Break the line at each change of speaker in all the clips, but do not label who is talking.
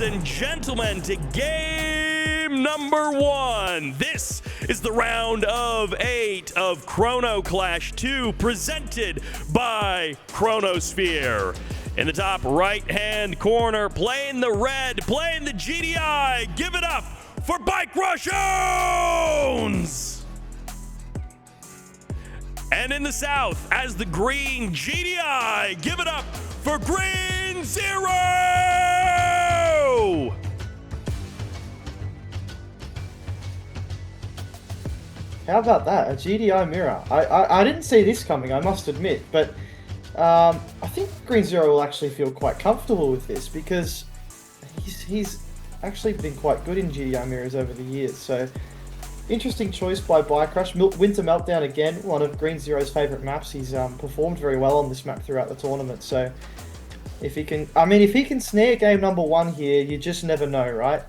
and gentlemen, to game number 1. This is the round of 8 of Chrono Clash II, presented by Chronosphere. In the top right-hand corner, playing the red, playing the GDI, give it up for BikeRushOwnz! And in the south, as the green GDI, give it up for Green Zero!
How about that? A GDI mirror. I didn't see this coming, I must admit, but I think Green Zero will actually feel quite comfortable with this because he's actually been quite good in GDI mirrors over the years. So interesting choice by BikeRush. Winter Meltdown again, one of Green Zero's favourite maps. He's performed very well on this map throughout the tournament. So if he can, if he can snare game number 1 here, you just never know, right?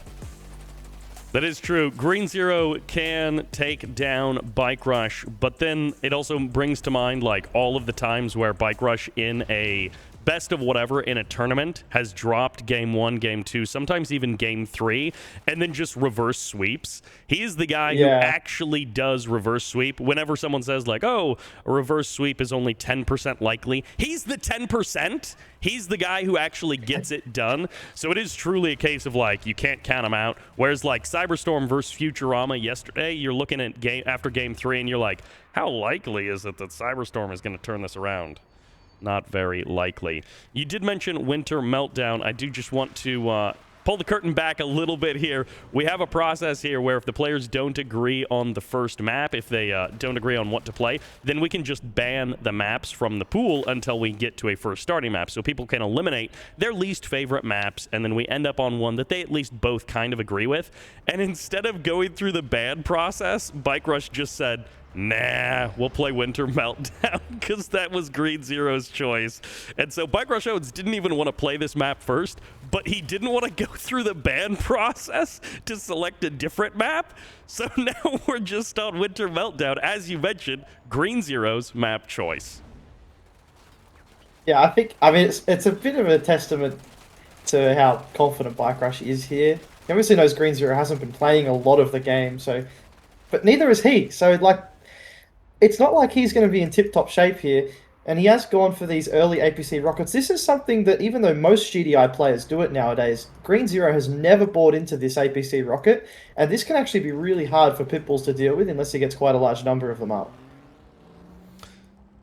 That is true. Green Zero can take down BikeRush, but then it also brings to mind like all of the times where BikeRush in a best of whatever in a tournament has dropped game 1, game 2, sometimes even game 3, and then just reverse sweeps. He is the guy who actually does reverse sweep. Whenever someone says like, oh, a reverse sweep is only 10% likely, he's the 10%. He's the guy who actually gets it done. So it is truly a case of like, you can't count him out. Whereas like Cyberstorm versus Futurama yesterday, you're looking at after game 3 and you're like, how likely is it that Cyberstorm is going to turn this around? Not very likely. You did mention Winter Meltdown. I do just want to pull the curtain back a little bit here. We have a process here where if the players don't agree on the first map, if they don't agree on what to play, then we can just ban the maps from the pool until we get to a first starting map. So people can eliminate their least favorite maps, and then we end up on one that they at least both kind of agree with. And instead of going through the ban process, BikeRush just said, nah, we'll play Winter Meltdown, because that was Green Zero's choice. And so BikeRushOwnz didn't even want to play this map first, but he didn't want to go through the ban process to select a different map. So now we're just on Winter Meltdown, as you mentioned, Green Zero's map choice.
Yeah, it's a bit of a testament to how confident BikeRush is here. He obviously knows Green Zero hasn't been playing a lot of the game, but neither is he. So like, it's not like he's going to be in tip-top shape here, and he has gone for these early APC rockets. This is something that, even though most GDI players do it nowadays, Green Zero has never bought into this APC rocket, and this can actually be really hard for Pitbulls to deal with unless he gets quite a large number of them up.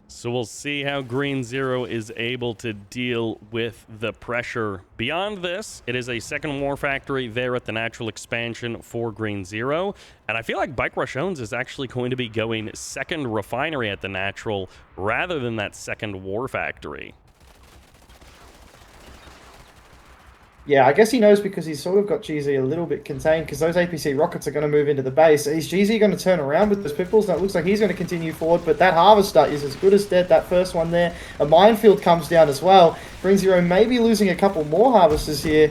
So we'll see how Green Zero is able to deal with the pressure. Beyond this, it is a second war factory there at the natural expansion for Green Zero. And I feel like BikeRushOwnz is actually going to be going second refinery at the natural rather than that second war factory.
Yeah, I guess he knows because he's sort of got GZ a little bit contained because those APC rockets are going to move into the base. Is GZ going to turn around with those Pitbulls? That looks like he's going to continue forward, but that Harvester is as good as dead. That first one there. A minefield comes down as well. Green Zero may be losing a couple more Harvesters here.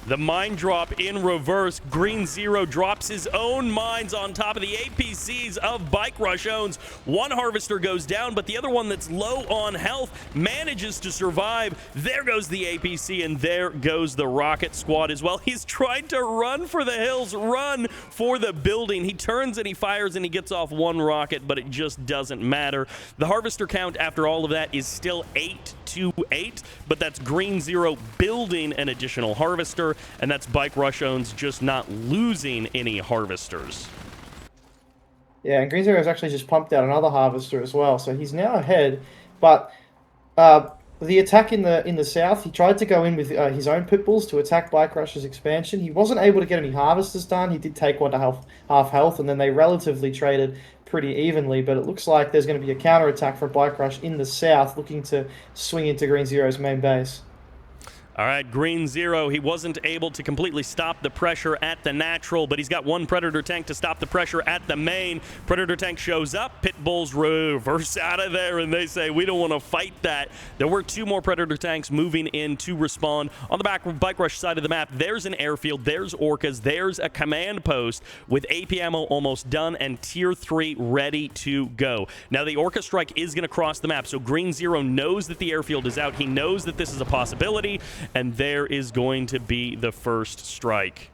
The mine drop in reverse. Green Zero drops his own mines on top of the APCs of BikeRushOwnz. One Harvester goes down, but the other one that's low on health manages to survive. There goes the APC, and there goes the Rocket Squad as well. He's trying to run for the hills, run for the building. He turns and he fires and he gets off one rocket, but it just doesn't matter. The Harvester count after all of that is still 8-8, but that's Green Zero building an additional Harvester, and that's BikeRushOwnz just not losing any Harvesters.
Yeah, and Green Zero has actually just pumped out another Harvester as well, so he's now ahead. But the attack in the south, he tried to go in with his own Pitbulls to attack BikeRush's expansion. He wasn't able to get any Harvesters done. He did take one to half health, and then they relatively traded pretty evenly, but it looks like there's going to be a counterattack from BikeRush in the south, looking to swing into Green Zero's main base.
All right, Green Zero, he wasn't able to completely stop the pressure at the natural, but he's got one Predator tank to stop the pressure at the main. Predator tank shows up, Pitbulls reverse out of there, and they say, we don't want to fight that. There were two more Predator tanks moving in to respawn. On the back BikeRush side of the map, there's an airfield, there's Orcas, there's a command post with AP ammo almost done and Tier 3 ready to go. Now, the Orca strike is going to cross the map, so Green Zero knows that the airfield is out. He knows that this is a possibility, and there is going to be the first strike.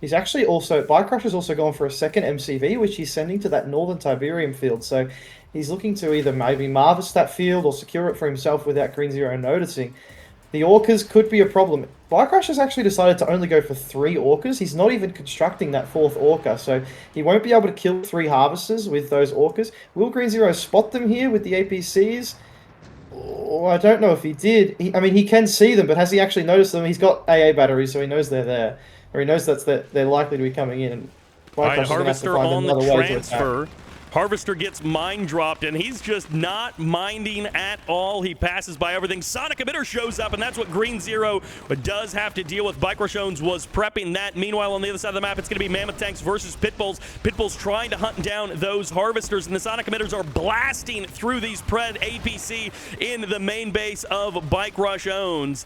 He's actually also, BikeRush has also gone for a second MCV, which he's sending to that northern Tiberium field. So he's looking to either maybe harvest that field or secure it for himself without Green Zero noticing. The Orcas could be a problem. BikeRush has actually decided to only go for 3 Orcas. He's not even constructing that 4th Orca, so he won't be able to kill 3 Harvesters with those Orcas. Will Green Zero spot them here with the APCs? Oh, I don't know if he did. I mean, he can see them, but has he actually noticed them? He's got AA batteries, so he knows they're there. Or he knows they're likely to be coming in. And
all right, Harvester on the transfer. Harvester gets mine dropped, and he's just not minding at all. He passes by everything. Sonic Emitter shows up, and that's what Green Zero does have to deal with. BikeRushOwnz was prepping that. Meanwhile, on the other side of the map, it's going to be Mammoth Tanks versus Pitbulls. Pitbulls trying to hunt down those Harvesters, and the Sonic Emitters are blasting through these Pred APC in the main base of BikeRushOwnz.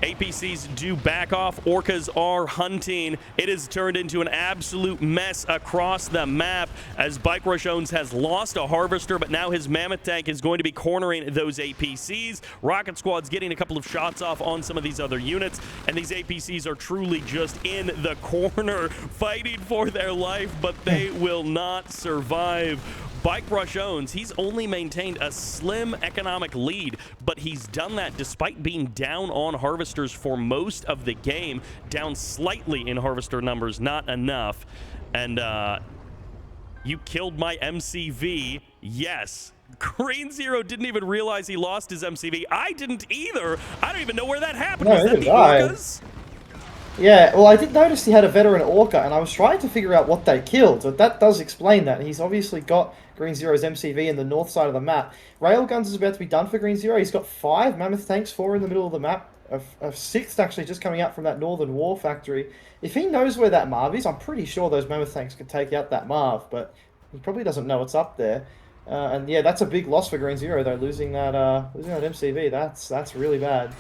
APCs do back off. Orcas are hunting. It has turned into an absolute mess across the map as BikeRushOwnz has lost a Harvester, but now his Mammoth Tank is going to be cornering those APCs. Rocket Squad's getting a couple of shots off on some of these other units, and these APCs are truly just in the corner fighting for their life, but they will not survive. BikeRushOwnz, he's only maintained a slim economic lead, but he's done that despite being down on Harvesters for most of the game. Down slightly in Harvester numbers, not enough. And you killed my MCV. Yes. Green Zero didn't even realize he lost his MCV. I didn't either. I don't even know where that happened.
No,
was that the Orcas?
Yeah, well, I did notice he had a veteran Orca, and I was trying to figure out what they killed, but that does explain that. He's obviously got Green Zero's MCV in the north side of the map. Railguns is about to be done for Green Zero. He's got 5 Mammoth Tanks, 4 in the middle of the map, a 6th actually just coming out from that Northern War factory. If he knows where that Marv is, I'm pretty sure those Mammoth Tanks could take out that Marv, but he probably doesn't know what's up there. And yeah, that's a big loss for Green Zero, though, losing that MCV. That's really bad.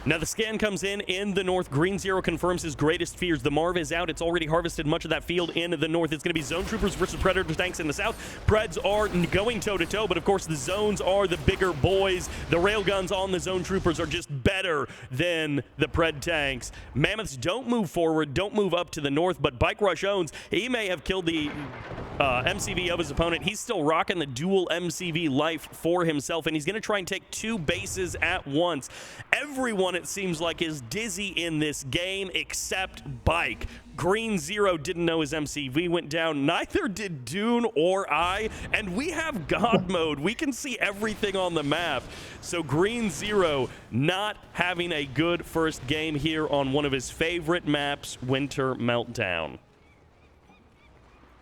Now the scan comes in the north. Green Zero confirms his greatest fears. The Marv is out. It's already harvested much of that field in the north. It's going to be Zone Troopers versus Predator tanks in the south. Preds are going toe-to-toe, but of course the Zones are the bigger boys. The Railguns on the Zone Troopers are just better than the Pred tanks. Mammoths don't move forward, don't move up to the north, but BikeRushOwnz, he may have killed the MCV of his opponent. He's still rocking the dual MCV life for himself, and he's going to try and take 2 bases at once. Everyone, it seems like, is dizzy in this game except Bike. Green Zero didn't know his MCV went down. Neither did Dune or I. And we have God mode. We can see everything on the map. So Green Zero not having a good first game here on one of his favorite maps, Winter Meltdown.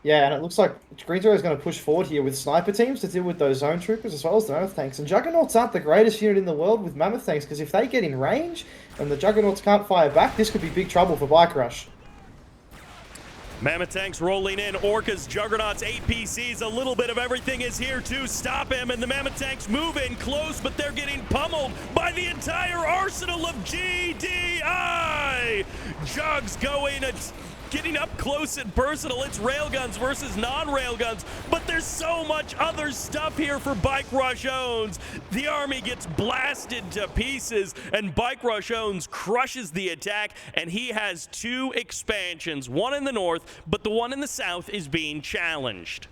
Yeah, and it looks like Green Zero is going to push forward here with sniper teams to deal with those Zone Troopers as well as the Mammoth Tanks. And Juggernauts aren't the greatest unit in the world with Mammoth Tanks, because if they get in range and the Juggernauts can't fire back, this could be big trouble for BikeRush.
Mammoth Tanks rolling in. Orcas, Juggernauts, APCs, a little bit of everything is here to stop him. And the Mammoth Tanks move in close, but they're getting pummeled by the entire arsenal of GDI. Jugs going getting up close and personal. It's railguns versus non-railguns, but there's so much other stuff here for BikeRushOwnz. The army gets blasted to pieces, and BikeRushOwnz crushes the attack, and he has 2 expansions, one in the north, but the one in the south is being challenged.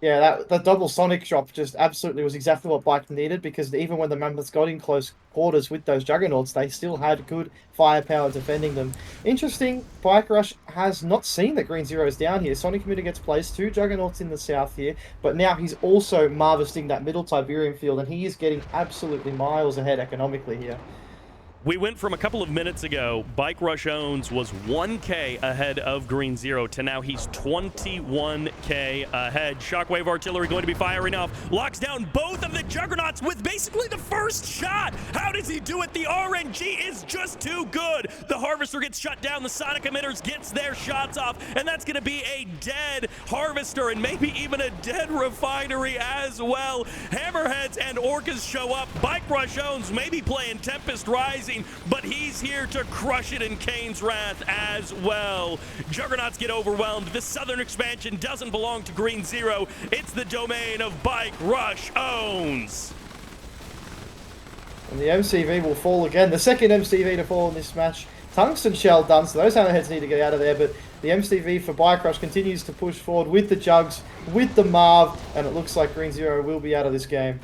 Yeah, that double Sonic drop just absolutely was exactly what Bike needed, because even when the Mammoths got in close quarters with those Juggernauts, they still had good firepower defending them. Interesting, BikeRush has not seen that Green Zero is down here. Sonic Emitter gets placed, 2 Juggernauts in the south here, but now he's also harvesting that middle Tiberium field, and he is getting absolutely miles ahead economically here.
We went from a couple of minutes ago, BikeRushOwnz was 1K ahead of Green Zero to now he's 21K ahead. Shockwave artillery going to be firing off. Locks down both of the Juggernauts with basically the first shot. How does he do it? The RNG is just too good. The Harvester gets shut down. The Sonic Emitters gets their shots off, and that's going to be a dead Harvester and maybe even a dead refinery as well. Hammerheads and Orcas show up. BikeRushOwnz maybe playing Tempest Rising, but he's here to crush it in Kane's Wrath as well. Juggernauts get overwhelmed. This southern expansion doesn't belong to Green Zero. It's the domain of BikeRushOwnz.
And the MCV will fall again. The second MCV to fall in this match. Tungsten Shell done, so those Hammerheads need to get out of there, but the MCV for BikeRush continues to push forward with the Jugs, with the Marv, and it looks like Green Zero will be out of this game.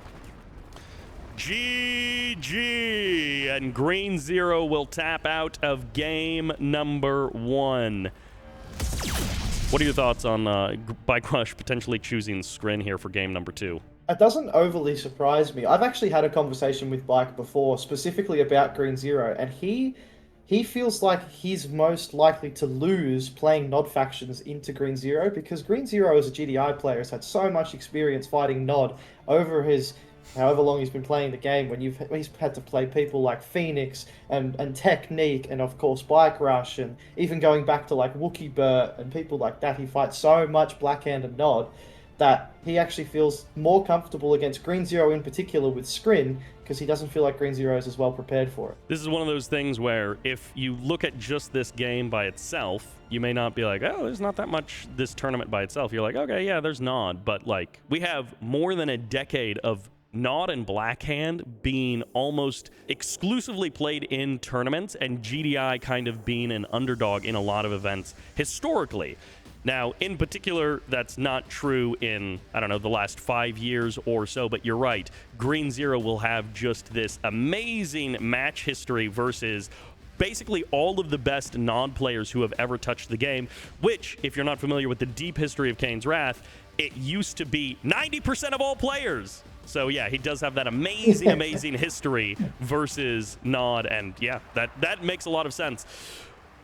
GG! And Green Zero will tap out of game number 1. What are your thoughts on BikeRush potentially choosing Skrin here for game number 2?
It doesn't overly surprise me. I've actually had a conversation with Bike before, specifically about Green Zero, and he feels like he's most likely to lose playing Nod factions into Green Zero, because Green Zero as a GDI player has had so much experience fighting Nod over his however long he's been playing the game, when he's had to play people like Phoenix and Technique and of course BikeRush, and even going back to like Wookie Burt and people like that. He fights so much Blackhand and Nod that he actually feels more comfortable against Green Zero in particular with Skrin, because he doesn't feel like Green Zero is as well prepared for it.
This is one of those things where if you look at just this game by itself, you may not be like, oh, there's not that much this tournament by itself. You're like, okay, yeah, there's Nod, but like we have more than a decade of Nod and Blackhand being almost exclusively played in tournaments, and GDI kind of being an underdog in a lot of events historically. Now, in particular, that's not true in, I don't know, the last 5 years or so, but you're right. Green Zero will have just this amazing match history versus basically all of the best Nod players who have ever touched the game, which, if you're not familiar with the deep history of Kane's Wrath, it used to be 90% of all players. So yeah, he does have that amazing history versus Nod, and yeah, that makes a lot of sense.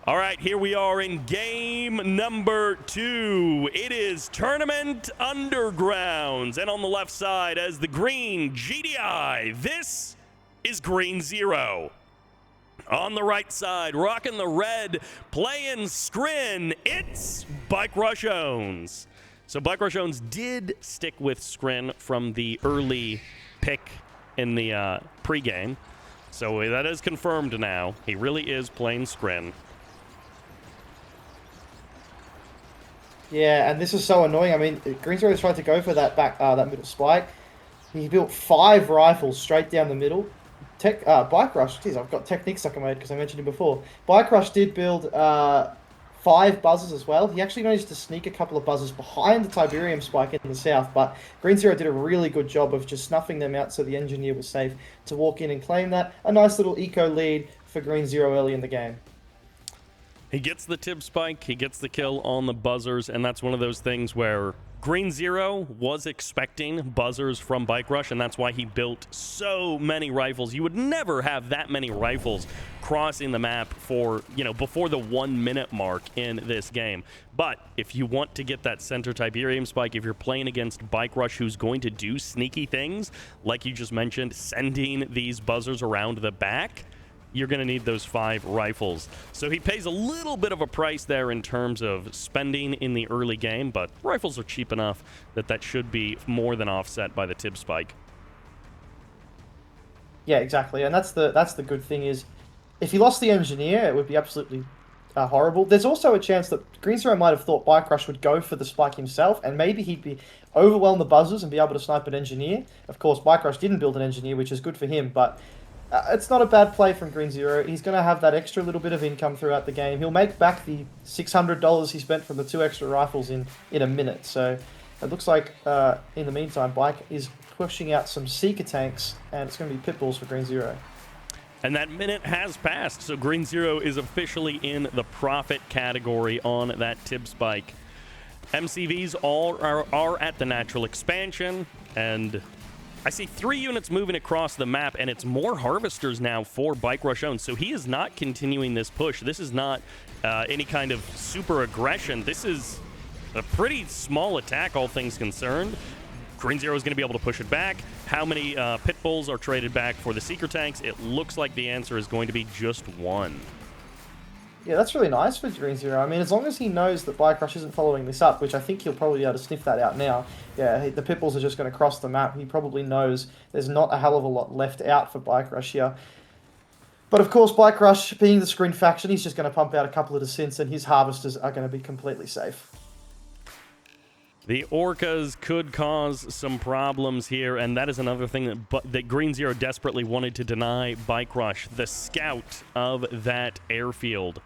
All right, here we are in game number 2. It is Tournament Undergrounds, and on the left side as the green GDI, this is Green Zero. On the right side, rocking the red, playing Skrin, it's BikeRushOwnz. So BikeRushOwnz did stick with Skrin from the early pick in the pregame. So that is confirmed now. He really is playing Skrin.
Yeah, and this is so annoying. I mean, Green Zero tried to go for that that middle spike. He built 5 rifles straight down the middle. BikeRush, geez, I've got Technique stuck in my head because I mentioned him before. BikeRush did build 5 buzzers as well. He actually managed to sneak a couple of buzzers behind the Tiberium spike in the south, but Green Zero did a really good job of just snuffing them out so the engineer was safe to walk in and claim that. A nice little eco lead for Green Zero early in the game.
He gets the Tipz spike, he gets the kill on the buzzers, and that's one of those things where Green Zero was expecting buzzers from BikeRush, and that's why he built so many rifles. You would never have that many rifles crossing the map for, before the 1 minute mark in this game. But if you want to get that center Tiberium spike, if you're playing against BikeRush, who's going to do sneaky things, like you just mentioned, sending these buzzers around the back, you're going to need those 5 rifles. So he pays a little bit of a price there in terms of spending in the early game, but rifles are cheap enough that should be more than offset by the Tipz spike.
Yeah, exactly, and that's the good thing is, if he lost the engineer, it would be absolutely horrible. There's also a chance that Green Zero might have thought BikeRush would go for the spike himself, and maybe he'd be overwhelm the buzzers and be able to snipe an engineer. Of course, BikeRush didn't build an engineer, which is good for him, but it's not a bad play from Green Zero. He's going to have that extra little bit of income throughout the game. He'll make back the $600 he spent from the 2 extra rifles in a minute. So it looks like, in the meantime, Bike is pushing out some Seeker tanks, and it's going to be pitbulls for Green Zero.
And that minute has passed, so Green Zero is officially in the profit category on that Tipz spike. MCVs all are at the natural expansion, and I see 3 units moving across the map, and it's more harvesters now for BikeRushOwnz. So he is not continuing this push. This is not any kind of super aggression. This is a pretty small attack, all things concerned. Green Zero is going to be able to push it back. How many pit bulls are traded back for the Seeker tanks? It looks like the answer is going to be just 1.
Yeah, that's really nice for Green Zero. I mean, as long as he knows that BikeRush isn't following this up, which I think he'll probably be able to sniff that out now. Yeah, the pitbulls are just going to cross the map. He probably knows there's not a hell of a lot left out for BikeRush here. But of course, BikeRush, being the Skrin faction, he's just going to pump out a couple of descents, and his harvesters are going to be completely safe.
The Orcas could cause some problems here, and that is another thing that Green Zero desperately wanted to deny BikeRush, the scout of that airfield.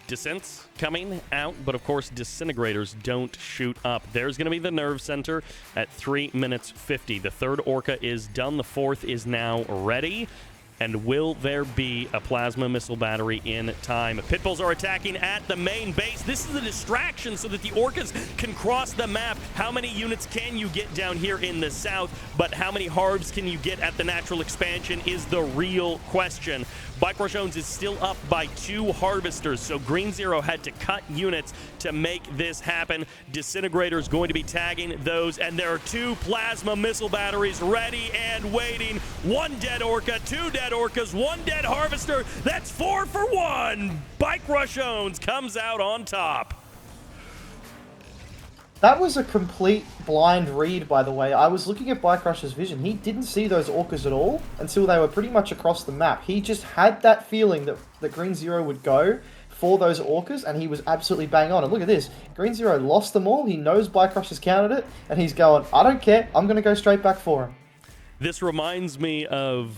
Descents coming out, but of course disintegrators don't shoot up. There's going to be the nerve center at 3 minutes 50. The third Orca is done. The fourth is now ready. And will there be a plasma missile battery in time? Pitbulls are attacking at the main base. This is a distraction so that the Orcas can cross the map. How many units can you get down here in the south? But how many Harvs can you get at the natural expansion is the real question. BikeRushOwnz is still up by 2 Harvesters, so Green Zero had to cut units to make this happen. Disintegrators going to be tagging those, and there are 2 plasma missile batteries ready and waiting. 1 dead Orca, 2 dead Orcas, 1 dead Harvester. That's 4 for 1. BikeRushOwnz comes out on top.
That was a complete blind read, by the way. I was looking at BikeRush's vision. He didn't see those Orcas at all until they were pretty much across the map. He just had that feeling that Green Zero would go for those Orcas, and he was absolutely bang on. And look at this. Green Zero lost them all. He knows BikeRush has counted it, and he's going, I don't care. I'm going to go straight back for him.
This reminds me of...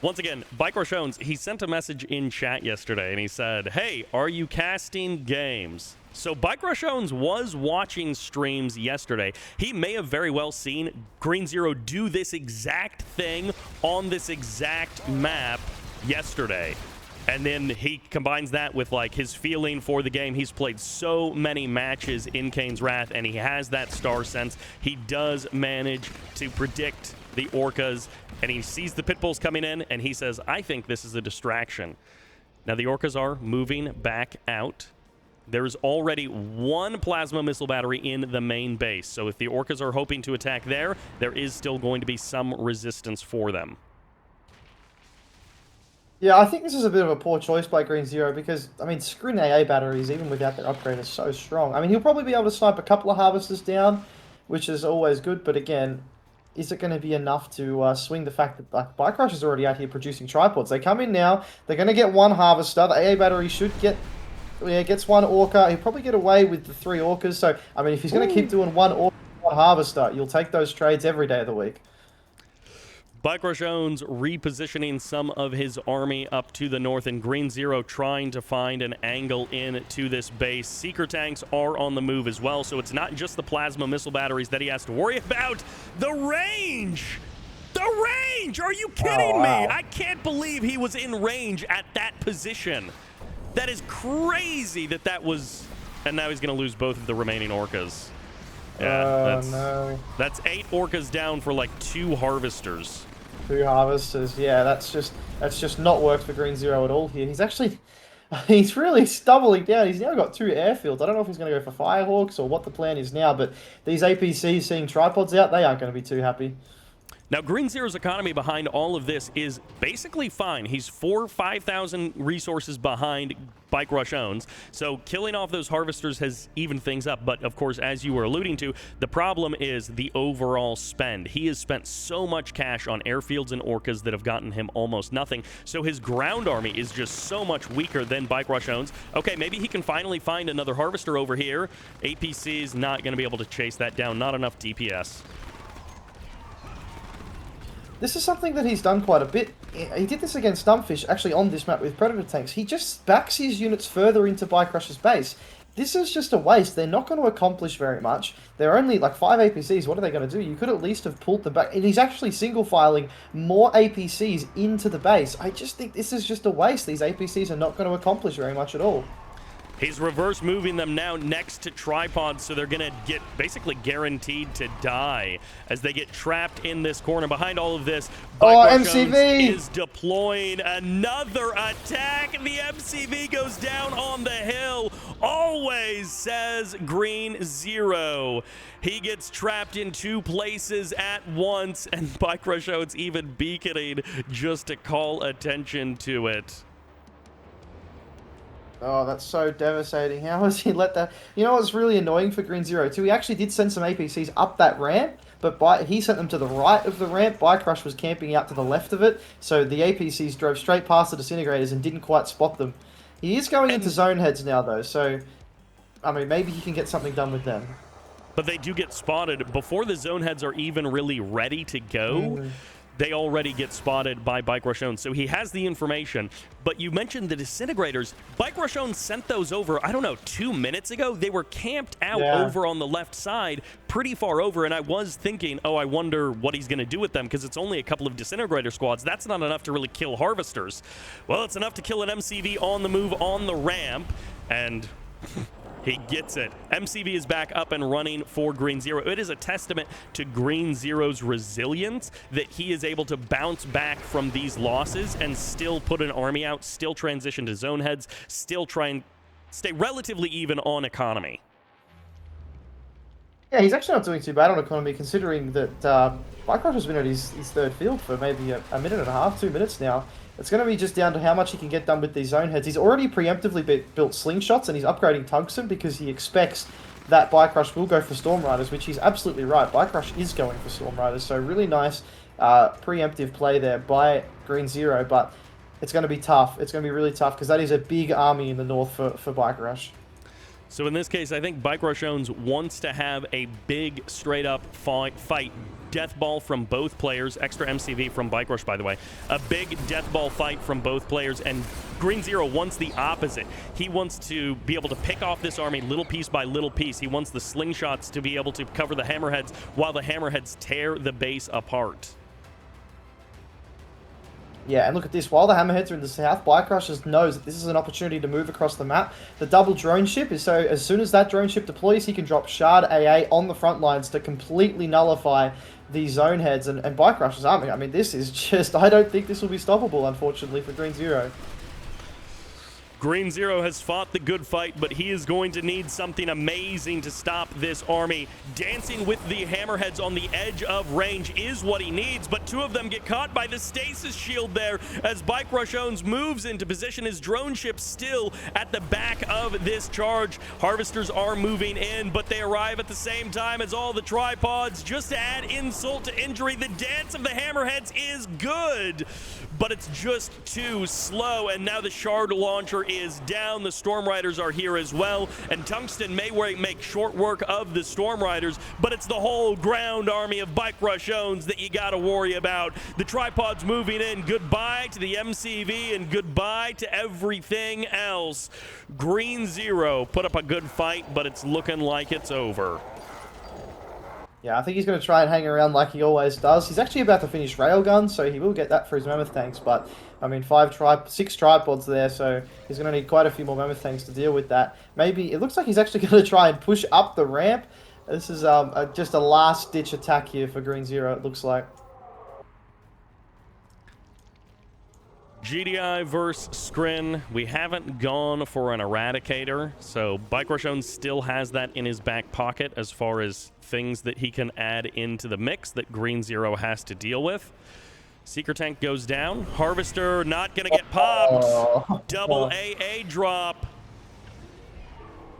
Once again, BikeRushOwnz, he sent a message in chat yesterday, and he said, hey, are you casting games? So BikeRushOwnz was watching streams yesterday. He may have very well seen Green Zero do this exact thing on this exact map yesterday. And then he combines that with like his feeling for the game. He's played so many matches in Kane's Wrath, and he has that star sense. He does manage to predict the Orcas, and he sees the Pitbulls coming in, and he says, I think this is a distraction. Now the Orcas are moving back out. There's already 1 plasma missile battery in the main base. So if the Orcas are hoping to attack there is still going to be some resistance for them.
Yeah, I think this is a bit of a poor choice by Green Zero because, I mean, Scrin AA batteries, even without that upgrade, are so strong. I mean, he'll probably be able to snipe a couple of Harvesters down, which is always good, but again, is it going to be enough to swing the fact that like, BikeRush is already out here producing tripods? They come in now, they're going to get 1 Harvester, the AA battery should get... Yeah, gets 1 Orca. He'll probably get away with the 3 Orcas. So, I mean, if he's going to keep doing 1 Orca, 1 Harvester, you'll take those trades every day of the week.
BikeRushOwnz repositioning some of his army up to the north, and Green Zero trying to find an angle in to this base. Seeker tanks are on the move as well, so it's not just the plasma missile batteries that he has to worry about. The range! The range! Are you kidding me? I can't believe he was in range at that position. That is crazy that was... And now he's going to lose both of the remaining Orcas. Yeah, that's 8 Orcas down for like 2 Harvesters.
2 Harvesters, yeah, that's just not worked for Green Zero at all here. He's really stumbling down. He's now got 2 airfields. I don't know if he's going to go for Firehawks or what the plan is now, but these APCs seeing tripods out, they aren't going to be too happy.
Now, Green Zero's economy behind all of this is basically fine. He's 5,000 resources behind BikeRushOwnz, so killing off those Harvesters has evened things up. But, of course, as you were alluding to, the problem is the overall spend. He has spent so much cash on airfields and Orcas that have gotten him almost nothing, so his ground army is just so much weaker than BikeRushOwnz. Okay, maybe he can finally find another Harvester over here. APC's not going to be able to chase that down. Not enough DPS.
This is something that he's done quite a bit. He did this against Dumbfish, actually on this map with Predator tanks. He just backs his units further into BikeRush's base. This is just a waste. They're not going to accomplish very much. They're only like 5 APCs. What are they going to do? You could at least have pulled them back. And he's actually single filing more APCs into the base. I just think this is just a waste. These APCs are not going to accomplish very much at all.
He's reverse moving them now next to tripods, so they're going to get basically guaranteed to die as they get trapped in this corner. Behind all of this,
MCV
is deploying another attack. The MCV goes down on the hill. Always, says Green Zero. He gets trapped in 2 places at once, and BikeRushOwnz even beaconing just to call attention to it.
Oh, that's so devastating. How has he let that... You know what's really annoying for Green Zero too? He actually did send some APCs up that ramp, but he sent them to the right of the ramp. BikeRush was camping out to the left of it, so the APCs drove straight past the disintegrators and didn't quite spot them. He is going into zone heads now, though, so I mean, maybe he can get something done with them.
But they do get spotted before the zone heads are even really ready to go. They already get spotted by BikeRushOwnz. So he has the information. But you mentioned the disintegrators. BikeRushOwnz sent those over, I don't know, 2 minutes ago. They were camped out over on the left side, pretty far over. And I was thinking, oh, I wonder what he's going to do with them, because it's only a couple of disintegrator squads. That's not enough to really kill harvesters. Well, it's enough to kill an MCV on the move on the ramp. And he gets it. MCV is back up and running for Green Zero. It is a testament to Green Zero's resilience that he is able to bounce back from these losses and still put an army out, still transition to zone heads, still try and stay relatively even on economy.
Yeah, he's actually not doing too bad on economy, considering that BikeRush has been at his third field for maybe a minute and a half, 2 minutes now. It's going to be just down to how much he can get done with these zone heads. He's already preemptively built slingshots, and he's upgrading tungsten because he expects that BikeRush will go for Storm Riders, which he's absolutely right. BikeRush is going for Storm Riders, so really nice preemptive play there by Green Zero, but it's going to be tough. It's going to be really tough because that is a big army in the north for BikeRush.
So in this case, I think BikeRushOwnz wants to have a big, straight-up fight. Death ball from both players. Extra MCV from BikeRush, by the way. A big death ball fight from both players, and Green Zero wants the opposite. He wants to be able to pick off this army little piece by little piece. He wants the slingshots to be able to cover the hammerheads while the hammerheads tear the base apart.
Yeah, and look at this. While the hammerheads are in the south, BikeRush knows that this is an opportunity to move across the map. The double drone ship is so as soon as that drone ship deploys, he can drop Shard AA on the front lines to completely nullify these zone heads and BikeRush's army. I mean, this is just... I don't think this will be stoppable, unfortunately, for Green Zero.
Green Zero has fought the good fight, but he is going to need something amazing to stop this army. Dancing with the hammerheads on the edge of range is what he needs, but two of them get caught by the stasis shield there as BikeRushOwnz moves into position. His drone ship still at the back of this charge. Harvesters are moving in, but they arrive at the same time as all the tripods. Just to add insult to injury, the dance of the hammerheads is good, but it's just too slow, and now the shard launcher is down. The Storm Riders are here as well, and Tungsten may make short work of the Storm Riders, but it's the whole ground army of BikeRushOwnz that you gotta worry about. The tripods moving in. Goodbye to the MCV and goodbye to everything else. Green Zero put up a good fight, but it's looking like it's over.
Yeah, I think he's going to try and hang around like he always does. He's actually about to finish Railgun, so he will get that for his Mammoth tanks. But, I mean, 6 tripods there, so he's going to need quite a few more Mammoth tanks to deal with that. Maybe, it looks like he's actually going to try and push up the ramp. This is just a last-ditch attack here for Green Zero, it looks like.
GDI versus Skrin. We haven't gone for an Eradicator, so BikeRushOwnz still has that in his back pocket as far as things that he can add into the mix that Green Zero has to deal with. Seeker tank goes down. Harvester not going to get popped. Double AA drop.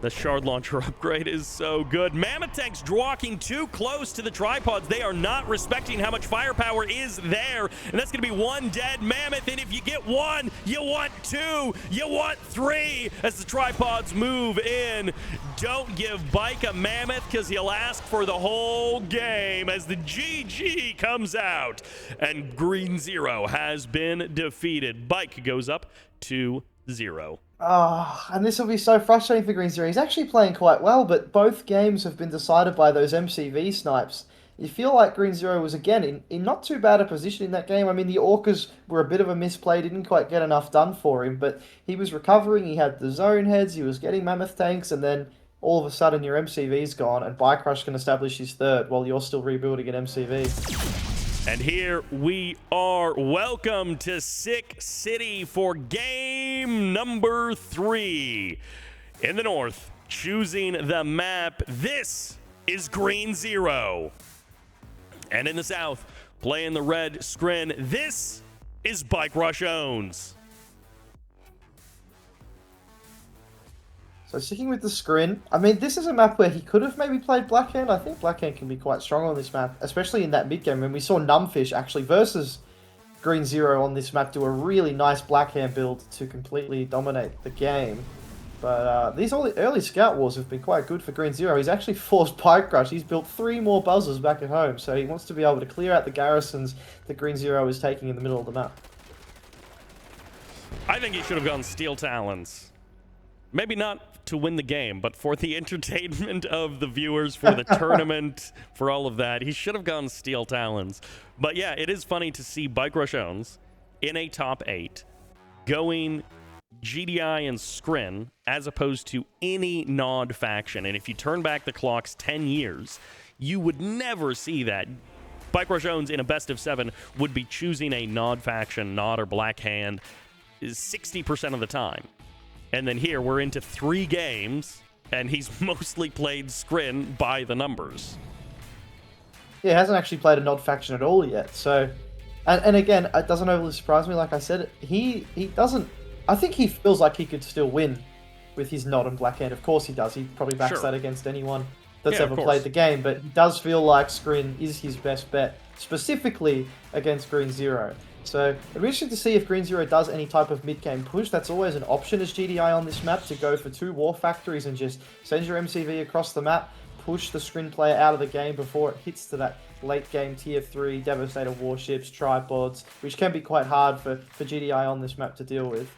The shard launcher upgrade is so good. Mammoth tanks walking too close to the tripods. They are not respecting how much firepower is there. And that's going to be one dead mammoth. And if you get one, you want two, you want three as the tripods move in. Don't give Bike a mammoth because he'll ask for the whole game as the GG comes out. And Green Zero has been defeated. Bike goes up 2-0.
And this will be so frustrating for Green Zero. He's actually playing quite well, but both games have been decided by those MCV snipes. You feel like Green Zero was, again, in not too bad a position in that game. I mean, the Orcas were a bit of a misplay, didn't quite get enough done for him, but he was recovering, he had the zone heads, he was getting Mammoth tanks, and then all of a sudden your MCV's gone, and BikeRush can establish his third while you're still rebuilding an MCV.
And here we are. Welcome to Sick City for game number 3. In the north, choosing the map, this is Green Zero. And in the south, playing the red Skrin, this is BikeRushOwnz.
So sticking with the Skrin, I mean, this is a map where he could have maybe played Blackhand. I think Blackhand can be quite strong on this map, especially in that mid game when we saw Numbfish actually versus Green Zero on this map do a really nice Blackhand build to completely dominate the game. But these early scout wars have been quite good for Green Zero. He's actually forced BikeRush. He's built 3 more buzzers back at home, so he wants to be able to clear out the garrisons that Green Zero is taking in the middle of the map.
I think he should have gone Steel Talons. Maybe not to win the game, but for the entertainment of the viewers, for the tournament, for all of that, he should have gone Steel Talons. But yeah, it is funny to see BikeRushOwnz in a top 8 going GDI and Scrin as opposed to any Nod faction. And if you turn back the clocks 10 years, you would never see that. BikeRushOwnz in a best of 7 would be choosing a Nod faction, Nod or Black Hand, 60% of the time. And then here we're into 3 games, and he's mostly played Scrin by the numbers.
Yeah, he hasn't actually played a Nod faction at all yet. So, and again, it doesn't overly surprise me. Like I said, he doesn't. I think he feels like he could still win with his Nod and Black Hand. Of course he does. He probably backs that against anyone that's ever played the game. But he does feel like Scrin is his best bet, specifically against Green Zero. So it'll be interesting to see if Green Zero does any type of mid-game push. That's always an option as GDI on this map, to go for 2 war factories and just send your MCV across the map, push the Scrin player out of the game before it hits to that late game tier 3 Devastator warships, tripods, which can be quite hard for GDI on this map to deal with.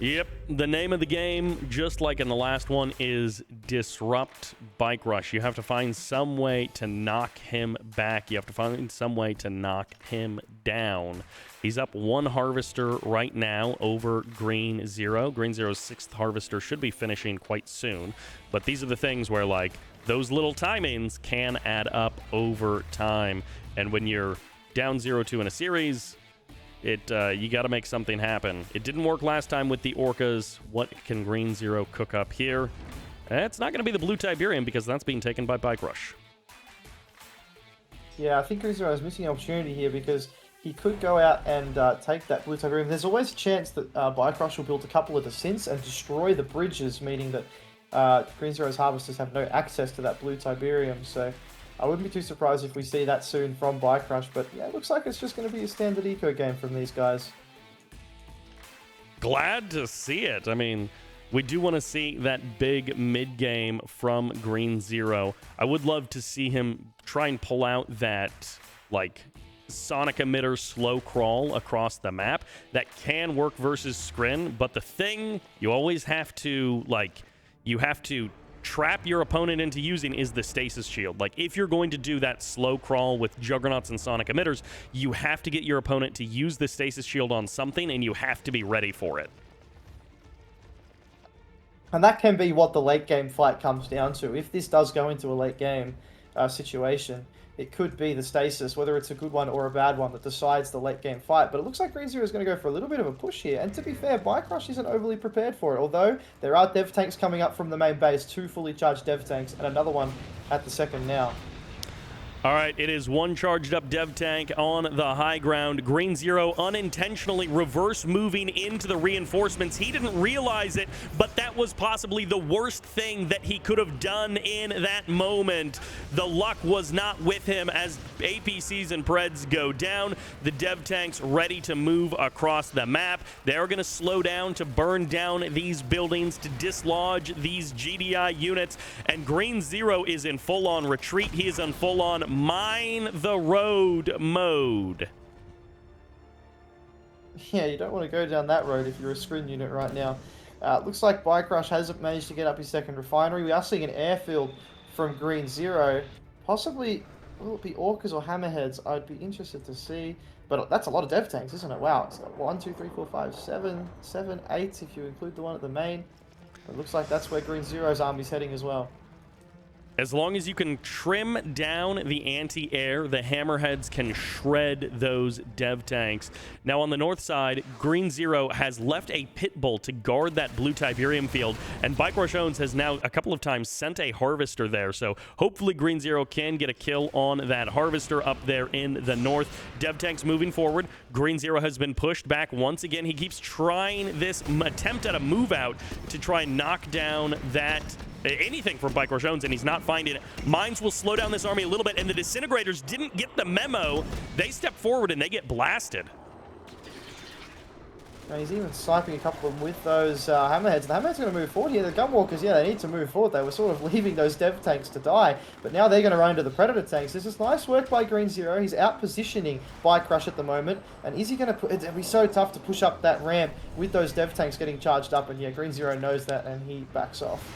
Yep, the name of the game, just like in the last one, is Disrupt BikeRush. You have to find some way to knock him back. You have to find some way to knock him down. He's up 1 Harvester right now over Green Zero. Green Zero's 6th Harvester should be finishing quite soon. But these are the things where, like, those little timings can add up over time. And when you're down 0-2 in a series, you got to make something happen. It didn't work last time with the Orcas. What can Green Zero cook up here? It's not going to be the Blue Tiberium, because that's being taken by BikeRush.
Yeah, I think Green Zero is missing an opportunity here, because he could go out and take that Blue Tiberium. There's always a chance that BikeRush will build a couple of descents and destroy the bridges, meaning that Green Zero's Harvesters have no access to that Blue Tiberium. So I wouldn't be too surprised if we see that soon from BikeRush, but yeah, it looks like it's just going to be a standard eco game from these guys.
Glad to see it. I mean, we do want to see that big mid-game from Green Zero. I would love to see him try and pull out that, like, sonic emitter slow crawl across the map. That can work versus Scrin, but the thing you always have to, like, you have to trap your opponent into using is the stasis shield. Like, if you're going to do that slow crawl with juggernauts and sonic emitters, you have to get your opponent to use the stasis shield on something, and you have to be ready for it.
And that can be what the late game fight comes down to. If this does go into a late game situation, it could be the stasis, whether it's a good one or a bad one, that decides the late game fight. But it looks like Green Zero is going to go for a little bit of a push here. And to be fair, BikeRush isn't overly prepared for it. Although there are dev tanks coming up from the main base, 2 fully charged dev tanks, and another one at the second now.
All right, it is 1 charged up dev tank on the high ground. Green Zero unintentionally reverse moving into the reinforcements. He didn't realize it, but that was possibly the worst thing that he could have done in that moment. The luck was not with him as APCs and Preds go down. The dev tanks ready to move across the map. They're going to slow down to burn down these buildings, to dislodge these GDI units, and Green Zero is in full-on retreat. He is in full-on mine the road mode.
Yeah, you don't want to go down that road if you're a Scrin unit right now. Looks like BikeRush hasn't managed to get up his second refinery. We are seeing an airfield from Green Zero. Possibly, will it be Orcas or Hammerheads? I'd be interested to see. But that's a lot of dev tanks, isn't it? Wow, it's got 1, 2, 3, 4, 5, 7, 8 if you include the one at the main. It looks like that's where Green Zero's army's heading as well.
As long as you can trim down the anti-air, the Hammerheads can shred those dev tanks. Now on the north side, Green Zero has left a pit bull to guard that Blue Tiberium field, and BikeRushOwnz has now a couple of times sent a Harvester there, so hopefully Green Zero can get a kill on that Harvester up there in the north. Dev tanks moving forward. Green Zero has been pushed back once again. He keeps trying this attempt at a move out to try and knock down that anything from BikeRushOwnz, and he's not finding it. Mines will slow down this army a little bit, and the Disintegrators didn't get the memo. They step forward and they get blasted.
And he's even sniping a couple of them with those hammerheads. The hammerheads are going to move forward here. The gunwalkers, yeah, they need to move forward. They were sort of leaving those dev tanks to die, but now they're going to run into the predator tanks. This is nice work by Green Zero. He's out positioning BikeRush at the moment, and is he going to put? It'll be so tough to push up that ramp with those dev tanks getting charged up. And yeah, Green Zero knows that, and he backs off.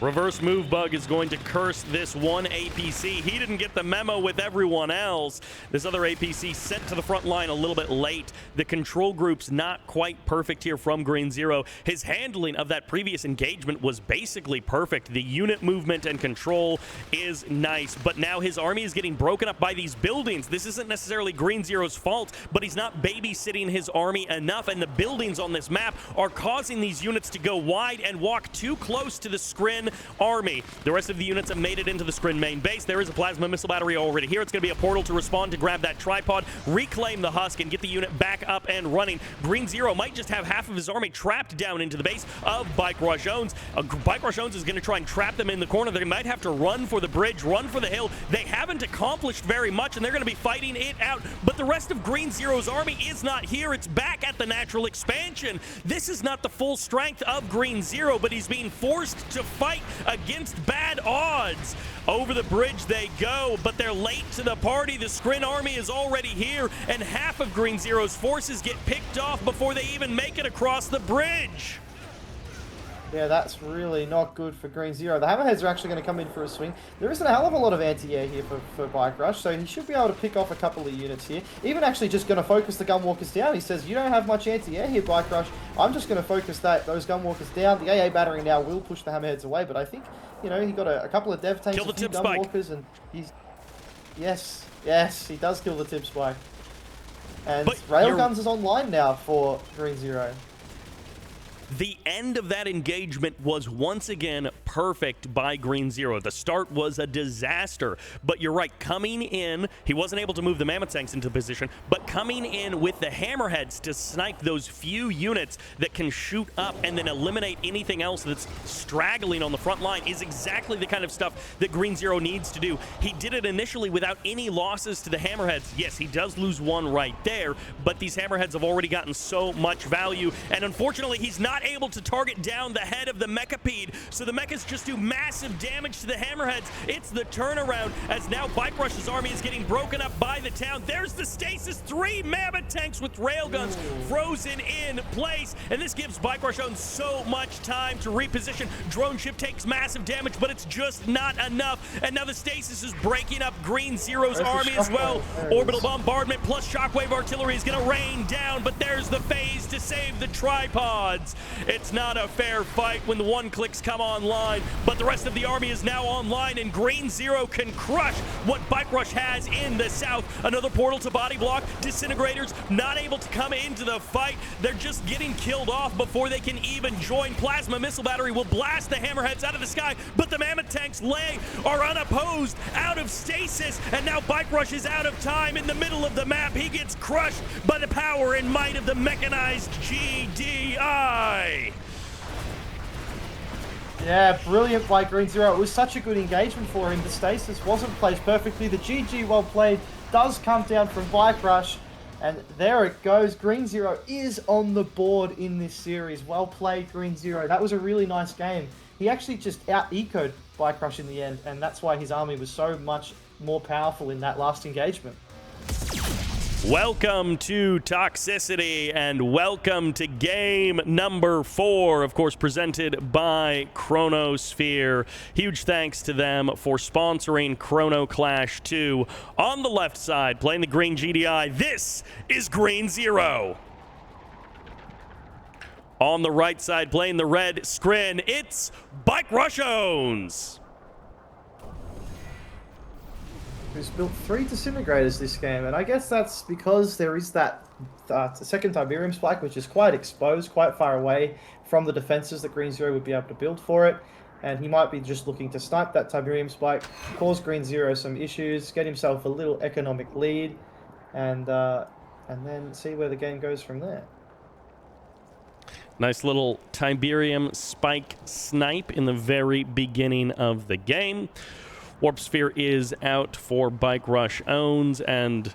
Reverse move bug is going to curse this one APC. He didn't get the memo with everyone else. This other APC sent to the front line a little bit late. The control group's not quite perfect here from Green Zero. His handling of that previous engagement was basically perfect. The unit movement and control is nice, but now his army is getting broken up by these buildings. This isn't necessarily Green Zero's fault, but he's not babysitting his army enough, and the buildings on this map are causing these units to go wide and walk too close to the Skrin army. The rest of the units have made it into the Skrin main base. There is a plasma missile battery already here. It's going to be a portal to respond to grab that tripod, reclaim the husk, and get the unit back up and running. Green Zero might just have half of his army trapped down into the base of BikeRushOwnz. BikeRushOwnz is going to try and trap them in the corner. They might have to run for the bridge, run for the hill. They haven't accomplished very much, and they're going to be fighting it out. But the rest of Green Zero's army is not here. It's back at the natural expansion. This is not the full strength of Green Zero, but he's being forced to fight against bad odds. Over the bridge they go, but they're late to the party. The Skrin army is already here, and half of Green Zero's forces get picked off before they even make it across the bridge.
Yeah, that's really not good for Green Zero. The hammerheads are actually going to come in for a swing. There isn't a hell of a lot of anti-air here for BikeRush, so he should be able to pick off a couple of units here. Even actually just going to focus the gunwalkers down. He says, you don't have much anti-air here, BikeRush. I'm just going to focus those gunwalkers down. The AA battery now will push the hammerheads away, but I think, you know, he got a couple of dev tanks,
kill the
a few
Tipz
gunwalkers, and he's... Yes, he does kill the Tipz spike. And Railguns is online now for Green Zero.
The end of that engagement was once again perfect by Green Zero. The start was a disaster, but you're right, coming in, he wasn't able to move the Mammoth tanks into position, but coming in with the Hammerheads to snipe those few units that can shoot up and then eliminate anything else that's straggling on the front line is exactly the kind of stuff that Green Zero needs to do. He did it initially without any losses to the Hammerheads. Yes, he does lose one right there, but these Hammerheads have already gotten so much value, and unfortunately, he's not able to target down the head of the Mechapede, so the Mechas just do massive damage to the Hammerheads. It's the turnaround, as now BikeRush's army is getting broken up by the town. There's the stasis, 3 Mammoth tanks with railguns frozen in place, and this gives BikeRushOwnz so much time to reposition. Drone ship takes massive damage, but it's just not enough, and now the stasis is breaking up Green Zero's army as well. Orbital bombardment plus shockwave artillery is going to rain down, but there's the phase to save the tripods. It's not a fair fight when the one clicks come online, but the rest of the army is now online, and Green Zero can crush what BikeRush has in the south. Another portal to body block. Disintegrators not able to come into the fight. They're just getting killed off before they can even join. Plasma missile battery will blast the Hammerheads out of the sky, but the Mammoth tanks are unopposed out of stasis, and now BikeRush is out of time in the middle of the map. He gets crushed by the power and might of the mechanized GDI.
Yeah, brilliant by Green Zero. It was such a good engagement for him. The stasis wasn't placed perfectly. The GG well played does come down from BikeRush. And there it goes. Green Zero is on the board in this series. Well played, Green Zero. That was a really nice game. He actually just out-ecoed BikeRush in the end, and that's why his army was so much more powerful in that last engagement.
Welcome to Toxicity, and welcome to game number 4, of course, presented by Chronosphere. Huge thanks to them for sponsoring Chrono Clash II. On the left side, playing the green GDI, this is Green Zero. On the right side, playing the red Skrin, it's BikeRushOwnz.
Who's built 3 disintegrators this game, and I guess that's because there is that second Tiberium spike, which is quite exposed, quite far away from the defenses that Green Zero would be able to build for it, and he might be just looking to snipe that Tiberium spike, cause Green Zero some issues, get himself a little economic lead, and then see where the game goes from there.
Nice little Tiberium spike snipe in the very beginning of the game. Warp Sphere is out for BikeRushOwnz, and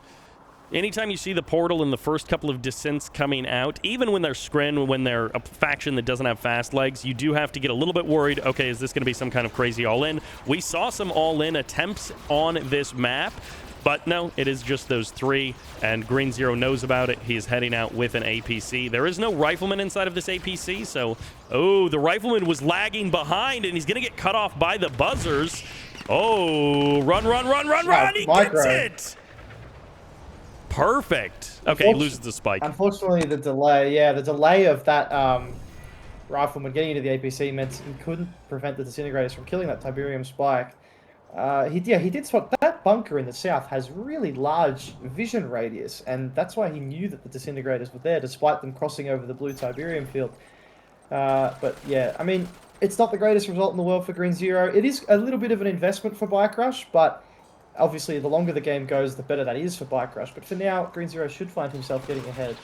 Anytime you see the portal in the first couple of descents coming out, even when they're Skrin, when they're a faction that doesn't have fast legs, you do have to get a little bit worried, okay, is this going to be some kind of crazy all-in? We saw some all-in attempts on this map, but no, it is just those 3, and Green Zero knows about it. He is heading out with an APC. There is no rifleman inside of this APC, so... Oh, the rifleman was lagging behind, and he's going to get cut off by the buzzers. Oh, run, run, run, run, run! He gets it! Perfect. Okay, he loses the spike.
Unfortunately, the delay of that rifleman getting into the APC meant he couldn't prevent the disintegrators from killing that Tiberium spike. He did spot that bunker in the south has really large vision radius, and that's why he knew that the disintegrators were there, despite them crossing over the blue Tiberium field. But yeah, I mean, it's not the greatest result in the world for Green Zero. It is a little bit of an investment for BikeRush, but obviously, the longer the game goes, the better that is for BikeRush. But for now, Green Zero should find himself getting ahead.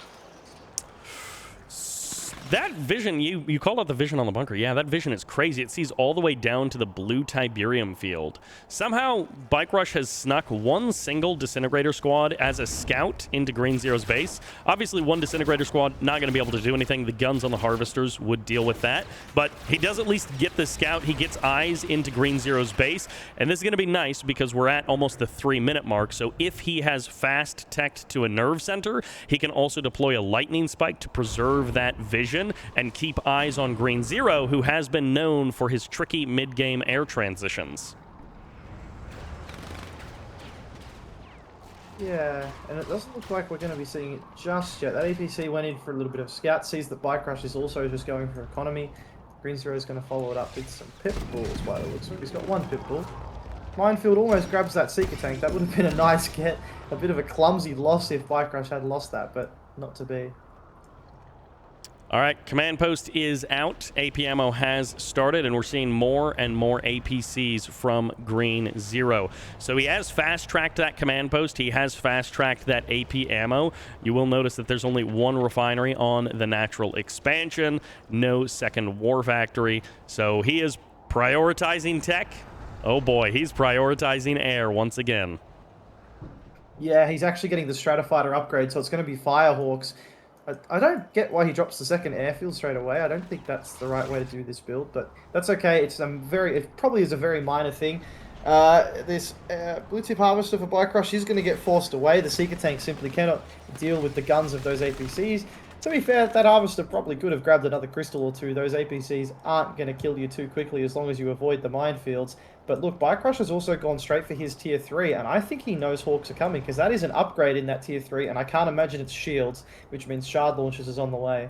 That vision, you called out the vision on the bunker. Yeah, that vision is crazy. It sees all the way down to the blue Tiberium field. Somehow, BikeRush has snuck one single disintegrator squad as a scout into Green Zero's base. Obviously, one disintegrator squad not going to be able to do anything. The guns on the harvesters would deal with that. But he does at least get the scout. He gets eyes into Green Zero's base. And this is going to be nice because we're at almost the 3-minute mark. So if he has fast teched to a nerve center, he can also deploy a lightning spike to preserve that vision and keep eyes on Green Zero, who has been known for his tricky mid-game air transitions.
Yeah, and it doesn't look like we're going to be seeing it just yet. That APC went in for a little bit of scout, sees that BikeRush is also just going for economy. Green Zero is going to follow it up with some pip balls by the looks of it. He's got one pip ball. Minefield almost grabs that Seeker tank. That would have been a nice get. A bit of a clumsy loss if BikeRush had lost that, but not to be.
All right, command post is out. AP ammo has started, and we're seeing more and more APCs from Green Zero. So he has fast-tracked that command post. He has fast-tracked that AP ammo. You will notice that there's only one refinery on the natural expansion, no second war factory. So he is prioritizing tech. Oh boy, he's prioritizing air once again.
Yeah, he's actually getting the Stratofighter upgrade, so it's going to be Firehawks. I don't get why he drops the second airfield straight away. I don't think that's the right way to do this build, but that's okay. It's it probably is a very minor thing. This blue tip harvester for BikeRush is going to get forced away. The Seeker tank simply cannot deal with the guns of those APCs. To be fair, that harvester probably could have grabbed another crystal or two. Those APCs aren't going to kill you too quickly as long as you avoid the minefields. But look, BikeRush has also gone straight for his tier 3, and I think he knows Hawks are coming, because that is an upgrade in that tier 3, and I can't imagine it's shields, which means shard launchers is on the way.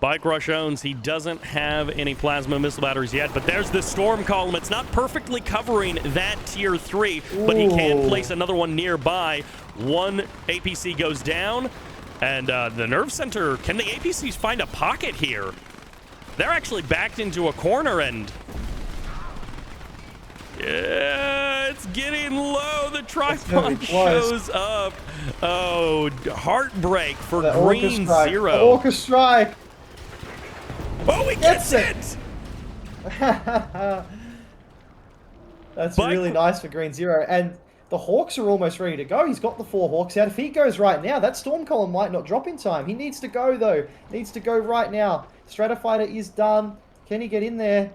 BikeRushOwnz, he doesn't have any plasma missile batteries yet, but there's the storm column. It's not perfectly covering that tier 3, but he can place another one nearby. One APC goes down, and the nerve center, can the APCs find a pocket here? They're actually backed into a corner, and yeah, it's getting low. The tripod shows up. Oh, heartbreak for Green Zero.
Orca strike.
Oh, he gets it!
That's really nice for Green Zero. And the Hawks are almost ready to go. He's got the 4 Hawks out. If he goes right now, that storm column might not drop in time. He needs to go, though. Needs to go right now. Stratofighter is done. Can he get in there?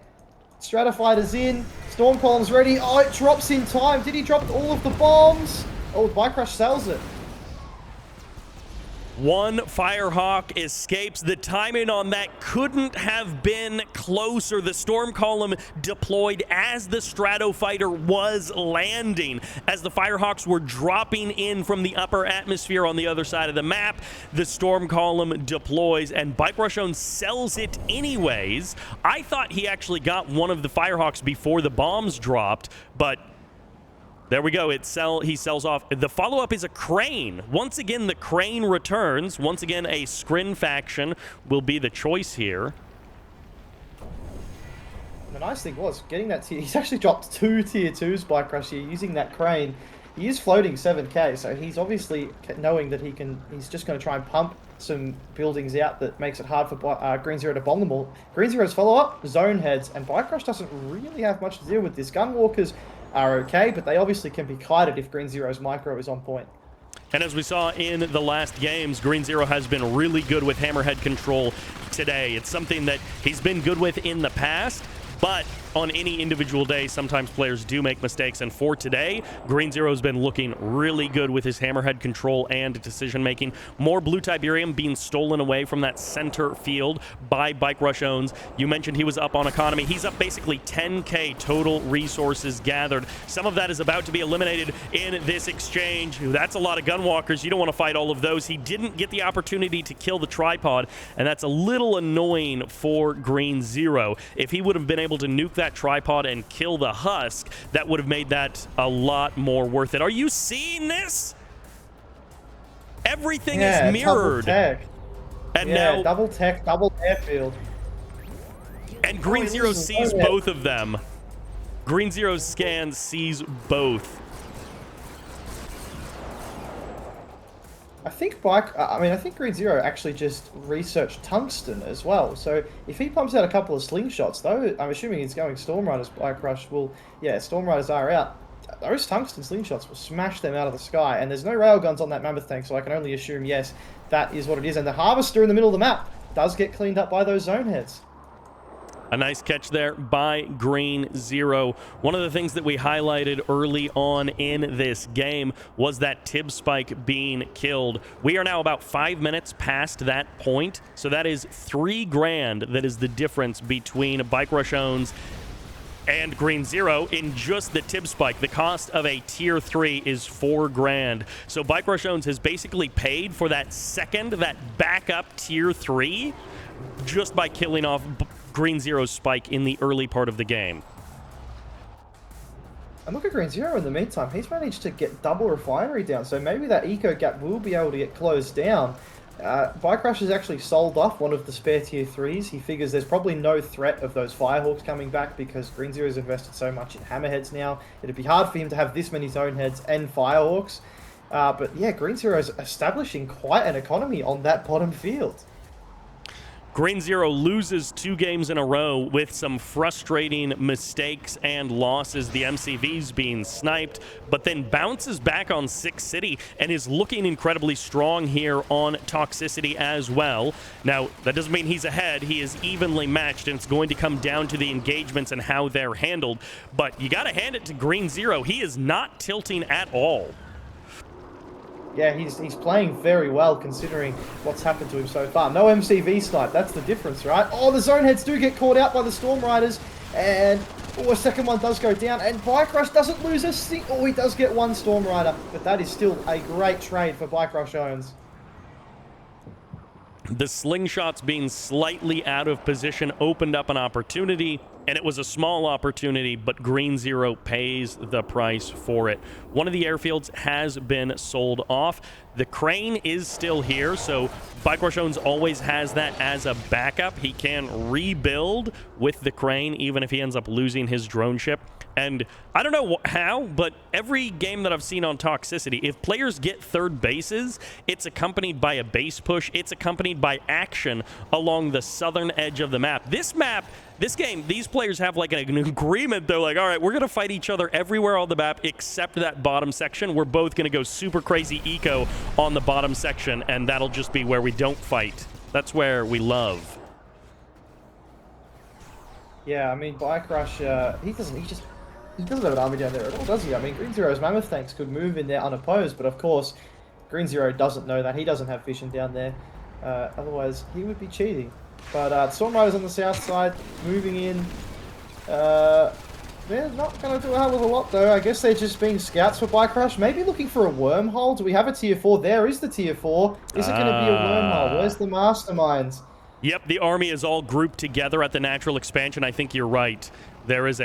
Stratofighter's in. Storm column's ready. Oh, it drops in time. Did he drop all of the bombs? Oh, BikeRush sells it.
One Firehawk escapes. The timing on that couldn't have been closer. The storm column deployed as the Stratofighter was landing. As the Firehawks were dropping in from the upper atmosphere on the other side of the map, the storm column deploys, and BikeRushOwnz sells it anyways. I thought he actually got one of the Firehawks before the bombs dropped, but there we go. He sells off. The follow-up is a crane. Once again, the crane returns. Once again, a Skrin faction will be the choice here.
The nice thing was getting that tier. He's actually dropped 2 tier 2s BikeRush here using that crane. He is floating 7k, so he's obviously knowing that he's just going to try and pump some buildings out that makes it hard for Green Zero to bomb them all. Green Zero's follow-up, zone heads, and BikeRush doesn't really have much to deal with this. Gunwalkers are okay, but they obviously can be kited if Green Zero's micro is on point.
And as we saw in the last games, Green Zero has been really good with hammerhead control today. It's something that he's been good with in the past, but on any individual day, sometimes players do make mistakes. And for today, Green Zero's been looking really good with his hammerhead control and decision-making. More blue Tiberium being stolen away from that center field by BikeRushOwnz. You mentioned he was up on economy. He's up basically 10k total resources gathered. Some of that is about to be eliminated in this exchange. That's a lot of gunwalkers. You don't want to fight all of those. He didn't get the opportunity to kill the tripod, and that's a little annoying for Green Zero. If he would have been able to nuke that tripod and kill the husk, that would have made that a lot more worth it. Are you seeing this? Everything is mirrored.
Double tech.
And now
double tech, double airfield.
And Green Zero sees both of them. Green Zero's scan sees both.
I think Green Zero actually just researched tungsten as well. So if he pumps out a couple of slingshots, though, I'm assuming he's going Storm Riders. BikeRush will, Storm Riders are out. Those tungsten slingshots will smash them out of the sky. And there's no railguns on that mammoth tank, so I can only assume, yes, that is what it is. And the harvester in the middle of the map does get cleaned up by those zone heads.
A nice catch there by Green Zero. One of the things that we highlighted early on in this game was that Tipz spike being killed. We are now about 5 minutes past that point, so that is $3,000 that is the difference between BikeRushOwnz and Green Zero in just the Tipz spike. The cost of a tier 3 is $4,000. So BikeRushOwnz has basically paid for that backup tier 3 just by killing off Green Zero's spike in the early part of the game.
And look at Green Zero in the meantime. He's managed to get double refinery down, so maybe that eco gap will be able to get closed down. BikeRush has actually sold off one of the spare tier 3s. He figures there's probably no threat of those Firehawks coming back because Green Zero's invested so much in Hammerheads now. It'd be hard for him to have this many Zone Heads and Firehawks. But yeah, Green Zero's establishing quite an economy on that bottom field.
Green Zero loses 2 games in a row with some frustrating mistakes and losses. The MCV's being sniped, but then bounces back on 6 City and is looking incredibly strong here on Toxicity as well. Now, that doesn't mean he's ahead. He is evenly matched, and it's going to come down to the engagements and how they're handled. But you got to hand it to Green Zero. He is not tilting at all.
Yeah, he's playing very well considering what's happened to him so far. No MCV snipe, that's the difference, right? Oh, the Zone Heads do get caught out by the Storm Riders, and a second one does go down, and BikeRush doesn't lose a single... Oh, he does get one Storm Rider, but that is still a great trade for BikeRushOwnz.
The slingshots being slightly out of position opened up an opportunity, and it was a small opportunity, but Green Zero pays the price for it. One of the airfields has been sold off. The crane is still here, so BikeRushOwnz always has that as a backup. He can rebuild with the crane, even if he ends up losing his drone ship. And I don't know how, but every game that I've seen on Toxicity, if players get third bases, it's accompanied by a base push. It's accompanied by action along the southern edge of the map. This game, these players have like an agreement. They're like, all right, we're going to fight each other everywhere on the map except that bottom section. We're both going to go super crazy eco on the bottom section, and that'll just be where we don't fight. That's where we love.
Yeah, I mean, BikeRush, he doesn't have an army down there at all, does he? I mean, Green Zero's mammoth tanks could move in there unopposed, but of course, Green Zero doesn't know that. He doesn't have vision down there. Otherwise, he would be cheating. But Storm Riders on the south side, moving in. They're not going to do a hell of a lot, though. I guess they're just being scouts for BikeRush. Maybe looking for a wormhole. Do we have a tier 4? There is the tier 4. Is it going to be a wormhole? Where's the masterminds?
Yep, the army is all grouped together at the natural expansion. I think you're right. There is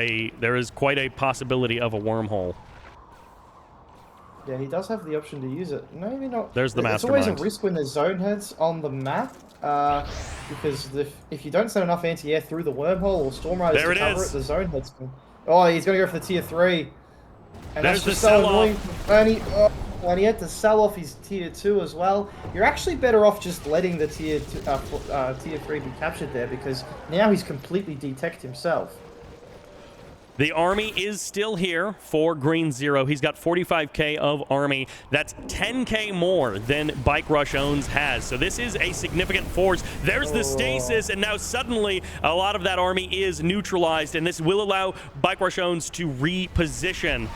quite a possibility of a wormhole.
Yeah, he does have the option to use it. Maybe not.
There's the
mastermind. It's always a risk when there's zone heads on the map, because if you don't send enough anti-air through the wormhole or Storm Riders to cover it, the zone heads can... Oh, he's going to go for the tier 3. And
there's
that's just so annoying. And he had to sell off his tier 2 as well. You're actually better off just letting the tier 3 be captured there, because now he's completely detected himself.
The army is still here for Green Zero. He's got 45k of army. That's 10k more than BikeRushOwnz has. So this is a significant force. There's the stasis, and now suddenly a lot of that army is neutralized, and this will allow BikeRushOwnz to reposition.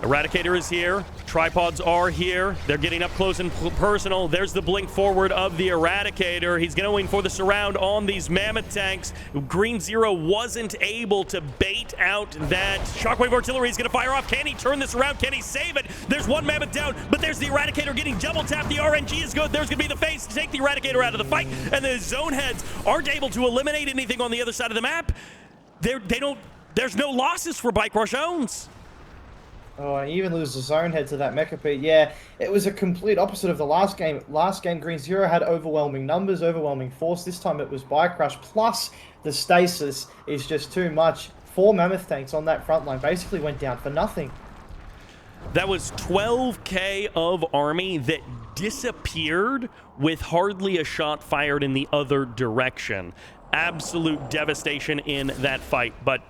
Eradicator is here. Tripods are here. They're getting up close and personal. There's the blink forward of the Eradicator. He's going for the surround on these mammoth tanks. Green Zero wasn't able to bait out that shockwave artillery. He's going to fire off. Can he turn this around? Can he save it? There's one mammoth down, but there's the Eradicator getting double tapped. The RNG is good. There's going to be the face to take the Eradicator out of the fight, and the zone heads aren't able to eliminate anything on the other side of the map. There's no losses for BikeRushOwnz.
Oh, and he even loses the zone head to that Mecha Pete. Yeah, it was a complete opposite of the last game. Last game, Green Zero had overwhelming numbers, overwhelming force. This time it was BikeRush, plus the stasis is just too much. 4 mammoth tanks on that front line basically went down for nothing.
That was 12k of army that disappeared with hardly a shot fired in the other direction. Absolute devastation in that fight, but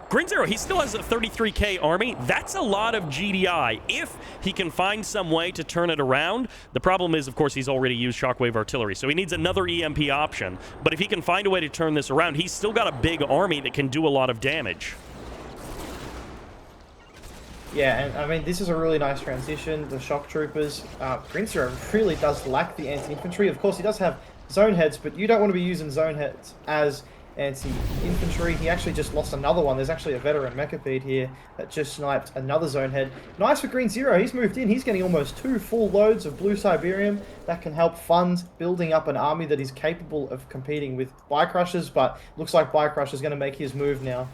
Green Zero, he still has a 33k army. That's a lot of GDI. If he can find some way to turn it around, the problem is, of course, he's already used shockwave artillery, so he needs another EMP option. But if he can find a way to turn this around, he's still got a big army that can do a lot of damage.
Yeah, and I mean, this is a really nice transition. The shock troopers, Green Zero really does lack the anti-infantry. Of course, he does have zone heads, but you don't want to be using zone heads as anti-infantry. He actually just lost another one. There's actually a veteran Mechapede here that just sniped another zone head. Nice for Green Zero. He's moved in. He's getting almost 2 full loads of Blue Siberium. That can help fund building up an army that is capable of competing with BikeRushers, but looks like BikeRush is going to make his move now.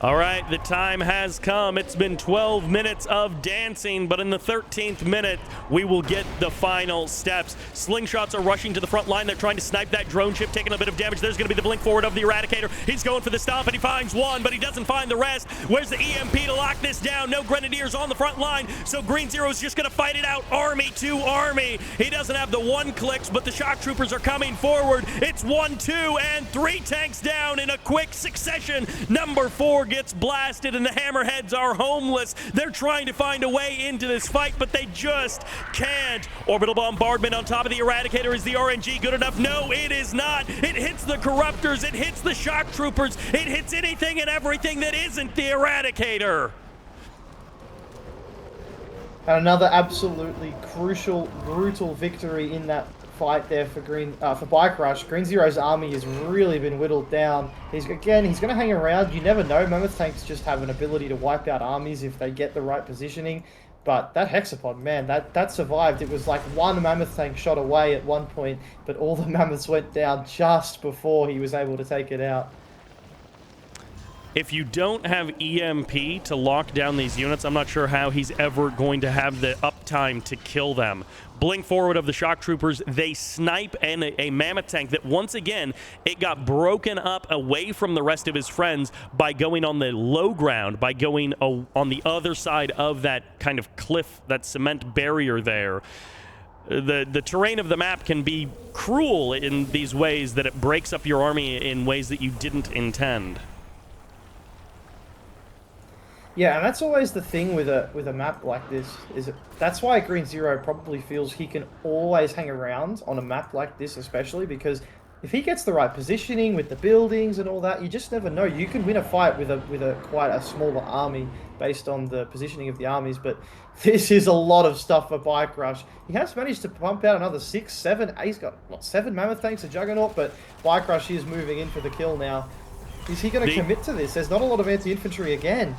All right, the time has come. It's been 12 minutes of dancing, but in the 13th minute, we will get the final steps. Slingshots are rushing to the front line. They're trying to snipe that drone ship, taking a bit of damage. There's going to be the blink forward of the Eradicator. He's going for the stomp, and he finds one, but he doesn't find the rest. Where's the EMP to lock this down? No Grenadiers on the front line, so Green Zero is just going to fight it out, army to army. He doesn't have the 1 clicks, but the shock troopers are coming forward. It's 1, 2, and 3 tanks down in a quick succession. Number 4 gets blasted, and the hammerheads are homeless. They're trying to find a way into this fight, but they just can't. Orbital bombardment on top of the Eradicator. Is the RNG good enough? No, it is not. It hits the Corruptors. It hits the shock troopers. It hits anything and everything that isn't the Eradicator.
And another absolutely crucial, brutal victory in that fight there for BikeRush. Green Zero's army has really been whittled down. He's going to hang around. You never know. Mammoth tanks just have an ability to wipe out armies if they get the right positioning. But that hexapod, man, that survived. It was like 1 mammoth tank shot away at one point, but all the mammoths went down just before he was able to take it out.
If you don't have EMP to lock down these units, I'm not sure how he's ever going to have the uptime to kill them. Blink forward of the shock troopers. They snipe a mammoth tank that, once again, it got broken up away from the rest of his friends by going on the low ground, by going on the other side of that kind of cliff, that cement barrier there. The terrain of the map can be cruel in these ways that it breaks up your army in ways that you didn't intend.
Yeah, and that's always the thing with a map like this, that's why Green Zero probably feels he can always hang around on a map like this, especially because if he gets the right positioning with the buildings and all that, you just never know. You can win a fight with quite a smaller army based on the positioning of the armies, but this is a lot of stuff for BikeRush. He has managed to pump out another 6, 7, he's got 7 mammoth tanks, a juggernaut, but BikeRush is moving in for the kill now. Is he going to commit to this? There's not a lot of anti-infantry again.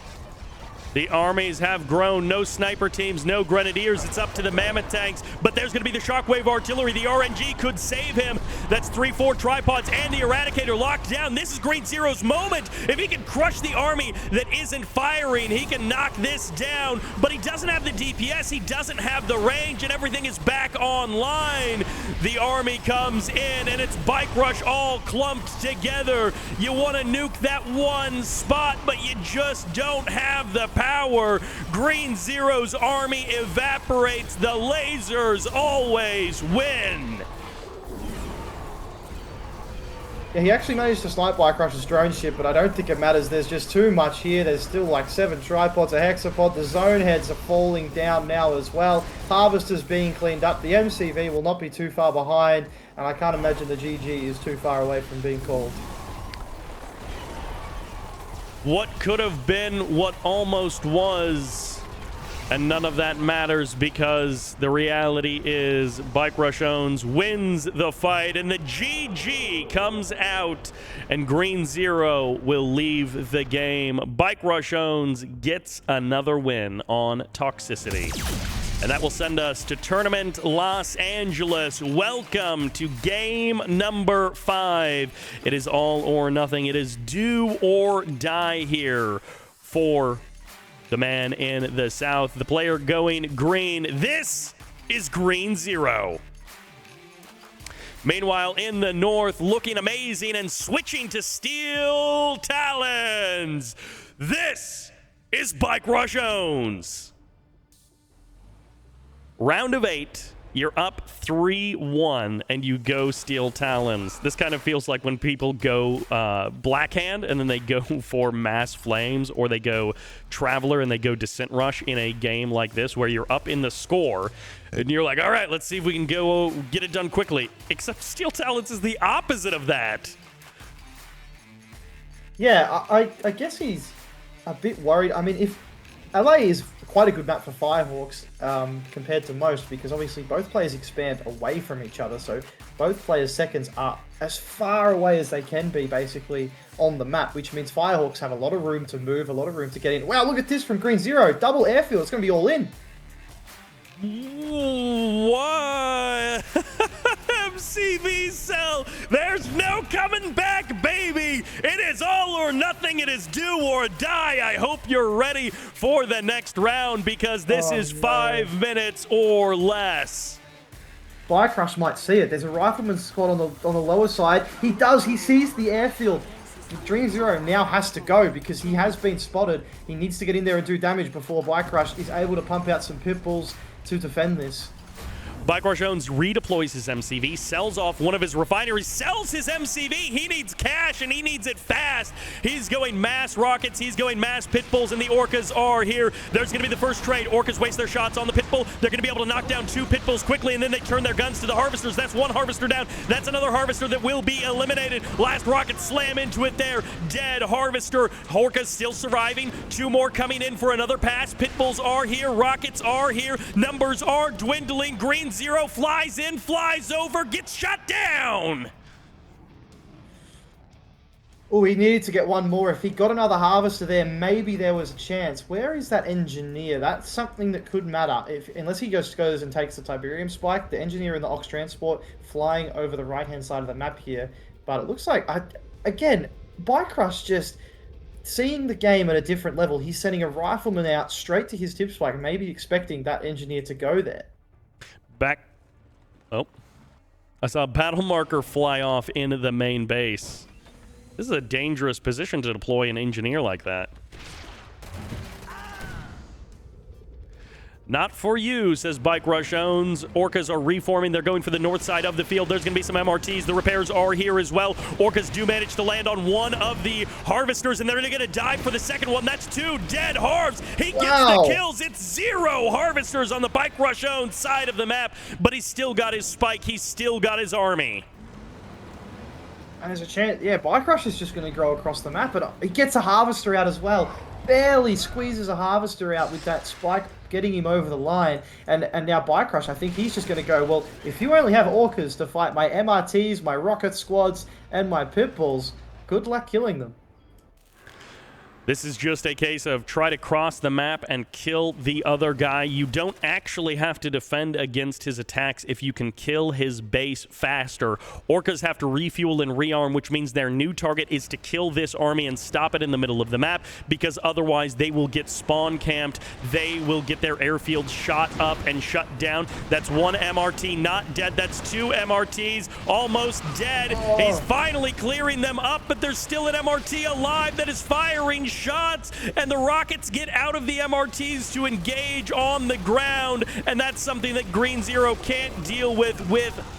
The armies have grown. No sniper teams, no grenadiers. It's up to the mammoth tanks, but there's going to be the shockwave artillery. The RNG could save him. That's 3-4 tripods and the Eradicator locked down. This is Green Zero's moment. If he can crush the army that isn't firing, he can knock this down, but he doesn't have the DPS, he doesn't have the range, and everything is back online. The army comes in, and it's BikeRush all clumped together. You want to nuke that one spot, but you just don't have the power. Green Zero's army evaporates. The lasers always win.
Yeah, he actually managed to snipe BikeRush's drone ship, but I don't think it matters. There's just too much here. There's still like 7 tripods, a hexapod. The zone heads are falling down now as well. Harvester's being cleaned up. The MCV will not be too far behind, and I can't imagine the GG is too far away from being called.
What could have been what almost was, and none of that matters because the reality is BikeRushOwnz wins the fight and the GG comes out and Green Zero will leave the game. BikeRushOwnz gets another win on Toxicity. And that will send us to Tournament Los Angeles. Welcome to game number 5. It is all or nothing. It is do or die here for the man in the south, the player going green. This is Green Zero. Meanwhile, in the north, looking amazing and switching to Steel Talons. This is BikeRushOwnz. Round of 8. You're up 3-1, and you go Steel Talons. This kind of feels like when people go Blackhand, and then they go for Mass Flames, or they go Traveler, and they go Descent Rush in a game like this, where you're up in the score, and you're like, all right, let's see if we can go get it done quickly. Except Steel Talons is the opposite of that.
Yeah, I guess he's a bit worried. I mean, if LA is quite a good map for Firehawks compared to most, because obviously both players expand away from each other, so both players' seconds are as far away as they can be basically on the map, which means Firehawks have a lot of room to move, a lot of room to get in. Wow, look at this from Green Zero, double airfield, it's going to be all in.
What? MCV cell. There's no coming back, baby. It is all or nothing. It is do or die. I hope you're ready for the next round because this is 5 minutes or less.
BikeRush might see it. There's a rifleman squad on the lower side. He does. He sees the airfield. Green Zero now has to go because he has been spotted. He needs to get in there and do damage before BikeRush is able to pump out some pit bulls to defend this.
BikeRushOwnz redeploys his MCV, sells off one of his refineries, sells his MCV. He needs cash, and he needs it fast. He's going mass rockets. He's going mass pit bulls, and the Orcas are here. There's going to be the first trade. Orcas waste their shots on the pit bull. They're going to be able to knock down 2 pit bulls quickly, and then they turn their guns to the harvesters. That's 1 harvester down. That's another harvester that will be eliminated. Last rocket slam into it there. Dead harvester. Orcas still surviving. 2 more coming in for another pass. Pit bulls are here. Rockets are here. Numbers are dwindling. Green Zero flies in, flies over, gets shot down.
Oh, he needed to get 1 more. If he got another harvester there, maybe there was a chance. Where is that engineer? That's something that could matter. Unless he just goes and takes the Tiberium spike, the engineer in the Ox transport flying over the right-hand side of the map here. But it looks like, again, BikeRush just seeing the game at a different level. He's sending a rifleman out straight to his tip spike, maybe expecting that engineer to go there.
Back. Oh. I saw a battle marker fly off into the main base. This is a dangerous position to deploy an engineer like that. Not for you, says BikeRushOwnz. Orcas are reforming. They're going for the north side of the field. There's going to be some MRTs. The repairs are here as well. Orcas do manage to land on 1 of the harvesters, and they're going to dive for the second one. That's 2 dead harves. He gets the kills. It's 0 harvesters on the BikeRushOwnz side of the map, but he's still got his spike. He's still got his army.
And there's a chance, yeah, BikeRush is just going to grow across the map, but he gets a harvester out as well. Barely squeezes a harvester out with that spike, getting him over the line. And now BikeRush, I think he's just going to go, well, if you only have Orcas to fight my MRTs, my rocket squads, and my pit bulls, good luck killing them.
This is just a case of try to cross the map and kill the other guy. You don't actually have to defend against his attacks if you can kill his base faster. Orcas have to refuel and rearm, which means their new target is to kill this army and stop it in the middle of the map, because otherwise they will get spawn camped. They will get their airfield shot up and shut down. That's 1 MRT not dead. That's 2 MRTs almost dead. He's finally clearing them up, but there's still an MRT alive that is firing shots, and the rockets get out of the MRTs to engage on the ground, and that's something that Green Zero can't deal with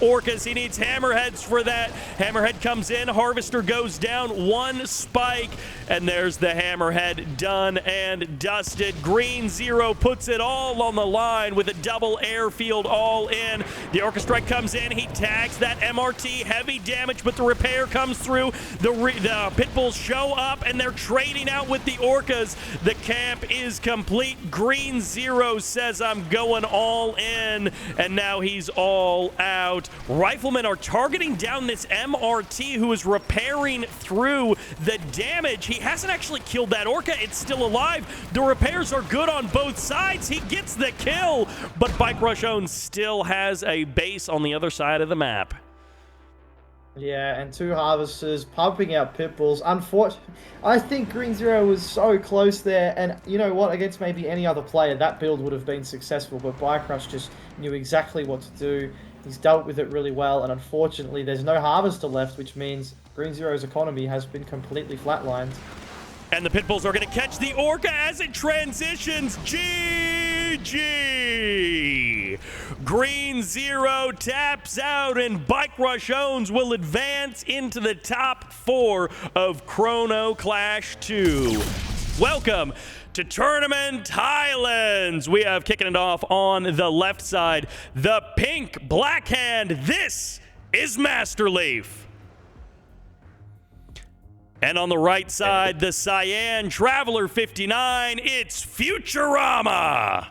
Orcas. He needs Hammerheads for that. Hammerhead comes in, Harvester goes down, one spike, and there's the Hammerhead done and dusted. Green Zero puts it all on the line with a double airfield all in. The Orca Strike comes in, he tags that MRT, heavy damage, but the repair comes through. The Pit Bulls show up, and they're trading out with the Orcas. The camp is complete. Green Zero says, I'm going all in, and now he's all out. Riflemen are targeting down this MRT who is repairing through the damage. He hasn't actually killed that Orca. It's still alive. The repairs are good on both sides. He gets the kill, but BikeRushOwnz still has a base on the other side of the map.
Yeah, and 2 Harvesters pumping out Pit Bulls. Unfortunately, I think Green Zero was so close there, and you know what, against maybe any other player, that build would have been successful, but BikeRush just knew exactly what to do. He's dealt with it really well, and unfortunately, there's no Harvester left, which means Green Zero's economy has been completely flatlined.
And the Pit Bulls are going to catch the Orca as it transitions. GG! Green Zero taps out, and BikeRushOwnz will advance into the top 4 of Chrono Clash II. Welcome to Tournament Highlands. We have kicking it off on the left side, the pink black hand. This is Masterleaf. And on the right side, the Cyan Traveler 59, it's Futurama.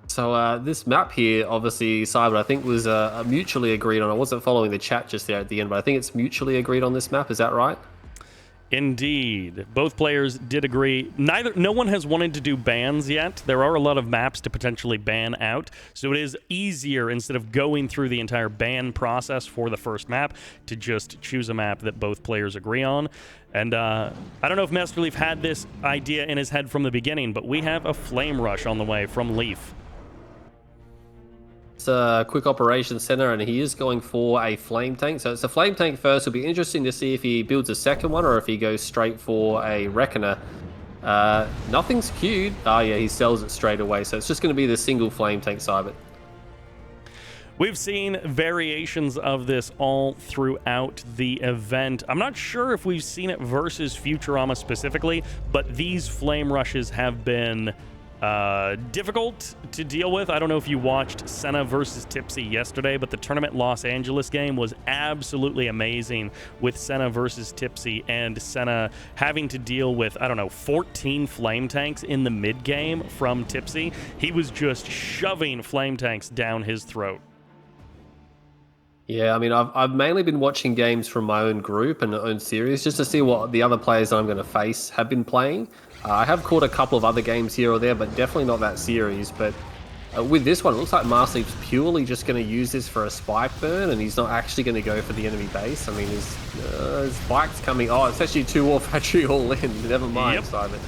So this map here, obviously, Sybert, I think was mutually agreed on. I wasn't following the chat just there at the end, but I think it's mutually agreed on this map. Is that right?
Indeed. Both players did agree. No one has wanted to do bans yet. There are a lot of maps to potentially ban out, so it is easier, instead of going through the entire ban process for the first map, to just choose a map that both players agree on. And I don't know if Masterleaf had this idea in his head from the beginning, but we have a Flame Rush on the way from Leaf.
It's a quick operations center, and he is going for a flame tank. So it's a flame tank first. It'll be interesting to see if he builds a second one or if he goes straight for a reckoner. Nothing's queued. Oh yeah, he sells it straight away. So it's just going to be the single flame tank Sybert.
We've seen variations of this all throughout the event. I'm not sure if we've seen it versus Futurama specifically, but these flame rushes have been difficult to deal with. I don't know if you watched Senna versus Tipz yesterday, but the Tournament Los Angeles game was absolutely amazing with Senna versus Tipz, and Senna having to deal with, I don't know, 14 flame tanks in the mid game from Tipz. He was just shoving flame tanks down his throat.
Yeah, I mean, I've mainly been watching games from my own group and own series just to see what the other players I'm going to face have been playing. I have caught a couple of other games here or there, but definitely not that series. But with this one, it looks like Masterleaf's purely just going to use this for a spike burn, and he's not actually going to go for the enemy base. I mean, his bike's coming. Oh, it's actually 2 War Factory all in. Never mind,
Yep.
Simon.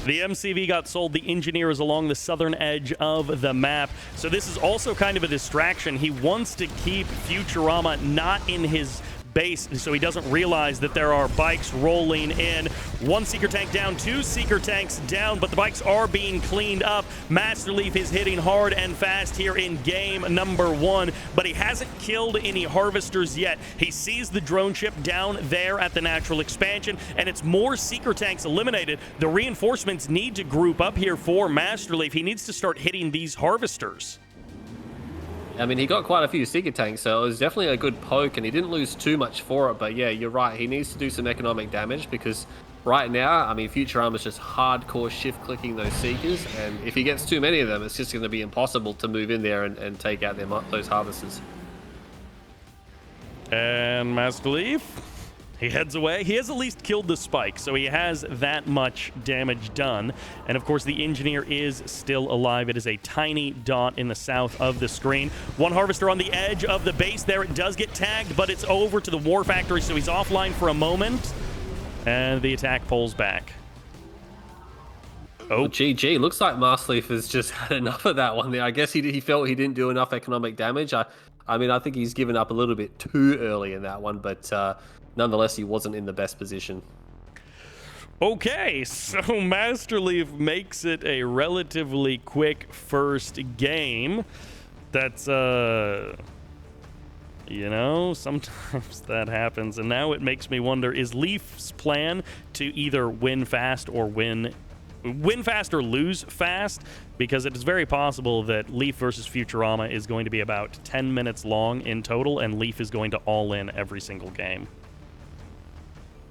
The MCV got sold. The Engineer is along the southern edge of the map. So this is also kind of a distraction. He wants to keep Futurama not in his base so he doesn't realize that there are bikes rolling in. 1 Seeker tank down, 2 Seeker tanks down, but the bikes are being cleaned up. Masterleaf is hitting hard and fast here in game number 1, but he hasn't killed any Harvesters yet. He sees the drone ship down there at the natural expansion, and it's more Seeker tanks eliminated. The reinforcements need to group up here for Masterleaf. He needs to start hitting these Harvesters.
I mean, he got quite a few Seeker tanks, so it was definitely a good poke, and he didn't lose too much for it. But yeah, you're right. He needs to do some economic damage because right now, I mean, Futurama's just hardcore shift-clicking those Seekers, and if he gets too many of them, it's just going to be impossible to move in there and take out those Harvesters.
And Masterleaf, he heads away. He has at least killed the spike, so he has that much damage done. And of course, the Engineer is still alive. It is a tiny dot in the south of the screen. 1 Harvester on the edge of the base there. It does get tagged, but it's over to the War Factory, so he's offline for a moment. And the attack pulls back.
Oh, GG. Looks like Masterleaf has just had enough of that one there. I guess he felt he didn't do enough economic damage. I mean, I think he's given up a little bit too early in that one, but nonetheless, he wasn't in the best position.
Okay, so Masterleaf makes it a relatively quick first game. That's, you know, sometimes that happens. And now it makes me wonder, is Leaf's plan to either win fast or lose fast? Because it is very possible that Leaf versus Futurama is going to be about 10 minutes long in total, and Leaf is going to all in every single game.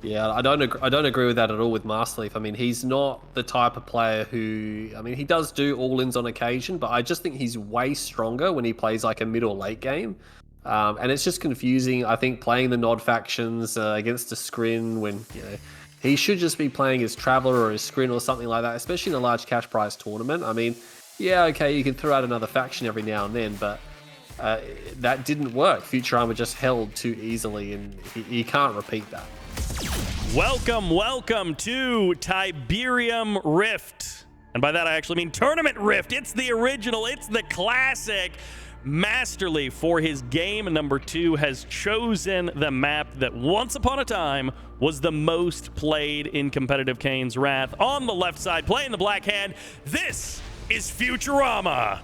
Yeah, I don't agree with that at all with Masterleaf. I mean, he's not the type of player who, I mean, he does do all-ins on occasion, but I just think he's way stronger when he plays like a mid or late game. And it's just confusing, I think, playing the Nod factions against a Scrin when, you know, he should just be playing his Traveler or his Scrin or something like that, especially in a large cash prize tournament. I mean, yeah, okay, you can throw out another faction every now and then, but that didn't work. Futurama just held too easily, and he can't repeat that.
Welcome to Tiberium Rift. And by that I actually mean Tournament Rift. It's the original, it's the classic. Masterleaf, for his game number 2, has chosen the map that once upon a time was the most played in competitive Kane's Wrath. On the left side, playing the black hand, this is Futurama.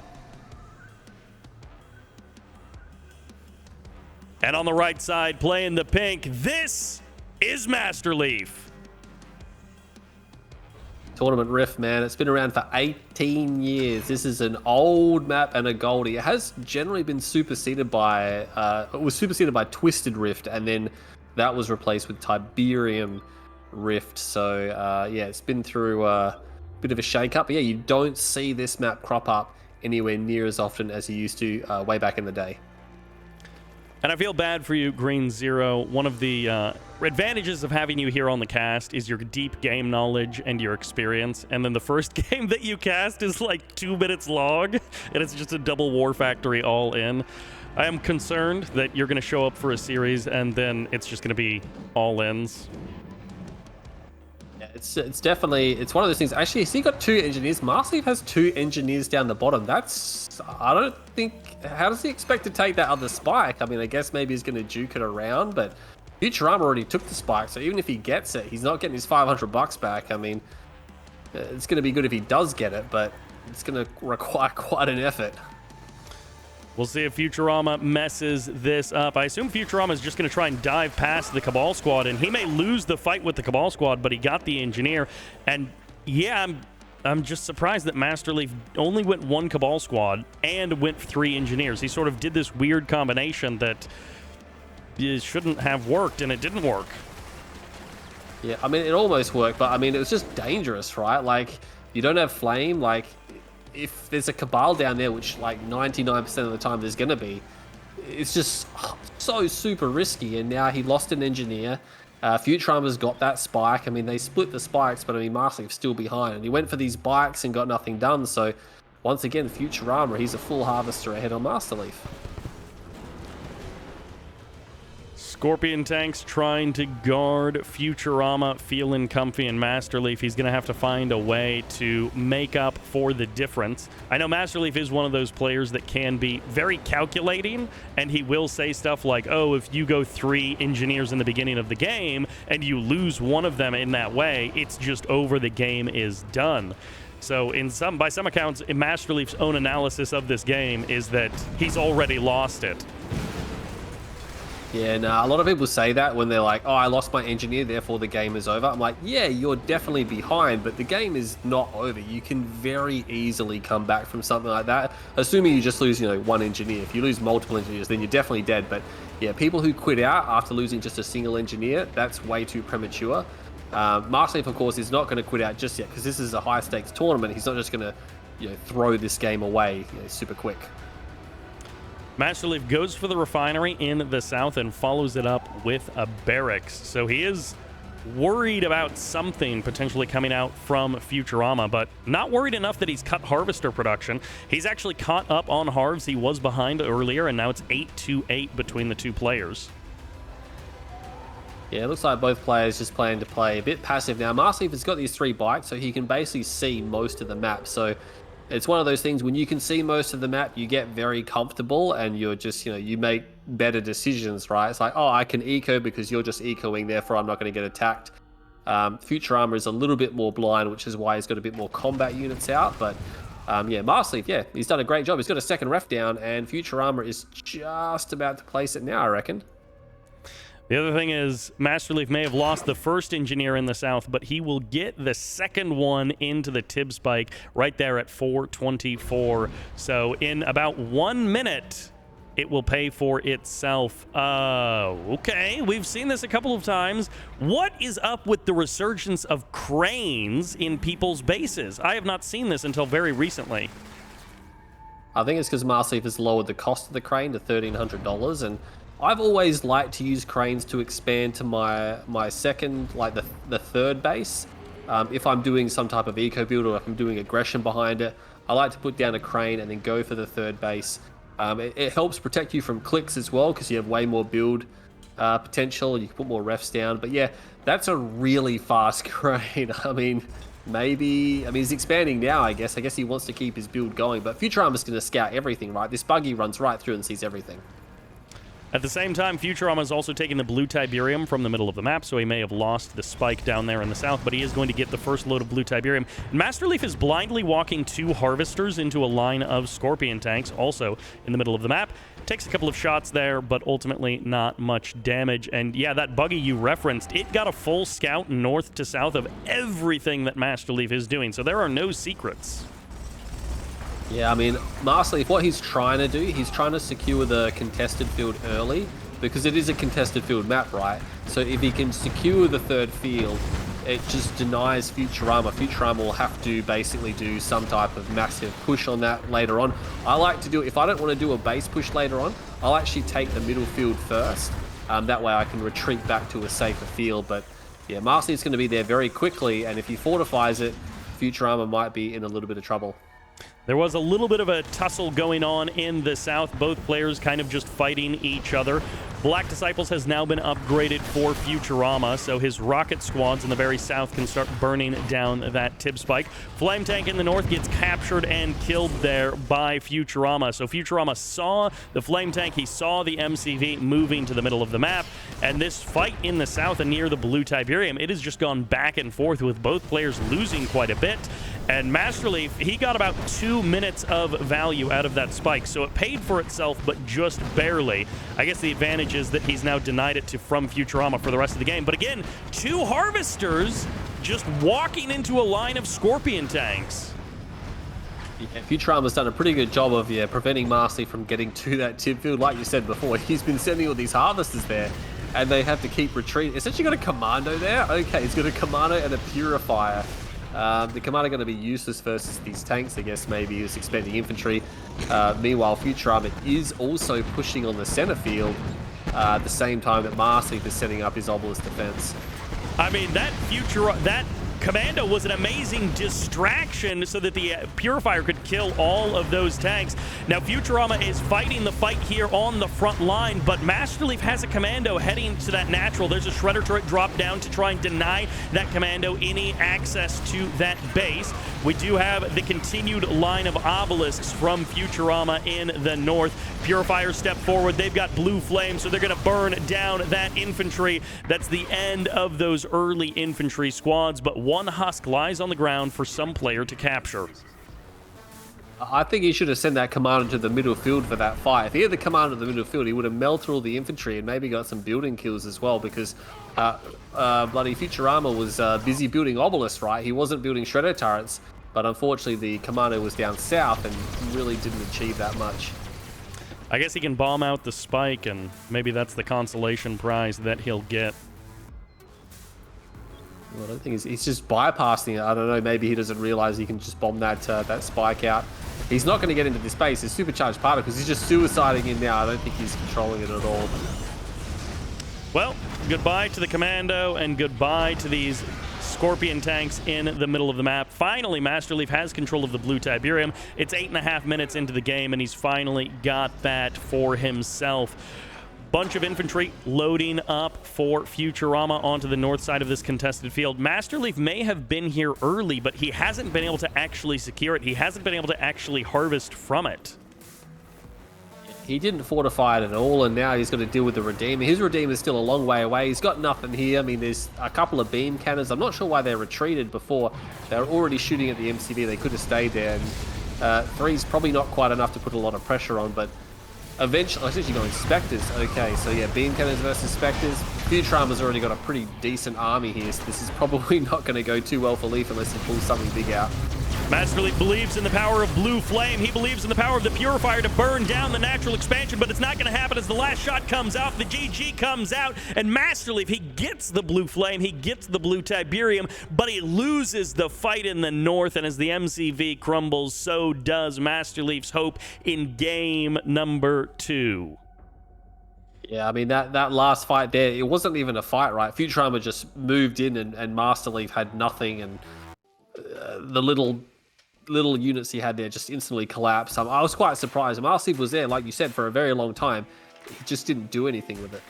And on the right side, playing the pink, this is Masterleaf.
Tournament Rift, man, it's been around for 18 years. This is an old map and a goldie. It has generally been superseded by, it was superseded by Twisted Rift, and then that was replaced with Tiberium Rift. So yeah, it's been through a bit of a shake-up. But yeah, you don't see this map crop up anywhere near as often as you used to way back in the day.
And I feel bad for you, Green Zero. One of the advantages of having you here on the cast is your deep game knowledge and your experience. And then the first game that you cast is like 2 minutes long, and it's just a double War Factory all in. I am concerned that you're going to show up for a series, and then it's just going to be all ins.
Yeah, it's definitely, it's one of those things. Actually, so you got 2 engineers. Masterleaf has 2 engineers down the bottom. That's, I don't think, how does he expect to take that other spike? I mean, I guess maybe he's going to juke it around, but Futurama already took the spike, so even if he gets it, he's not getting his $500 back. I mean, it's going to be good if he does get it, but it's going to require quite an effort.
We'll see if Futurama messes this up. I assume Futurama is just going to try and dive past the Cabal squad, and he may lose the fight with the Cabal squad, but he got the engineer. And yeah, I'm just surprised that Masterleaf only went 1 Cabal squad and went 3 engineers. He sort of did this weird combination that shouldn't have worked, and it didn't work.
Yeah, I mean, it almost worked, but I mean, it was just dangerous, right? Like, you don't have flame, like, if there's a Cabal down there, which like 99% of the time there's going to be, it's just so super risky. And now he lost an engineer. Futurama's got that spike. I mean, they split the spikes, but I mean, Masterleaf's still behind. And he went for these bikes and got nothing done. So once again, Futurama, he's a full harvester ahead on Masterleaf.
Scorpion tanks trying to guard Futurama, feeling comfy, and Masterleaf, he's going to have to find a way to make up for the difference. I know Masterleaf is one of those players that can be very calculating, and he will say stuff like, oh, if you go 3 engineers in the beginning of the game and you lose one of them in that way, it's just over, the game is done. So by some accounts, Masterleaf's own analysis of this game is that he's already lost it.
Yeah, a lot of people say that when they're like, oh, I lost my engineer, therefore the game is over. I'm like, yeah, you're definitely behind, but the game is not over. You can very easily come back from something like that, assuming you just lose, 1 engineer. If you lose multiple engineers, then you're definitely dead. But yeah, people who quit out after losing just a single engineer, that's way too premature. Masterleaf, of course, is not going to quit out just yet, because this is a high-stakes tournament. He's not just going to throw this game away super quick.
Masterleaf goes for the refinery in the south and follows it up with a barracks. So he is worried about something potentially coming out from Futurama, but not worried enough that he's cut harvester production. He's actually caught up on harves. He was behind earlier, and now it's 8-8 between the 2 players.
Yeah, it looks like both players just plan to play a bit passive now. Masterleaf has got these 3 bikes, so he can basically see most of the map. So It's one of those things when you can see most of the map, you get very comfortable and you're just, you make better decisions, right? It's like, oh, I can eco because you're just ecoing, therefore I'm not going to get attacked. Futurama is a little bit more blind, which is why he's got a bit more combat units out. But yeah, Masterleaf, yeah, he's done a great job. He's got a second ref down, and Futurama is just about to place it now, I reckon.
The other thing is, Masterleaf may have lost the first engineer in the south, but he will get the second one into the Tipz spike right there at 424. So in about 1 minute, it will pay for itself. Okay, we've seen this a couple of times. What is up with the resurgence of cranes in people's bases? I have not seen this until very recently.
I think it's because Masterleaf has lowered the cost of the crane to $1,300, and I've always liked to use cranes to expand to my second, like the third base. If I'm doing some type of eco build or if I'm doing aggression behind it, I like to put down a crane and then go for the third base. It helps protect you from clicks as well because you have way more build potential. You can put more refs down. But yeah, that's a really fast crane. I mean, he's expanding now, I guess. I guess he wants to keep his build going. But Futurama's going to scout everything, right? This buggy runs right through and sees everything.
At the same time, Futurama is also taking the blue Tiberium from the middle of the map, so he may have lost the spike down there in the south, but he is going to get the first load of blue Tiberium. Masterleaf is blindly walking 2 harvesters into a line of Scorpion tanks, also in the middle of the map. Takes a couple of shots there, but ultimately not much damage. And yeah, that buggy you referenced, it got a full scout north to south of everything that Masterleaf is doing, so there are no secrets.
Yeah, I mean, Masterleaf, what he's trying to do, he's trying to secure the contested field early, because it is a contested field map, right? So if he can secure the third field, it just denies Futurama. Futurama will have to basically do some type of massive push on that later on. I like to do it, if I don't want to do a base push later on, I'll actually take the middle field first. That way I can retreat back to a safer field. But yeah, Masterleaf's going to be there very quickly, and if he fortifies it, Futurama might be in a little bit of trouble.
There was a little bit of a tussle going on in the south, both players kind of just fighting each other. Black Disciples has now been upgraded for Futurama, so his rocket squads in the very south can start burning down that Tipz spike. Flame Tank in the north gets captured and killed there by Futurama. So Futurama saw the Flame Tank, he saw the MCV moving to the middle of the map, and this fight in the south and near the blue Tiberium, it has just gone back and forth with both players losing quite a bit. And Masterleaf, he got about 2 minutes of value out of that spike, so it paid for itself, but just barely. I guess the advantage is that he's now denied it from Futurama for the rest of the game. But again, 2 harvesters just walking into a line of Scorpion tanks.
Yeah, Futurama's done a pretty good job of preventing Masterleaf from getting to that tip field. Like you said before, he's been sending all these harvesters there, and they have to keep retreating. It's actually got a commando there. Okay, he's got a commando and a purifier. The commander going to be useless versus these tanks, I guess. Maybe he was expending infantry. Meanwhile, Futurama is also pushing on the center field at the same time that Masterleaf is setting up his obelisk defense.
I mean, that commando was an amazing distraction so that the purifier could kill all of those tanks. Now Futurama is fighting the fight here on the front line, but Masterleaf has a commando heading to that natural. There's a shredder turret drop down to try and deny that commando any access to that base. We do have the continued line of obelisks from Futurama in the north. Purifiers step forward. They've got blue flame, so they're going to burn down that infantry. That's the end of those early infantry squads, but 1 husk lies on the ground for some player to capture.
I think he should have sent that commander to the middle field for that fight. If he had the commander in the middle field, he would have melted all the infantry and maybe got some building kills as well, because bloody Futurama was busy building obelisks, right? He wasn't building shredder turrets, but unfortunately the commander was down south and really didn't achieve that much.
I guess he can bomb out the spike, and maybe that's the consolation prize that he'll get.
Well, I don't think he's just bypassing it. I don't know, maybe he doesn't realize he can just bomb that spike out. He's not going to get into this base. His supercharged particles, he's just suiciding in now. I don't think he's controlling it at all.
Well, goodbye to the commando and goodbye to these Scorpion tanks in the middle of the map. Finally, Masterleaf has control of the blue Tiberium. It's 8.5 minutes into the game, and he's finally got that for himself. Bunch of infantry loading up for Futurama onto the north side of this contested field. Masterleaf may have been here early, but he hasn't been able to actually secure it. He hasn't been able to actually harvest from it.
He didn't fortify it at all, and now he's got to deal with the Redeemer. His Redeemer is still a long way away. He's got nothing here. I mean, there's a couple of beam cannons. I'm not sure why they retreated before. They were already shooting at the MCV. They could have stayed there. And 3's probably not quite enough to put a lot of pressure on, but eventually, I think you got Inspectors. Okay, so yeah, beam cannons versus Spectres. Futurama's already got a pretty decent army here, so this is probably not going to go too well for Leaf unless he pulls something big out.
Masterleaf believes in the power of Blue Flame. He believes in the power of the Purifier to burn down the natural expansion, but it's not going to happen as the last shot comes out. The GG comes out, and Masterleaf, he gets the Blue Flame, he gets the Blue Tiberium, but he loses the fight in the north, and as the MCV crumbles, so does Masterleaf's hope in game number 2.
Yeah, I mean, that last fight there, it wasn't even a fight, right? Futurama just moved in, and Masterleaf had nothing, and the little units he had there just instantly collapsed. I was quite surprised. Masterleaf was there, like you said, for a very long time. He just didn't do anything with it.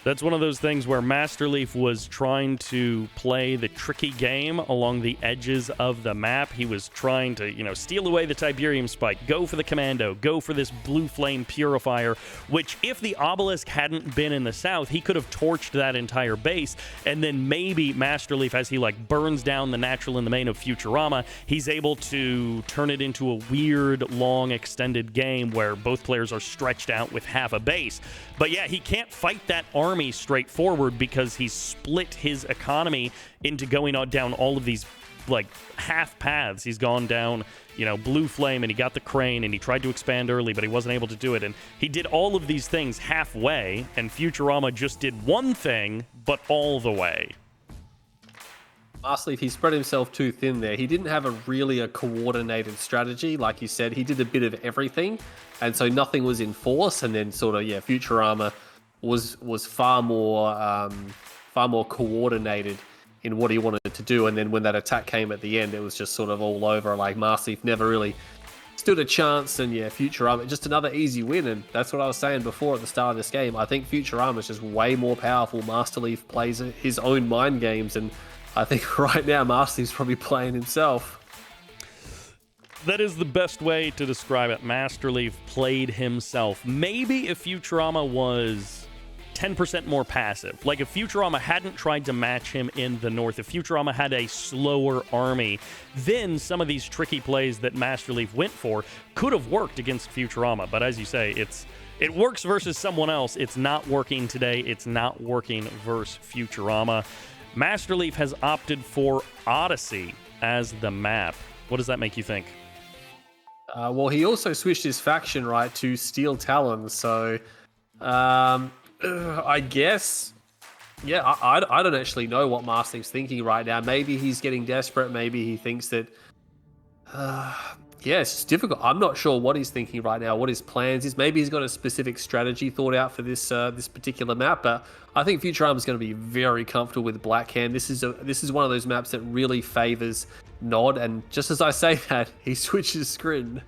That's one of those things where Masterleaf was trying to play the tricky game along the edges of the map. He was trying to, steal away the Tiberium Spike, go for the Commando, go for this Blue Flame Purifier, which if the Obelisk hadn't been in the south, he could have torched that entire base, and then maybe Masterleaf, as he burns down the natural in the main of Futurama, he's able to turn it into a weird, long, extended game where both players are stretched out with half a base. But yeah, he can't fight that army straightforward because he's split his economy into going down all of these half paths. He's gone down, Blue Flame, and he got the Crane, and he tried to expand early, but he wasn't able to do it. And he did all of these things halfway, and Futurama just did one thing, but all the way.
Masterleaf, he spread himself too thin there. He didn't have a coordinated strategy. Like you said, he did a bit of everything, and so nothing was in force. And then Futurama was far more coordinated in what he wanted to do. And then when that attack came at the end, it was just sort of all over. Masterleaf never really stood a chance, and Futurama, just another easy win. And that's what I was saying before at the start of this game. I think Futurama is just way more powerful. Masterleaf plays his own mind games, and I think right now Masterleaf's probably playing himself.
That is the best way to describe it. Masterleaf played himself. Maybe if Futurama was 10% more passive, if Futurama hadn't tried to match him in the north, if Futurama had a slower army, then some of these tricky plays that Masterleaf went for could have worked against Futurama. But as you say, it works versus someone else. It's not working today. It's not working versus Futurama. Masterleaf has opted for Odyssey as the map. What does that make you think?
Well, he also switched his faction, right, to Steel Talons. So, I guess, I don't actually know what Masterleaf's thinking right now. Maybe he's getting desperate. Maybe he thinks that, it's just difficult. I'm not sure what he's thinking right now, what his plans is. Maybe he's got a specific strategy thought out for this particular map. But I think Futurama is going to be very comfortable with Blackhand. This is one of those maps that really favors Nod. And just as I say that, he switches screen.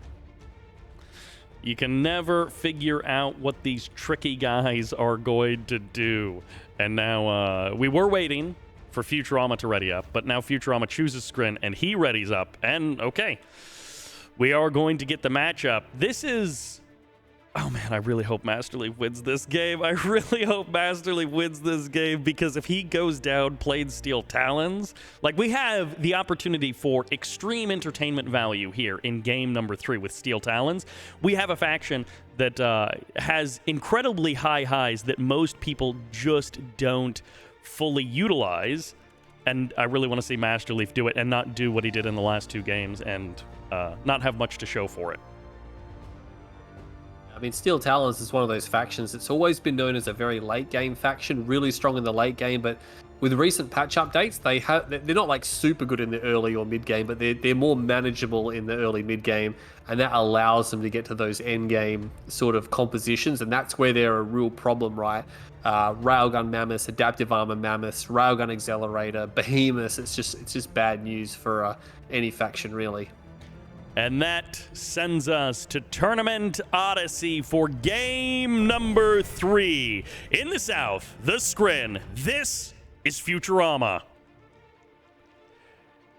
You can never figure out what these tricky guys are going to do. And now we were waiting for Futurama to ready up, but now Futurama chooses Skrin and he readies up. And okay, we are going to get the matchup. This is... Oh man, I really hope Masterleaf wins this game. I really hope Masterleaf wins this game, because if he goes down playing Steel Talons, we have the opportunity for extreme entertainment value here in game number 3 with Steel Talons. We have a faction that has incredibly high highs that most people just don't fully utilize, and I really want to see Masterleaf do it and not do what he did in the last 2 games and not have much to show for it.
I mean, Steel Talons is one of those factions. It's always been known as a very late game faction, really strong in the late game, but with recent patch updates, they're not super good in the early or mid game, but they're more manageable in the early mid game, and that allows them to get to those end game sort of compositions, and that's where they're a real problem, right? Railgun Mammoths, Adaptive Armor Mammoths, Railgun Accelerator, Behemoths. It's just bad news for any faction, really.
And that sends us to Tournament Odyssey for game number 3. In the south, the Skrin. This is Futurama.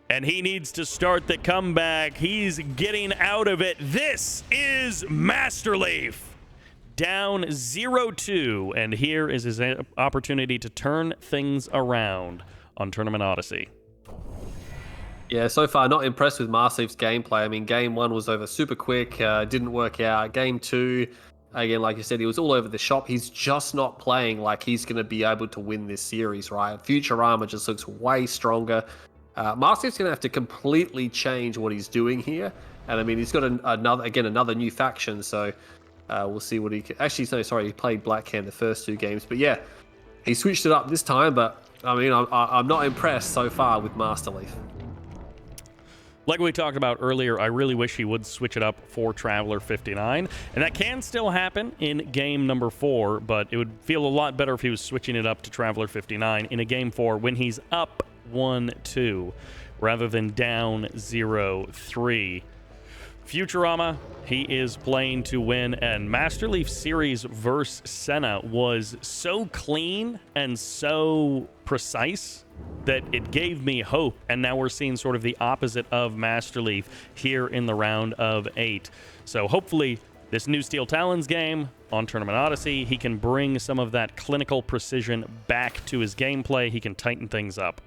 And he needs to start the comeback. He's getting out of it. This is Masterleaf. Down 0-2. And here is his opportunity to turn things around on Tournament Odyssey.
Yeah, so far not impressed with Masterleaf's gameplay. I mean, game 1 was over super quick, didn't work out. Game 2, again, like you said, he was all over the shop. He's just not playing like he's going to be able to win this series, right? Futurama just looks way stronger. Masterleaf's going to have to completely change what he's doing here. And I mean, he's got another new faction, so we'll see what he can... Actually, no, sorry, he played Black Hand the first 2 games. But yeah, he switched it up this time, but I mean, I'm not impressed so far with Masterleaf.
Like we talked about earlier, I really wish he would switch it up for Traveler 59. And that can still happen in game number 4, but it would feel a lot better if he was switching it up to Traveler 59 in a game 4 when he's up 1-2 rather than down 0-3. Futurama, he is playing to win, and Masterleaf series versus Senna was so clean and so precise that it gave me hope, and now we're seeing sort of the opposite of Masterleaf here in the round of 8. So hopefully this new Steel Talons game on Tournament Odyssey, he can bring some of that clinical precision back to his gameplay. He can tighten things up.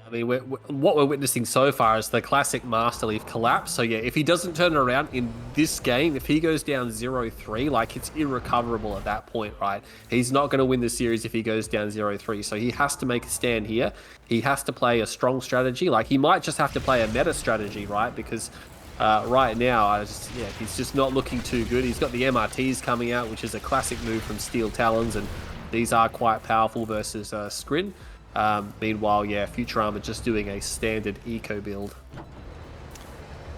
I mean, what we're witnessing so far is the classic Masterleaf collapse. So yeah, if he doesn't turn it around in this game, if he goes down 0-3, like, it's irrecoverable at that point, right? He's not going to win the series if he goes down 0-3. So he has to make a stand here. He has to play a strong strategy. Like, he might just have to play a meta strategy, right? Because right now, he's just not looking too good. He's got the MRTs coming out, which is a classic move from Steel Talons, and these are quite powerful versus Skrin. Meanwhile, yeah, Futurama just doing a standard eco build.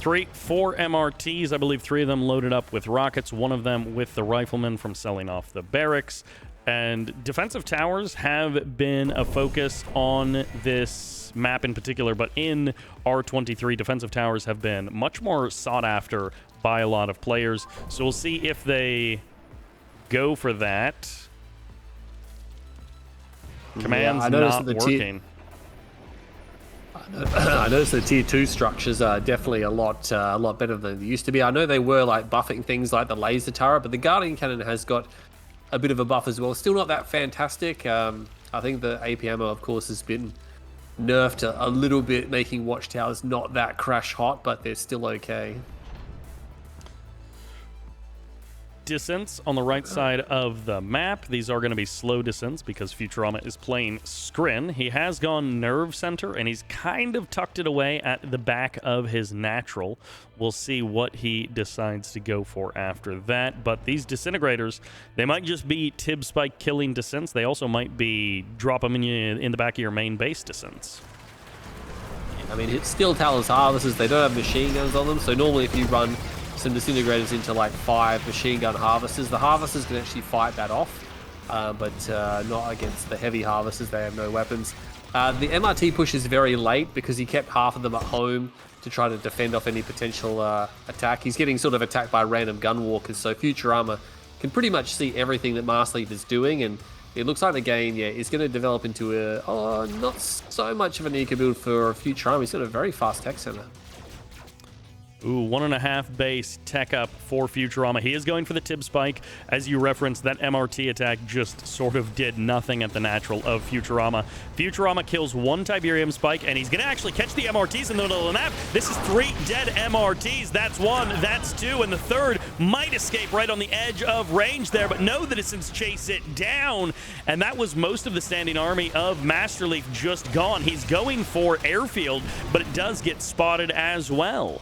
4 MRTs, I believe 3 of them loaded up with rockets, 1 of them with the riflemen from selling off the barracks. And defensive towers have been a focus on this map in particular, but in R23, defensive towers have been much more sought after by a lot of players. So we'll see if they go for that. Command's not working.
I noticed the tier 2 structures are definitely a lot better than they used to be. I know they were like buffing things like the laser turret, but the Guardian Cannon has got a bit of a buff as well. Still not that fantastic. I think the AP ammo, of course, has been nerfed a little bit, making watchtowers not that crash hot, but they're still okay.
Descents on the right side of the map. These are going to be slow descents because Futurama is playing Skrin. He has gone Nerve Center, and he's kind of tucked it away at the back of his natural. We'll see what he decides to go for after that. But these Disintegrators, they might just be Tipz spike killing descents. They also might be drop them in the back of your main base descents.
I mean, it's Steel Talons Harvesters. They don't have machine guns on them, so normally if you run some Disintegrators into like 5 machine gun harvesters, the harvesters can actually fight that off, but not against the heavy harvesters. They have no weapons. The MRT push is very late because he kept half of them at home to try to defend off any potential attack. He's getting sort of attacked by random gunwalkers, so Futurama can pretty much see everything that Masterleaf is doing, and it looks like the game, is going to develop into a not so much of an eco build for Futurama. He's got a very fast tech center.
Ooh, 1.5 base tech up for Futurama. He is going for the Tipz spike. As you referenced, that MRT attack just sort of did nothing at the natural of Futurama. Futurama kills 1 Tiberium spike, and he's going to actually catch the MRTs in the middle of the map. This is 3 dead MRTs. That's 1, that's 2, and the 3rd might escape right on the edge of range there, but no, the Distance chase it down, and that was most of the standing army of Masterleaf just gone. He's going for airfield, but it does get spotted as well.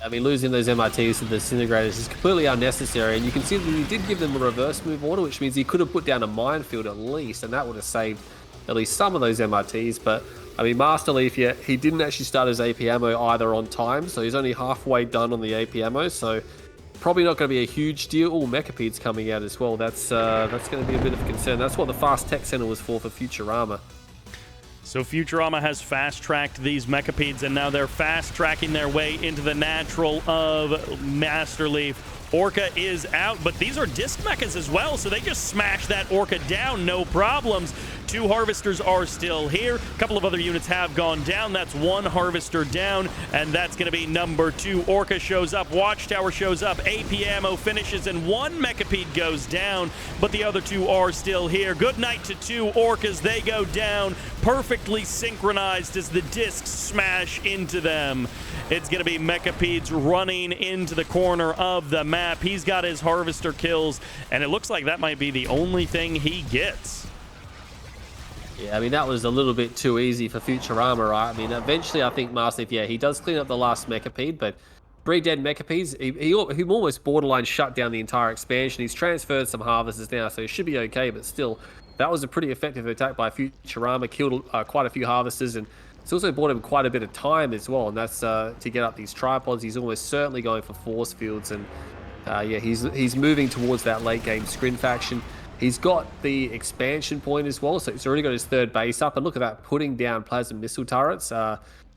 I mean, losing those MRTs to the Disintegrators is completely unnecessary, and you can see that he did give them a reverse move order, which means he could have put down a minefield at least, and that would have saved at least some of those MRTs. But, I mean, Masterleaf, he didn't actually start his AP ammo either on time, so he's only halfway done on the AP ammo, so probably not going to be a huge deal. Oh, Mechapede's coming out as well. That's going to be a bit of a concern. That's what the fast tech center was for Futurama.
So Futurama has fast-tracked these Mechapedes, and now they're fast-tracking their way into the natural of Masterleaf. Orca is out, but these are disc mechas as well, so they just smash that Orca down, no problems. 2 harvesters are still here. A couple of other units have gone down. That's 1 harvester down, and that's going to be number 2. Orca shows up, Watchtower shows up, AP ammo finishes, and 1 Mechapede goes down, but the other 2 are still here. Good night to 2 Orcas. They go down, perfectly synchronized as the discs smash into them. It's going to be Mechapedes running into the corner of the map. He's got his harvester kills, and it looks like that might be the only thing he gets.
Yeah, I mean, that was a little bit too easy for Futurama, right? I mean, eventually I think Masterleaf, yeah, he does clean up the last Mechapede, but 3 dead Mechapedes, he almost borderline shut down the entire expansion. He's transferred some harvesters now, so he should be okay, but still, that was a pretty effective attack by Futurama, killed quite a few harvesters, and it's also bought him quite a bit of time as well, and that's to get up these tripods. He's almost certainly going for force fields, and yeah, he's moving towards that late game Scrin faction. He's got the expansion point as well, so he's already got his 3rd base up, and look at that, putting down plasma missile turrets,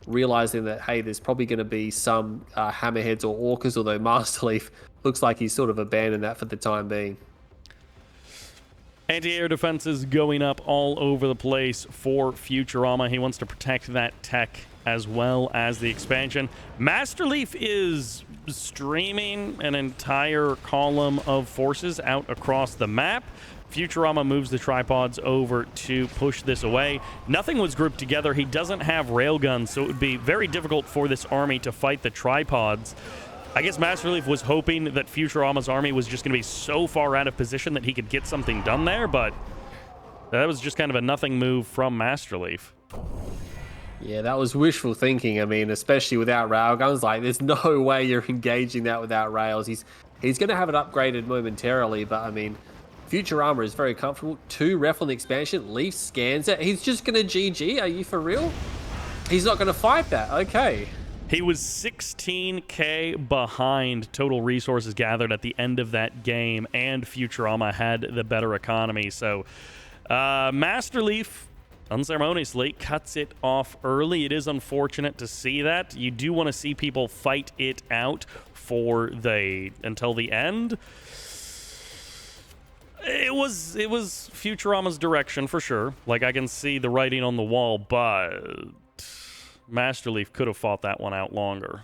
realizing that, hey, there's probably going to be some hammerheads or orcas, although Masterleaf looks like he's sort of abandoned that for the time being.
Anti-air defenses going up all over the place for Futurama. He wants to protect that tech as well as the expansion. Masterleaf is streaming an entire column of forces out across the map. Futurama moves the tripods over to push this away. Nothing was grouped together. He doesn't have railguns, so it would be very difficult for this army to fight the tripods. I guess Masterleaf was hoping that Futurama's army was just going to be so far out of position that he could get something done there, but that was just kind of a nothing move from Masterleaf.
Yeah, that was wishful thinking. I mean, especially without railguns, like there's no way you're engaging that without rails. He's going to have it upgraded momentarily, but I mean, Futurama is very comfortable. 2 ref on the expansion. Leaf scans it. He's just going to GG. Are you for real? He's not going to fight that. Okay.
He was 16k behind total resources gathered at the end of that game, and Futurama had the better economy. So Masterleaf unceremoniously cuts it off early. It is unfortunate to see that. You do want to see people fight it out until the end. It was Futurama's direction for sure. Like, I can see the writing on the wall, but Masterleaf could have fought that one out longer.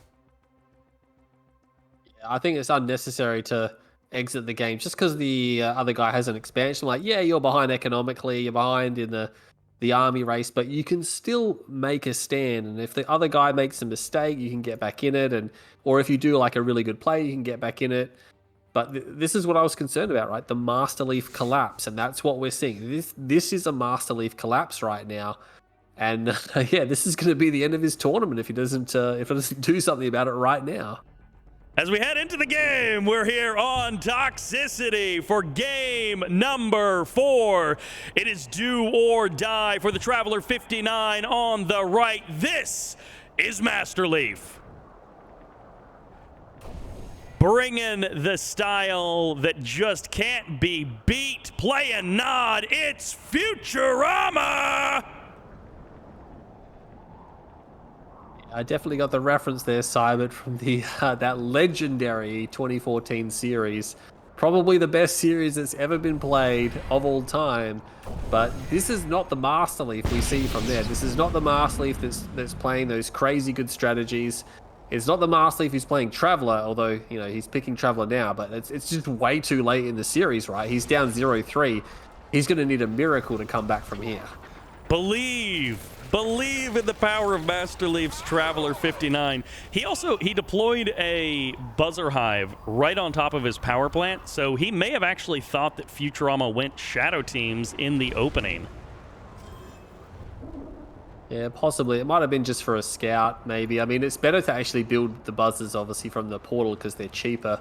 Yeah, I think it's unnecessary to exit the game just because the other guy has an expansion. Like, yeah, you're behind economically, you're behind in the army race, but you can still make a stand. And if the other guy makes a mistake, you can get back in it. Or if you do like a really good play, you can get back in it. But this is what I was concerned about, right? The Masterleaf collapse, and that's what we're seeing. This is a Masterleaf collapse right now. And yeah, this is going to be the end of his tournament if he doesn't do something about it right now.
As we head into the game, we're here on Toxicity for game number 4. It is do or die for the Traveler 59 on the right. This is Masterleaf. Bringing the style that just can't be beat. Play and nod. It's Futurama.
I definitely got the reference there, Sybert, from the that legendary 2014 series. Probably the best series that's ever been played of all time. But this is not the Masterleaf we see from there. This is not the Masterleaf that's playing those crazy good strategies. It's not the Masterleaf who's playing Traveler, although, you know, he's picking Traveler now, but it's just way too late in the series, right? He's down 0-3. He's going to need a miracle to come back from here.
Believe in the power of Masterleaf's Traveler 59. He deployed a buzzer hive right on top of his power plant, so he may have actually thought that Futurama went shadow teams in the opening.
Yeah, possibly. It might have been just for a scout, maybe. I mean, it's better to actually build the buzzers, obviously, from the portal because they're cheaper.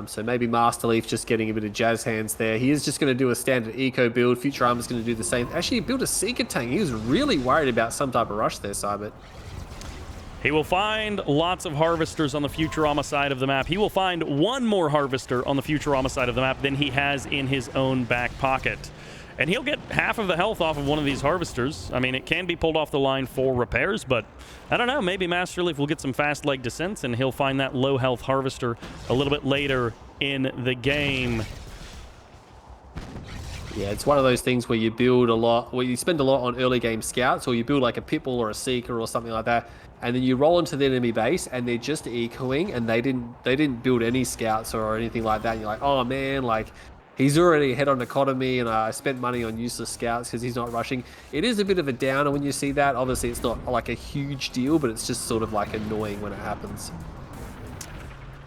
So maybe Masterleaf just getting a bit of jazz hands there. He is just going to do a standard eco build. Futurama's going to do the same. Actually, he built a Seeker tank. He was really worried about some type of rush there, Sybert.
He will find lots of harvesters on the Futurama side of the map. He will find one more harvester on the Futurama side of the map than he has in his own back pocket. And he'll get half of the health off of one of these harvesters. I mean, it can be pulled off the line for repairs, but I don't know. Maybe Masterleaf will get some fast leg descents, and he'll find that low health harvester a little bit later in the game.
Yeah, it's one of those things where you build a lot, where you spend a lot on early game scouts, or you build like a pitbull or a seeker or something like that, and then you roll into the enemy base and they're just ecoing, and they didn't build any scouts or anything like that. And you're like, oh man, like he's already ahead on economy, and I spent money on useless scouts because he's not rushing. It is a bit of a downer when you see that. Obviously, it's not like a huge deal, but it's just sort of like annoying when it happens.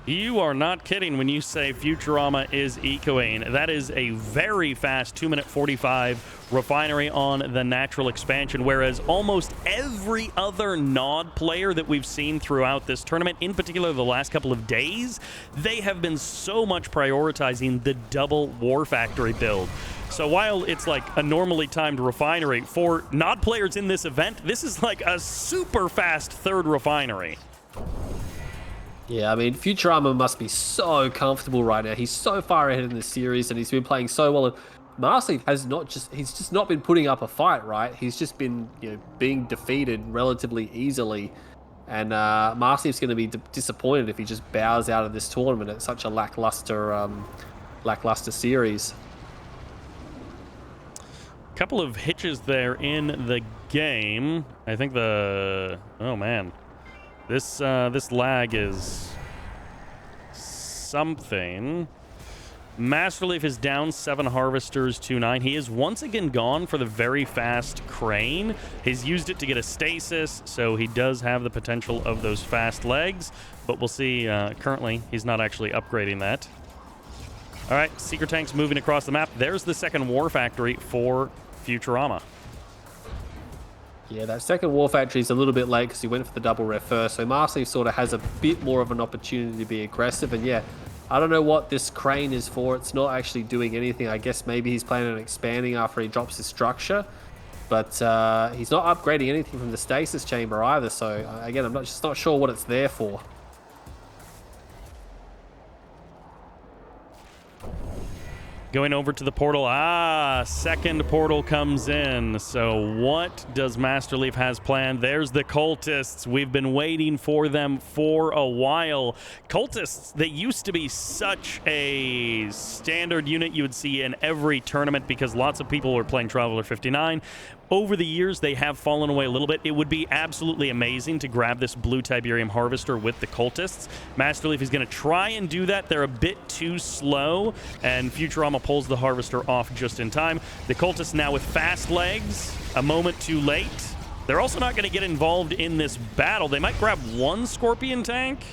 You are not kidding when you say Futurama is ecoing. That is a very fast 2-minute 45 refinery on the natural expansion, whereas almost every other Nod player that we've seen throughout this tournament, in particular the last couple of days, they have been so much prioritizing the double War Factory build. So while it's like a normally timed refinery, for Nod players in this event, this is like a super fast third refinery.
Yeah, I mean, Futurama must be so comfortable right now. He's so far ahead in the series, and he's been playing so well. And Masterleaf has he's just not been putting up a fight, right? He's just been, being defeated relatively easily. And Masterleaf's going to be disappointed if he just bows out of this tournament at such a lackluster series.
Couple of hitches there in the game. I think oh man. This lag is something. Masterleaf is down 7 harvesters to 9. He is once again gone for the very fast crane. He's used it to get a stasis, so he does have the potential of those fast legs, but we'll see. Currently, he's not actually upgrading that. All right, Seeker Tank's moving across the map. There's the second War Factory for Futurama.
Yeah, that second War Factory is a little bit late because he went for the double ref first. So Masterleaf sort of has a bit more of an opportunity to be aggressive. And yeah, I don't know what this crane is for. It's not actually doing anything. I guess maybe he's planning on expanding after he drops his structure. But he's not upgrading anything from the stasis chamber either. So again, I'm just not sure what it's there for.
Going over to the portal. Second portal comes in. So what does Masterleaf has planned? There's the cultists. We've been waiting for them for a while. Cultists, they used to be such a standard unit you would see in every tournament because lots of people were playing Traveler 59. Over the years, they have fallen away a little bit. It would be absolutely amazing to grab this blue Tiberium harvester with the cultists. Masterleaf is going to try and do that. They're a bit too slow, and Futurama pulls the harvester off just in time. The cultists now with fast legs, a moment too late. They're also not going to get involved in this battle. They might grab one Scorpion tank.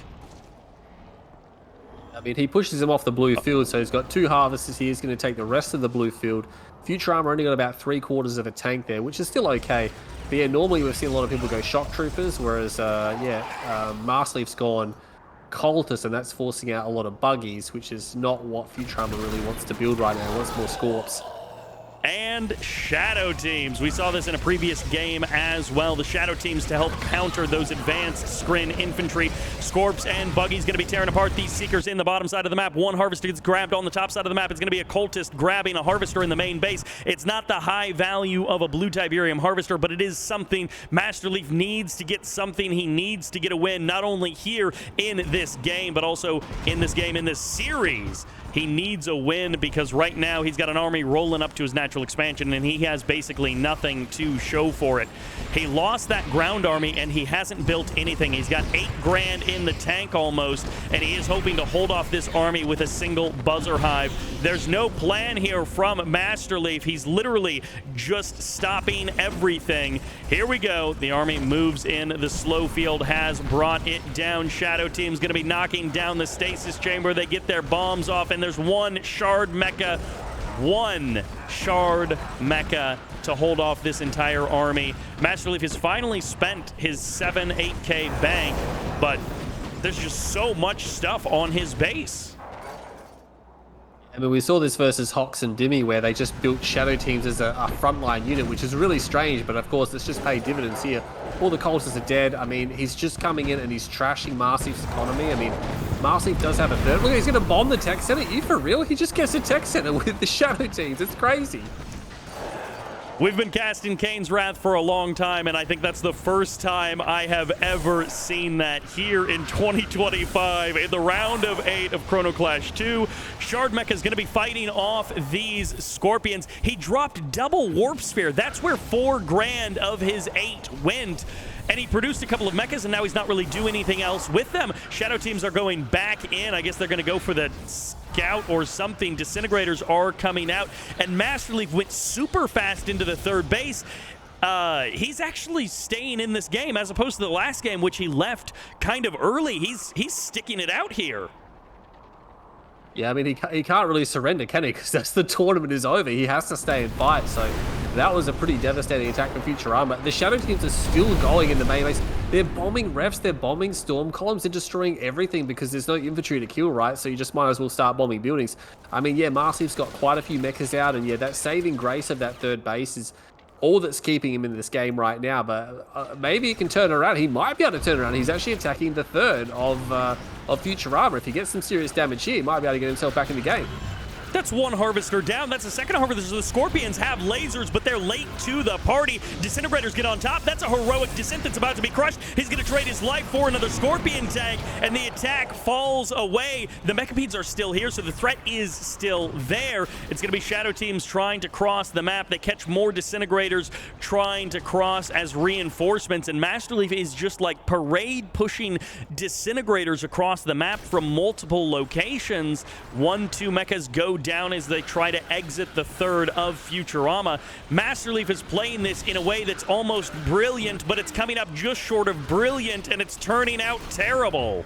I mean, he pushes him off the blue field, so he's got 2 harvesters here. He's going to take the rest of the blue field. Futurama only got about 3/4 of a tank there, which is still okay. But yeah, normally we've seen a lot of people go shock troopers, whereas Masterleaf's gone cultists, and that's forcing out a lot of buggies, which is not what Futurama really wants to build right now. He wants more Scorps.
And shadow teams. We saw this in a previous game as well. The shadow teams to help counter those advanced Skrin infantry. Scorps and buggies going to be tearing apart these Seekers in the bottom side of the map. One harvester gets grabbed on the top side of the map. It's going to be a cultist grabbing a harvester in the main base. It's not the high value of a blue Tiberium harvester, but it is something Masterleaf needs to get something. He needs to get a win, not only here in this game, but also in this game, in this series. He needs a win because right now he's got an army rolling up to his natural expansion and he has basically nothing to show for it. He lost that ground army and he hasn't built anything. He's got 8 grand in the tank almost, and he is hoping to hold off this army with a single buzzer hive. There's no plan here from Masterleaf. He's literally just stopping everything. Here we go. The army moves in. The slow field has brought it down. Shadow team's going to be knocking down the stasis chamber. They get their bombs off, and there's one shard mecha to hold off this entire army. Masterleaf has finally spent his 8K bank, but there's just so much stuff on his base.
I mean, we saw this versus Hox and Dimmy, where they just built shadow teams as a frontline unit, which is really strange, but of course, it's just paid dividends here. All the cultists are dead. I mean, he's just coming in and he's trashing Masterleaf's economy. I mean, Masterleaf does have a third. Look, he's going to bomb the tech center. You for real? He just gets a tech center with the shadow teams. It's crazy.
We've been casting Kane's Wrath for a long time, and I think that's the first time I have ever seen that here in 2025. In the round of 8 of Chrono Clash II, Shard Mecha is going to be fighting off these Scorpions. He dropped double Warp Sphere. That's where 4 grand of his 8 went. And he produced a couple of mechas, and now he's not really doing anything else with them. Shadow teams are going back in. I guess they're going to go for the scout or something. Disintegrators are coming out, and Masterleaf went super fast into the third base. He's actually staying in this game as opposed to the last game, which he left kind of early. He's sticking it out here.
Yeah, I mean, he can't really surrender, can he? Because that's the tournament is over. He has to stay and fight. So that was a pretty devastating attack from Futurama. The Shadow teams are still going in the main base. They're bombing refs, they're bombing storm columns, they're destroying everything because there's no infantry to kill, right? So you just might as well start bombing buildings. I mean, yeah, Masterleaf's got quite a few mechas out, and yeah, that saving grace of that third base is all that's keeping him in this game right now. But maybe he can turn around. He might be able to turn around. He's actually attacking the third of Futurama. If he gets some serious damage here, he might be able to get himself back in the game.
That's one Harvester down. That's the second Harvester. The Scorpions have lasers, but they're late to the party. Disintegrators get on top. That's a heroic Descent that's about to be crushed. He's going to trade his life for another Scorpion tank, and the attack falls away. The Mechapedes are still here, so the threat is still there. It's going to be Shadow teams trying to cross the map. They catch more Disintegrators trying to cross as reinforcements, and Masterleaf is just like parade pushing Disintegrators across the map from multiple locations. 1-2 mechas go down as they try to exit the third of Futurama. Masterleaf is playing this in a way that's almost brilliant, but it's coming up just short of brilliant, and it's turning out terrible.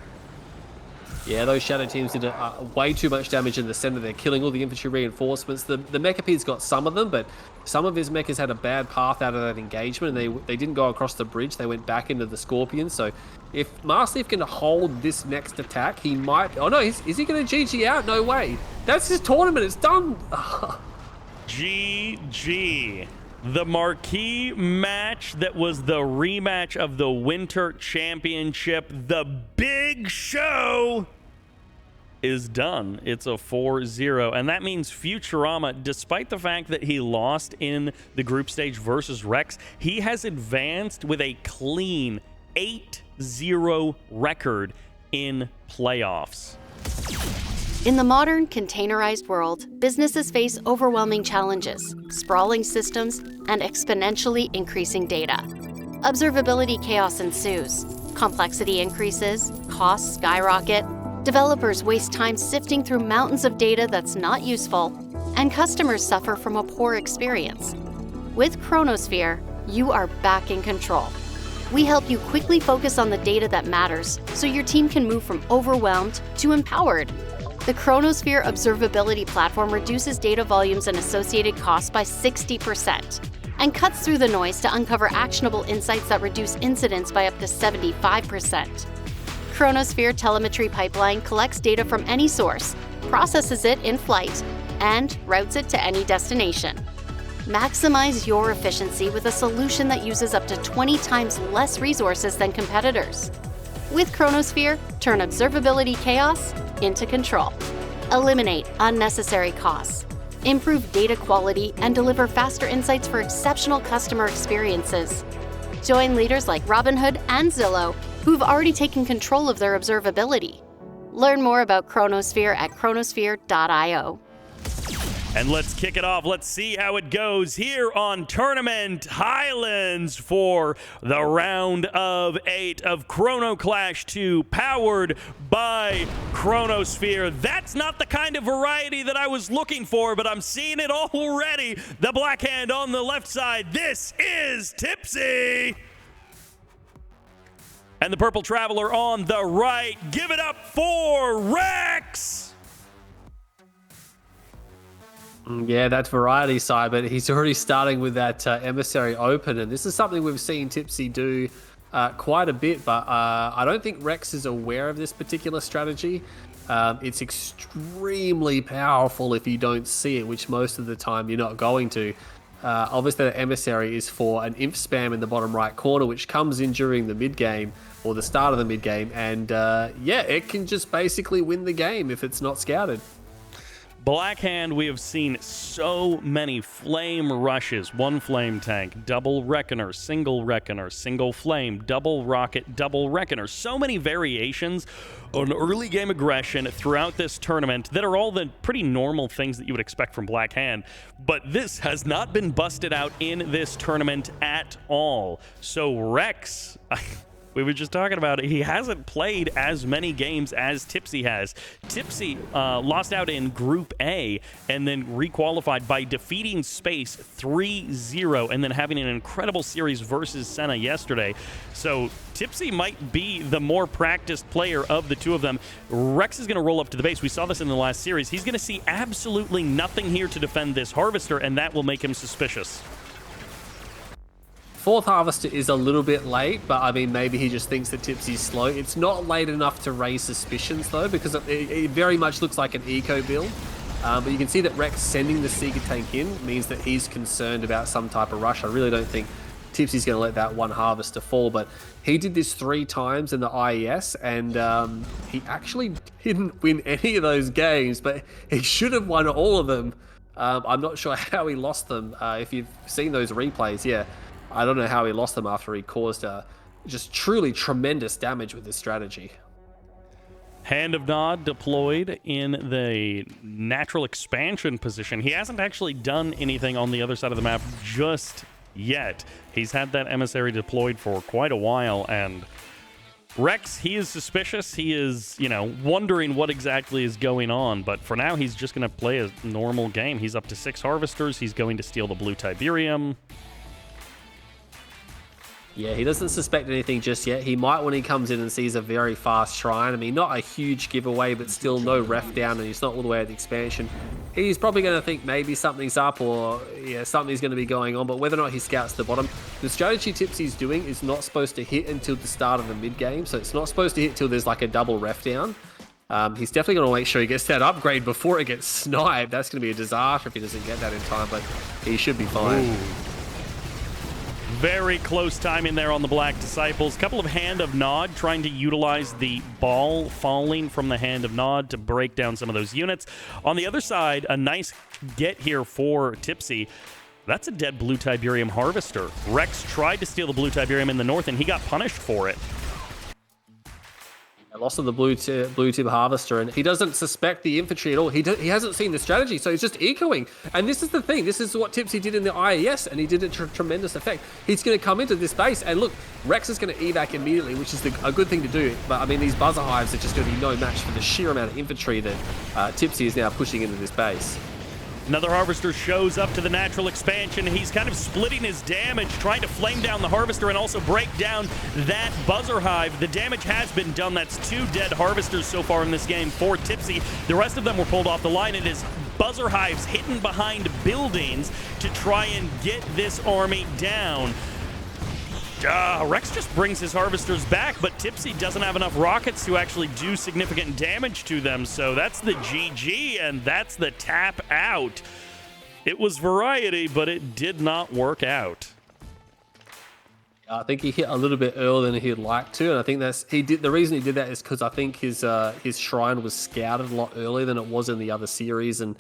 Yeah, those Shadow teams did way too much damage in the center. They're killing all the infantry reinforcements. The Mechapede's got some of them, but some of his mechas had a bad path out of that engagement, and they didn't go across the bridge. They went back into the Scorpions. So if Masterleaf can hold this next attack, he might... Oh no, is he going to GG out? No way. That's his tournament. It's done.
GG. The marquee match that was the rematch of the Winter Championship, the big show, is done. It's a 4-0, and that means Futurama, despite the fact that he lost in the group stage versus Rex, he has advanced with a clean 8-0 record in playoffs.
In the modern, containerized world, businesses face overwhelming challenges, sprawling systems, and exponentially increasing data. Observability chaos ensues, complexity increases, costs skyrocket, developers waste time sifting through mountains of data that's not useful, and customers suffer from a poor experience. With Chronosphere, you are back in control. We help you quickly focus on the data that matters so your team can move from overwhelmed to empowered. The Chronosphere observability platform reduces data volumes and associated costs by 60% and cuts through the noise to uncover actionable insights that reduce incidents by up to 75%. Chronosphere telemetry pipeline collects data from any source, processes it in flight, and routes it to any destination. Maximize your efficiency with a solution that uses up to 20 times less resources than competitors. With Chronosphere, turn observability chaos into control. Eliminate unnecessary costs. Improve data quality and deliver faster insights for exceptional customer experiences. Join leaders like Robinhood and Zillow, who've already taken control of their observability. Learn more about Chronosphere at chronosphere.io.
And let's kick it off. Let's see how it goes here on Tournament Highlands for the round of 8 of Chrono Clash II, powered by Chronosphere. That's not the kind of variety that I was looking for, but I'm seeing it already. The black hand on the left side. This is Tipsy. And the purple traveler on the right. Give it up for Rex.
Yeah, that's variety side, but he's already starting with that emissary open, and this is something we've seen Tipsy do quite a bit, but I don't think Rex is aware of this particular strategy. It's extremely powerful if you don't see it, which most of the time you're not going to. Obviously, the emissary is for an imp spam in the bottom right corner, which comes in during the mid game or the start of the mid game, and yeah, it can just basically win the game if it's not scouted.
Black Hand, we have seen so many flame rushes. One flame tank, double reckoner, single flame, double rocket, double reckoner. So many variations on early game aggression throughout this tournament that are all the pretty normal things that you would expect from Black Hand. But this has not been busted out in this tournament at all. So Rex... We were just talking about it. He hasn't played as many games as Tipsy has. Tipsy lost out in Group A and then requalified by defeating Space 3-0 and then having an incredible series versus Senna yesterday. So Tipsy might be the more practiced player of the two of them. Rex is going to roll up to the base. We saw this in the last series. He's going to see absolutely nothing here to defend this Harvester, and that will make him suspicious.
Fourth Harvester is a little bit late, but I mean, maybe he just thinks that Tipsy's slow. It's not late enough to raise suspicions, though, because it very much looks like an eco build. But you can see that Rex sending the Seeker tank in means that he's concerned about some type of rush. I really don't think Tipsy's going to let that one Harvester fall, but he did this 3 times in the IES, and he actually didn't win any of those games, but he should have won all of them. I'm not sure how he lost them. If you've seen those replays, yeah. I don't know how he lost them after he caused just truly tremendous damage with his strategy.
Hand of Nod deployed in the natural expansion position. He hasn't actually done anything on the other side of the map just yet. He's had that emissary deployed for quite a while, and Rex, he is suspicious. He is, wondering what exactly is going on, but for now, he's just going to play a normal game. He's up to 6 Harvesters. He's going to steal the blue Tiberium.
Yeah, he doesn't suspect anything just yet. He might when he comes in and sees a very fast shrine. I mean, not a huge giveaway, but still no ref down, and he's not all the way at the expansion. He's probably going to think maybe something's up or something's going to be going on, but whether or not he scouts the bottom. The strategy Tipsy's doing is not supposed to hit until the start of the mid-game, so it's not supposed to hit till there's like a double ref down. He's definitely going to make sure he gets that upgrade before it gets sniped. That's going to be a disaster if he doesn't get that in time, but he should be fine.
Ooh. Very close timing there on the Black Disciples. Couple of Hand of Nod trying to utilize the ball falling from the Hand of Nod to break down some of those units. On the other side, a nice get here for Tipsy. That's a dead blue Tiberium Harvester. Rex tried to steal the blue Tiberium in the north, and he got punished for it.
Loss of the blue tip Harvester, and he doesn't suspect the infantry at all. He hasn't seen the strategy, so he's just ecoing. And this is the thing. This is what Tipsy did in the IES, and he did a tremendous effect. He's going to come into this base, and look, Rex is going to evac immediately, which is a good thing to do. But I mean, these buzzer hives are just going to be no match for the sheer amount of infantry that Tipsy is now pushing into this base.
Another Harvester shows up to the natural expansion. He's kind of splitting his damage, trying to flame down the Harvester and also break down that Buzzer Hive. The damage has been done. That's 2 dead Harvesters so far in this game for Tipsy. The rest of them were pulled off the line. It is Buzzer Hives hidden behind buildings to try and get this army down. Rex just brings his Harvesters back, but Tipsy doesn't have enough rockets to actually do significant damage to them, so that's the GG, and that's the tap out. It was variety, but it did not work out.
I think he hit a little bit earlier than he'd like to, and I think the reason he did that is because I think his shrine was scouted a lot earlier than it was in the other series, and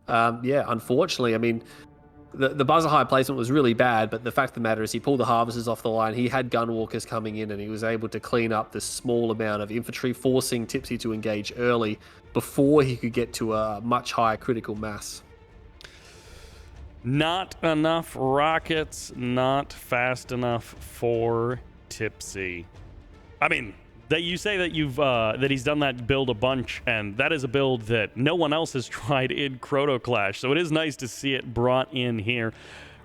unfortunately, I mean, the Buzzer Hive placement was really bad, but the fact of the matter is he pulled the Harvesters off the line. He had Gunwalkers coming in, and he was able to clean up this small amount of infantry, forcing Tipsy to engage early before he could get to a much higher critical mass.
Not enough rockets, not fast enough for Tipsy. I mean, that you say that that he's done that build a bunch, and that is a build that no one else has tried in Chrono Clash, so it is nice to see it brought in here.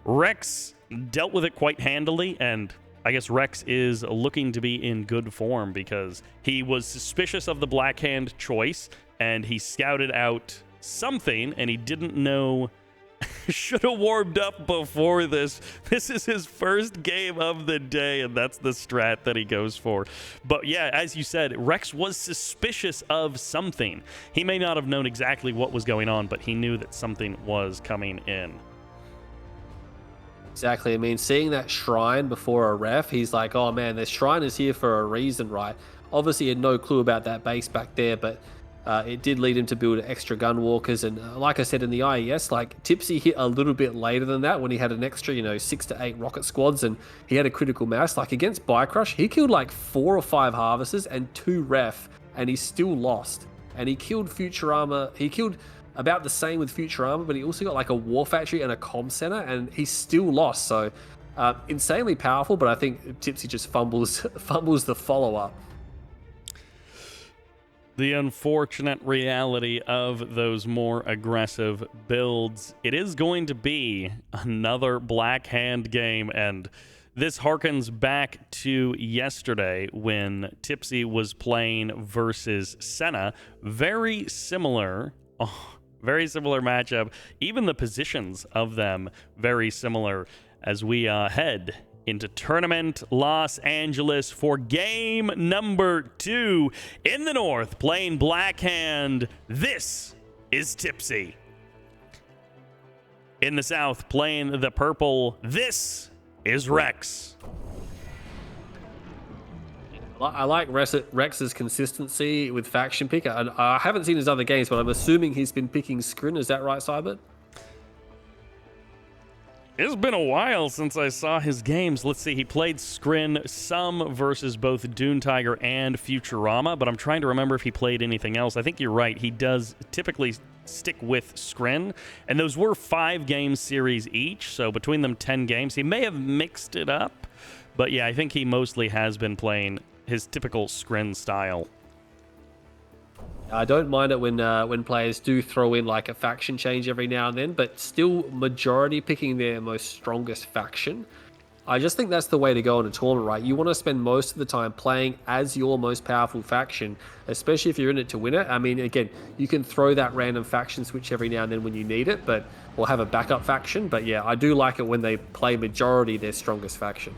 Rex dealt with it quite handily, and I guess Rex is looking to be in good form because he was suspicious of the Black Hand choice, and he scouted out something, and he didn't know... Should have warmed up before this. This is his first game of the day, and that's the strat that he goes for. But yeah, as you said, Rex was suspicious of something. He may not have known exactly what was going on, but he knew that something was coming in.
Exactly. I mean, seeing that shrine before a ref, he's like, oh man, this shrine is here for a reason, right? Obviously, he had no clue about that base back there, but It did lead him to build extra gun walkers, and like I said in the IES, like Tipsy hit a little bit later than that when he had an extra, 6 to 8 rocket squads, and he had a critical mass. Like against BikeRush, he killed like 4 or 5 harvesters and 2 ref, and he still lost. And he killed Futurama. He killed about the same with Futurama, but he also got like a war factory and a comm center, and he still lost. So insanely powerful, but I think Tipsy just fumbles the follow-up.
The unfortunate reality of those more aggressive builds. It is going to be another Black Hand game, and this harkens back to yesterday when Tipsy was playing versus Senna. Very similar matchup. Even the positions of them very similar as we head into Tournament Los Angeles for game number 2. In the north, playing Black Hand, this is Tipsy. In the south, playing the purple, this is Rex.
I like Rex's consistency with faction pick. I haven't seen his other games, but I'm assuming he's been picking Skrin. Is that right, Sybert?
It's been a while since I saw his games. Let's see, he played Skrin some versus both DuneTiger and Futurama, but I'm trying to remember if he played anything else. I think you're right. He does typically stick with Skrin, and those were 5-game series each, so between them 10 games. He may have mixed it up, but yeah, I think he mostly has been playing his typical Skrin style.
I don't mind it when players do throw in like a faction change every now and then, but still majority picking their most strongest faction. I just think that's the way to go in a tournament, right? You want to spend most of the time playing as your most powerful faction, especially if you're in it to win it. I mean, again, you can throw that random faction switch every now and then when you need it, or have a backup faction. But yeah, I do like it when they play majority their strongest faction.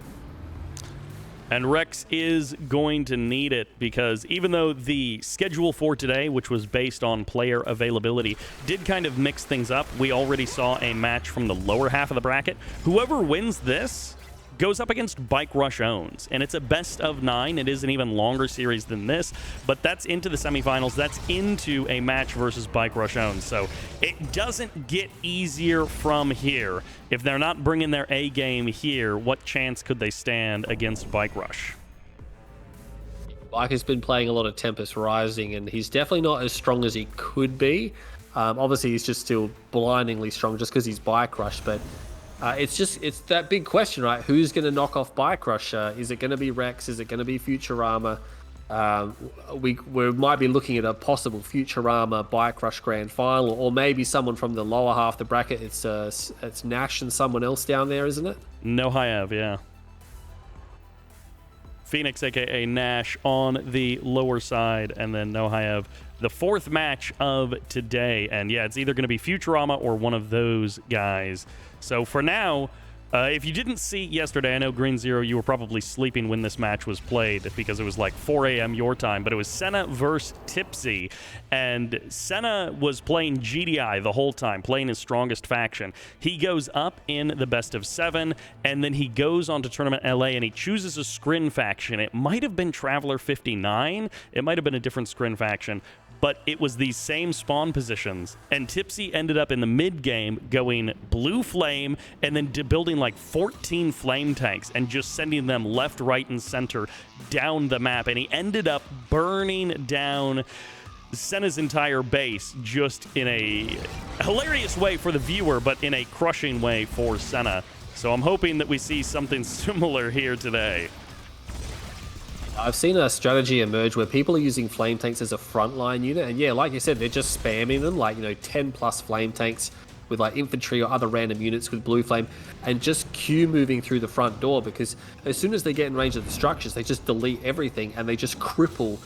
And Rex is going to need it because even though the schedule for today, which was based on player availability, did kind of mix things up, we already saw a match from the lower half of the bracket. Whoever wins this goes up against BikeRushOwnz, and it's a best of 9. It is an even longer series than this, but that's into the semifinals. That's into a match versus BikeRushOwnz, so it doesn't get easier from here. If they're not bringing their A game here, what chance could they stand against BikeRush?
Bike has been playing a lot of Tempest Rising, and he's definitely not as strong as he could be. Obviously, he's just still blindingly strong just because he's BikeRush, but it's that big question, right? Who's going to knock off BikeRush? Is it going to be Rex? Is it going to be Futurama? We might be looking at a possible Futurama BikeRush grand final, or maybe someone from the lower half of the bracket. It's Nash and someone else down there, isn't it?
No Hoxaeb, yeah. Phoenix, aka Nash, on the lower side, and then No Hoxaeb, the 4th match of today. And yeah, it's either going to be Futurama or one of those guys. So for now, if you didn't see yesterday, I know Green Zero, you were probably sleeping when this match was played because it was like 4 a.m. your time, but it was Senna versus Tipsy, and Senna was playing GDI the whole time, playing his strongest faction. He goes up in the best of 7, and then he goes on to Tournament LA, and he chooses a Skrin faction. It might have been Traveler 59. It might have been a different Skrin faction, but it was these same spawn positions, and Tipsy ended up in the mid-game going blue flame and then building like 14 flame tanks and just sending them left, right, and center down the map, and he ended up burning down Senna's entire base just in a hilarious way for the viewer, but in a crushing way for Senna. So I'm hoping that we see something similar here today.
I've seen a strategy emerge where people are using flame tanks as a frontline unit, and yeah, like you said, they're just spamming them, like 10 plus flame tanks with like infantry or other random units with blue flame, and just queue moving through the front door, because as soon as they get in range of the structures, they just delete everything and they just cripple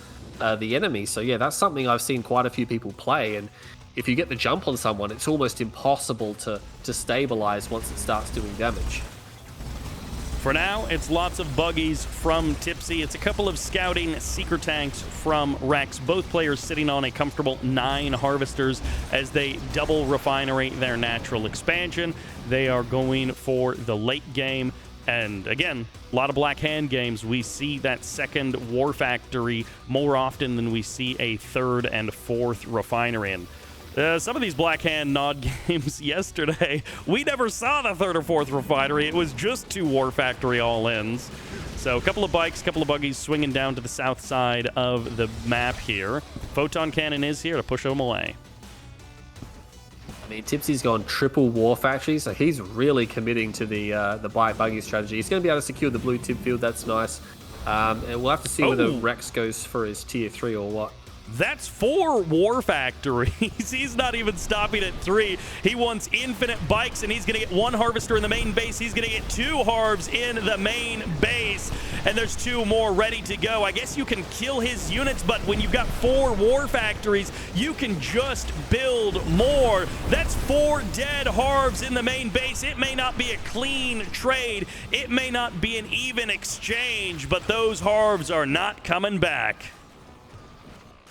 the enemy. So yeah, that's something I've seen quite a few people play, and if you get the jump on someone, it's almost impossible to stabilize once it starts doing damage.
For now, it's lots of buggies from Tipsy. It's a couple of scouting seeker tanks from Rex. Both players sitting on a comfortable 9 harvesters as they double refinery their natural expansion. They are going for the late game And again, a lot of Black Hand games, we see that second War Factory more often than we see a third and fourth refinery. And some of these Black Hand Nod games yesterday, we never saw the third or fourth refinery. It was just 2 War Factory all-ins. So a couple of bikes, a couple of buggies swinging down to the south side of the map here. Photon Cannon is here to push them away.
I mean, Tipsy's gone triple War Factory, so he's really committing to the bike buggy strategy. He's going to be able to secure the blue tip field. That's nice. And we'll have to see whether Rex goes for his tier 3 or what.
That's 4 War Factories. He's not even stopping at 3. He wants infinite bikes, and he's going to get 1 Harvester in the main base. He's going to get 2 Harvs in the main base, and there's 2 more ready to go. I guess you can kill his units, but when you've got 4 War Factories, you can just build more. That's 4 dead Harvs in the main base. It may not be a clean trade. It may not be an even exchange, but those Harvs are not coming back.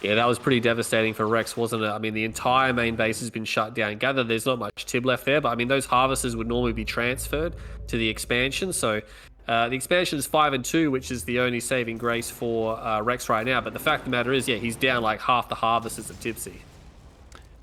Yeah, that was pretty devastating for Rex, wasn't it? I mean, the entire main base has been shut down. Gather there's not much Tib left there, but I mean, those harvesters would normally be transferred to the expansion. So the expansion is 5 and 2, which is the only saving grace for Rex right now. But the fact of the matter is, yeah, he's down like half the harvesters of Tipsy.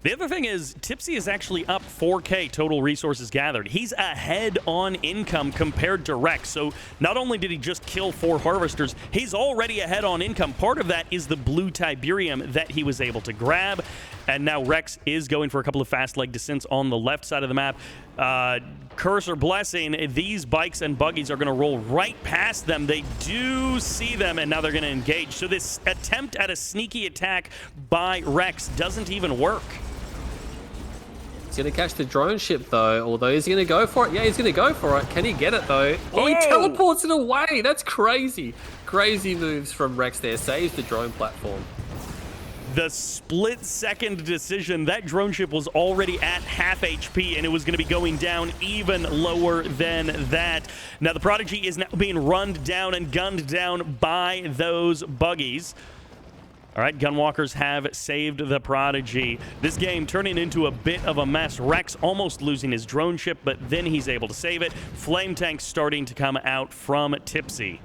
The other thing is, Tipsy is actually up 4K total resources gathered. He's ahead on income compared to Rex. So not only did he just kill 4 harvesters, he's already ahead on income. Part of that is the blue Tiberium that he was able to grab. And now Rex is going for a couple of fast leg descents on the left side of the map. Curse or Blessing, these bikes and buggies are going to roll right past them. They do see them, and now they're going to engage. So this attempt at a sneaky attack by Rex doesn't even work.
He's going to catch the drone ship, though, although he's going to go for it. Yeah, he's going to go for it. Can he get it, though? Oh, he teleports it away. That's crazy. Crazy moves from Rex there. Saves the drone platform.
The split-second decision, that drone ship was already at half HP, and it was going to be going down even lower than that. Now, the Prodigy is now being run down and gunned down by those buggies. All right, Gunwalkers have saved the Prodigy. This game turning into a bit of a mess. Rex almost losing his drone ship, but then he's able to save it. Flame tanks starting to come out from Tipsy.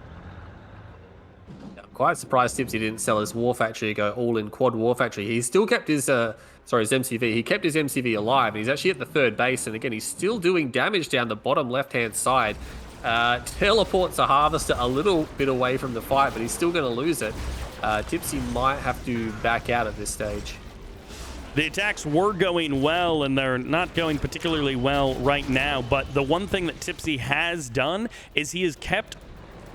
I'm quite surprised Tipsy didn't sell his War Factory, go all-in quad War Factory. He still kept his, his MCV. He kept his MCV alive, and he's actually at the 3rd base, and again, he's still doing damage down the bottom left-hand side. Teleports a Harvester a little bit away from the fight, but he's still going to lose it. Tipsy might have to back out at this stage.
The attacks were going well, and they're not going particularly well right now, but the one thing that Tipsy has done is he has kept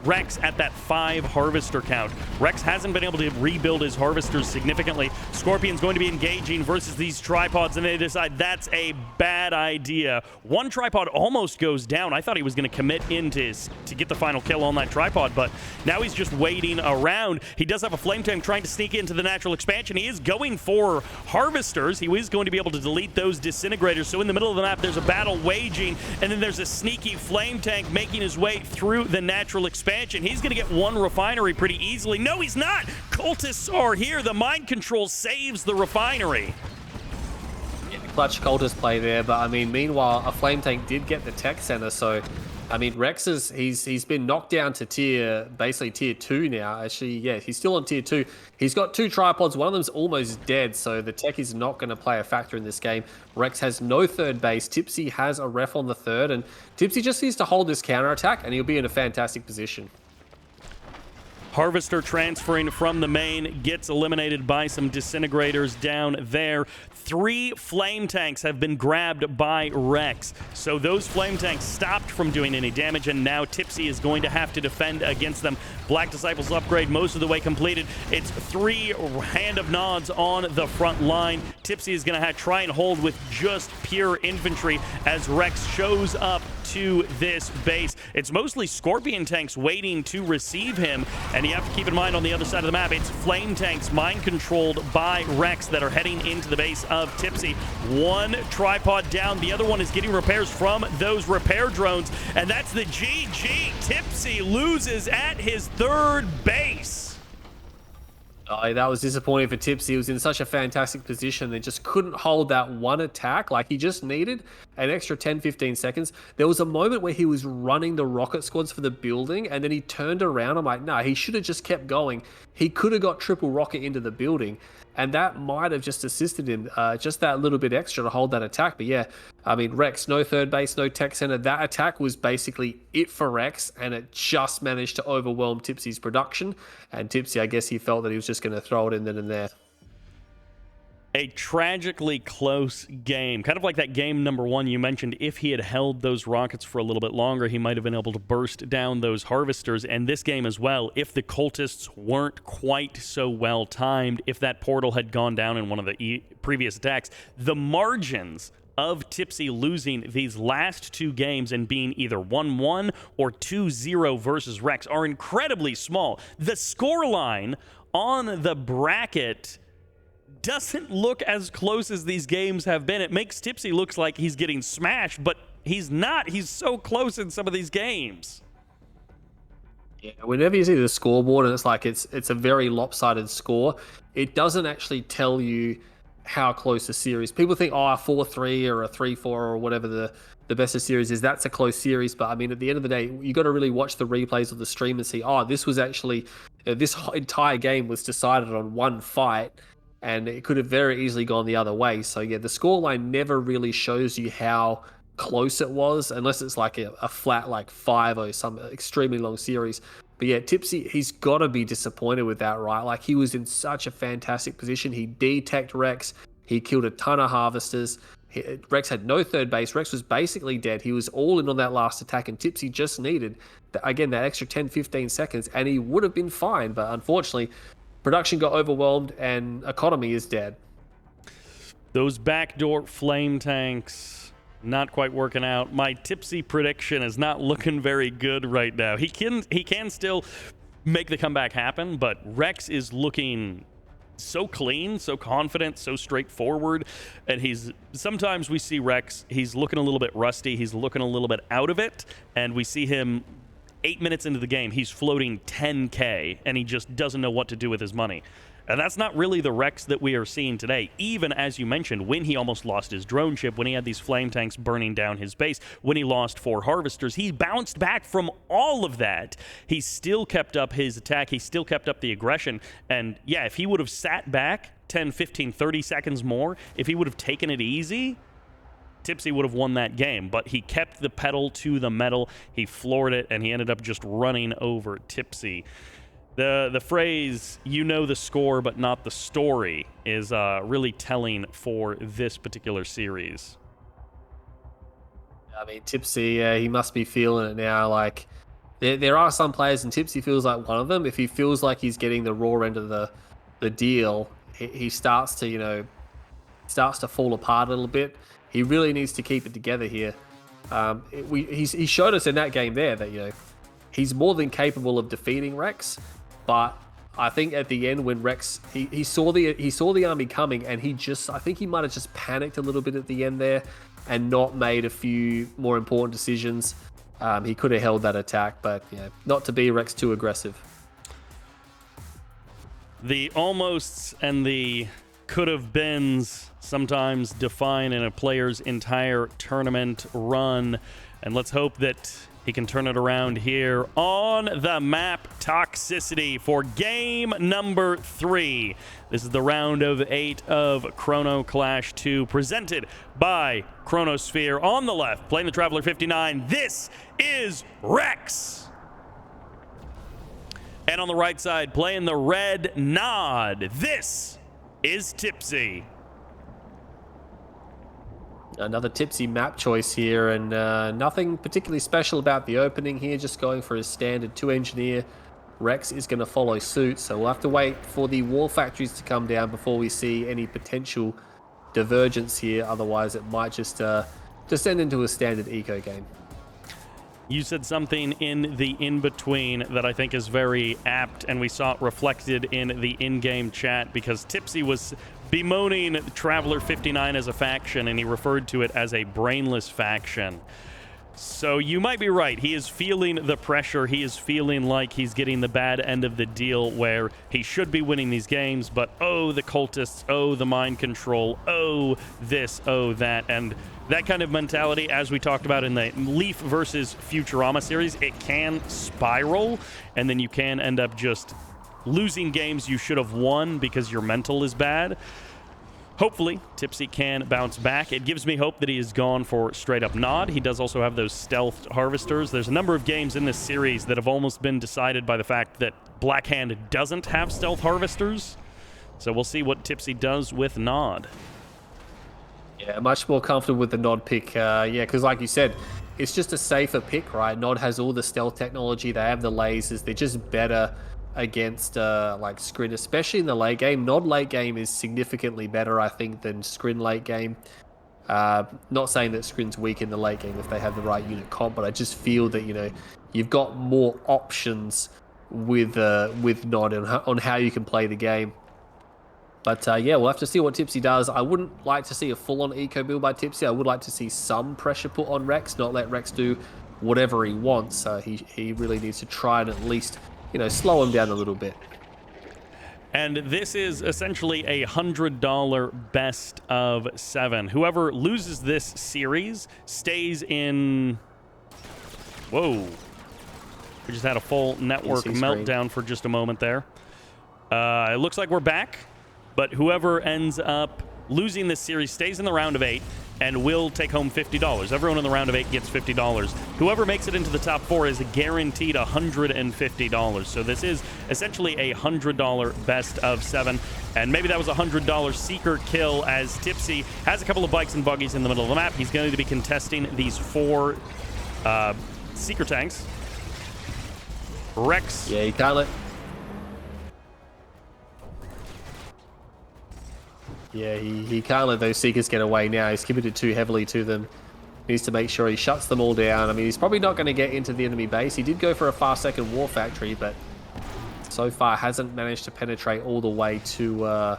Rex at that 5 harvester count. Rex hasn't been able to rebuild his harvesters significantly. Scorpion's going to be engaging versus these tripods, and they decide that's a bad idea. 1 tripod almost goes down. I thought he was going to commit into to get the final kill on that tripod, but now he's just waiting around. He does have a flame tank trying to sneak into the natural expansion. He is going for harvesters. He is going to be able to delete those disintegrators. So in the middle of the map, there's a battle waging, and then there's a sneaky flame tank making his way through the natural expansion. He's going to get 1 refinery pretty easily. No, he's not. Cultists are here. The mind control saves the refinery.
Yeah, clutch cultist play there, but I mean, meanwhile, a flame tank did get the tech center, so I mean, Rex is he's been knocked down to basically tier 2 now. Actually, yeah, he's still on tier 2. He's got 2 tripods. One of them's almost dead, so the tech is not going to play a factor in this game. Rex has no 3rd base. Tipsy has a ref on the 3rd, and Tipsy just needs to hold this counterattack, and he'll be in a fantastic position.
Harvester transferring from the main, gets eliminated by some disintegrators down there. 3 flame tanks have been grabbed by Rex. So those flame tanks stopped from doing any damage, and now Tipsy is going to have to defend against them. Black Disciples upgrade most of the way completed. It's 3 Hand of Nods on the front line. Tipsy is going to try and hold with just pure infantry as Rex shows up to this base. It's mostly Scorpion tanks waiting to receive him, and you have to keep in mind on the other side of the map, it's flame tanks mind controlled by Rex that are heading into the base of Tipsy. 1 tripod down, the other one is getting repairs from those repair drones, and that's the GG. Tipsy loses at his 3rd base.
Oh, that was disappointing for Tipsy. He was in such a fantastic position. They just couldn't hold that 1 attack like he just needed. an extra 10-15 seconds. There was a moment where he was running the rocket squads for the building, and then he turned around. I'm like, nah, he should have just kept going. He could have got triple rocket into the building, and that might have just assisted him just that little bit extra to hold that attack. But yeah, I mean, Rex, no third base, no tech center. That attack was basically it for Rex, and it just managed to overwhelm Tipsy's production. And Tipsy, I guess he felt that he was just going to throw it in then and there.
A tragically close game, kind of like that game number 1 you mentioned. If he had held those rockets for a little bit longer, he might have been able to burst down those harvesters. And this game as well, if the cultists weren't quite so well timed, if that portal had gone down in one of the previous attacks, the margins of Tipsy losing these last 2 games and being either 1-1 or 2-0 versus Rex are incredibly small. The scoreline on the bracket doesn't look as close as these games have been. It makes Tipsy looks like he's getting smashed, but he's not. He's so close in some of these games.
Yeah, whenever you see the scoreboard and it's like it's a very lopsided score, it doesn't actually tell you how close the series. People think, oh, a 4-3 or a 3-4 or whatever the best of series is. That's a close series, but I mean, at the end of the day, you got to really watch the replays of the stream and see, oh, this was actually this entire game was decided on one fight. And it could have very easily gone the other way. So yeah, the scoreline never really shows you how close it was, unless it's like a flat like 5 or some extremely long series. But yeah, Tipsy, he's got to be disappointed with that, right? Like, he was in such a fantastic position. He deteched Rex. He killed a ton of harvesters. Rex had no third base. Rex was basically dead. He was all in on that last attack, and Tipsy just needed, again, that extra 10-15 seconds, and he would have been fine. But unfortunately, production got overwhelmed, and economy is dead.
Those backdoor flame tanks not quite working out. My Tipsy prediction is not looking very good right now. He can still make the comeback happen, but Rex is looking so clean, so confident, so straightforward, and sometimes we see Rex, he's looking a little bit rusty, he's looking a little bit out of it, and we see him 8 minutes into the game, he's floating 10K, and he just doesn't know what to do with his money. And that's not really the Rex that we are seeing today, even as you mentioned, when he almost lost his drone ship, when he had these flame tanks burning down his base, when he lost 4 harvesters. He bounced back from all of that. He still kept up his attack. He still kept up the aggression. And yeah, if he would have sat back 10, 15, 30 seconds more, if he would have taken it easy, Tipsy would have won that game. But he kept the pedal to the metal. He floored it, and he ended up just running over Tipsy. The phrase, you know the score but not the story, is really telling for this particular series.
I mean, Tipsy, he must be feeling it now. Like, there are some players, and Tipsy feels like one of them. If he feels like he's getting the raw end of the deal, he starts to, starts to fall apart a little bit. He really needs to keep it together here. He showed us in that game there that, he's more than capable of defeating Rex. But I think at the end, when Rex he saw the army coming, and I think he might have just panicked a little bit at the end there, and not made a few more important decisions. He could have held that attack, but not to be Rex too aggressive.
The almosts and the could have beens sometimes define in a player's entire tournament run, and let's hope that he can turn it around here on the map Toxicity for game number 3. This is the round of 8 of Chrono Clash II, presented by Chronosphere. On the left, playing the Traveler 59, this is Rex. And on the right side, playing the red Nod, this is Tipsy.
Another Tipsy map choice here, and nothing particularly special about the opening here, just going for his standard 2-engineer. Rex is going to follow suit, so we'll have to wait for the wall factories to come down before we see any potential divergence here. Otherwise, it might just descend into a standard eco game.
You said something in the in-between that I think is very apt, and we saw it reflected in the in-game chat, because Tipsy was bemoaning Traveler 59 as a faction, and he referred to it as a brainless faction. So you might be right. He is feeling the pressure. He is feeling like he's getting the bad end of the deal, where he should be winning these games, but oh, the cultists, oh, the mind control, oh, this, oh, that. And that kind of mentality, as we talked about in the Leaf versus Futurama series, it can spiral, and then you can end up just losing games you should have won because your mental is bad. Hopefully, Tipsy can bounce back. It gives me hope that he is gone for straight-up Nod. He does also have those stealth harvesters. There's a number of games in this series that have almost been decided by the fact that Blackhand doesn't have stealth harvesters. So we'll see what Tipsy does with Nod.
Yeah, much more comfortable with the Nod pick. Yeah, because like you said, it's just a safer pick, right? Nod has all the stealth technology. They have the lasers. They're just better against like Skrin, especially in the late game. Nod late game is significantly better, I think, than Skrin late game. Not saying that Skrin's weak in the late game if they have the right unit comp, but I just feel that, you know, you've got more options with Nod on how you can play the game. But yeah, we'll have to see what Tipsy does. I wouldn't like to see a full-on eco build by Tipsy. I would like to see some pressure put on Rex, not let Rex do whatever he wants. He really needs to try and at least, you know, slow him down a little bit.
And this is essentially a $100 best of 7. Whoever loses this series stays in... Whoa. We just had a full network meltdown for just a moment there. It looks like we're back, but whoever ends up losing this series stays in the round of 8 and will take home $50. Everyone in the round of 8 gets $50. Whoever makes it into the top 4 is guaranteed $150. So this is essentially a $100 best of 7. And maybe that was a $100 seeker kill, as Tipsy has a couple of bikes and buggies in the middle of the map. He's going to be contesting these 4 seeker tanks. Rex.
Yeah, he can't let... Yeah, he can't let those Seekers get away now. He's committed too heavily to them. Needs to make sure he shuts them all down. I mean, he's probably not going to get into the enemy base. He did go for a fast second war factory, but so far hasn't managed to penetrate all the way to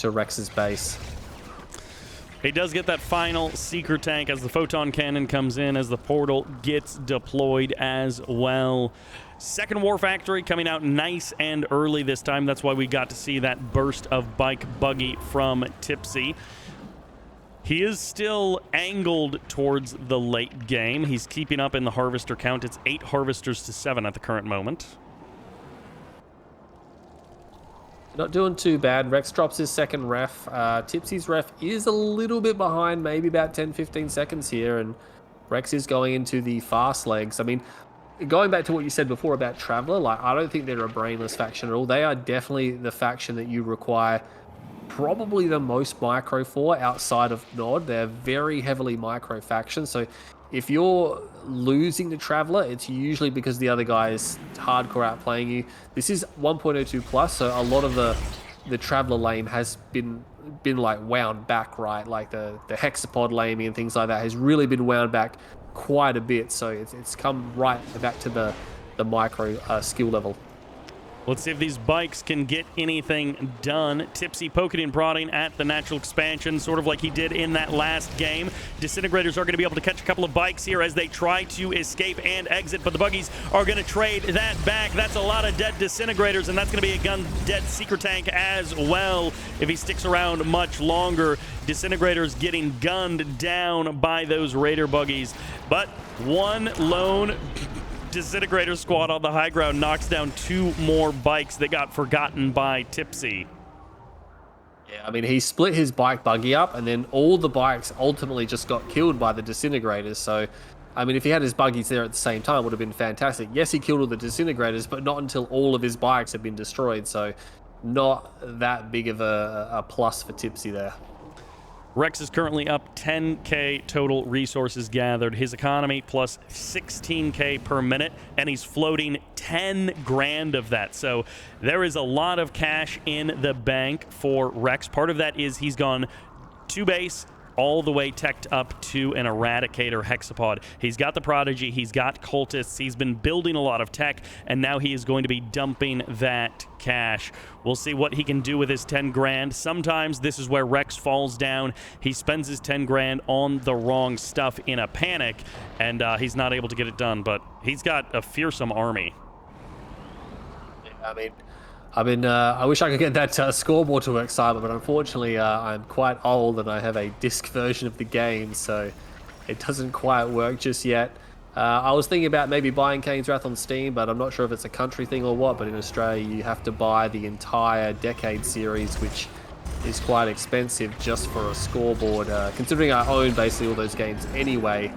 Rex's base.
He does get that final Seeker tank as the Photon Cannon comes in, as the portal gets deployed as well. Second War Factory coming out nice and early this time. That's why we got to see that burst of bike buggy from Tipsy. He is still angled towards the late game. He's keeping up in the harvester count. It's 8 harvesters to 7 at the current moment.
Not doing too bad. Rex drops his second ref. Tipsy's ref is a little bit behind, maybe about 10-15 seconds here, and Rex is going into the fast legs. I mean, going back to what you said before about Traveler, like, I don't think they're a brainless faction at all. They are definitely the faction that you require probably the most micro for outside of Nod. They're very heavily micro faction, so if you're losing the Traveler, it's usually because the other guy is hardcore outplaying you. This is 1.02 plus, so a lot of the Traveler lane has been like wound back, right? Like the hexapod laming and things like that has really been wound back quite a bit, so it's come right back to the micro skill level.
Let's see if these bikes can get anything done. Tipsy poking and prodding at the natural expansion, sort of like he did in that last game. Disintegrators are going to be able to catch a couple of bikes here as they try to escape and exit, but the buggies are going to trade that back. That's a lot of dead Disintegrators, and that's going to be a gun-dead Seeker tank as well if he sticks around much longer. Disintegrators getting gunned down by those Raider buggies, but one lone Disintegrator squad on the high ground knocks down 2 more bikes that got forgotten by Tipsy.
Yeah, I mean, he split his bike buggy up, and then all the bikes ultimately just got killed by the Disintegrators. So, I mean, if he had his buggies there at the same time, it would have been fantastic. Yes, he killed all the Disintegrators, but not until all of his bikes had been destroyed. So, not that big of a plus for Tipsy there.
Rex is currently up 10k total resources gathered. His economy plus 16k per minute, and he's floating 10 grand of that. So there is a lot of cash in the bank for Rex. Part of that is he's gone to base, all the way teched up to an Eradicator hexapod. He's got the Prodigy, he's got Cultists, he's been building a lot of tech, and now he is going to be dumping that cash. We'll see what he can do with his 10 grand. Sometimes this is where Rex falls down. He spends his 10 grand on the wrong stuff in a panic, and he's not able to get it done, but he's got a fearsome army.
I mean, I mean, I wish I could get that scoreboard to work, Sybert, but unfortunately, I'm quite old and I have a disc version of the game, so it doesn't quite work just yet. I was thinking about maybe buying Kane's Wrath on Steam, but I'm not sure if it's a country thing or what, but in Australia, you have to buy the entire Decade series, which is quite expensive just for a scoreboard. Considering I own basically all those games anyway,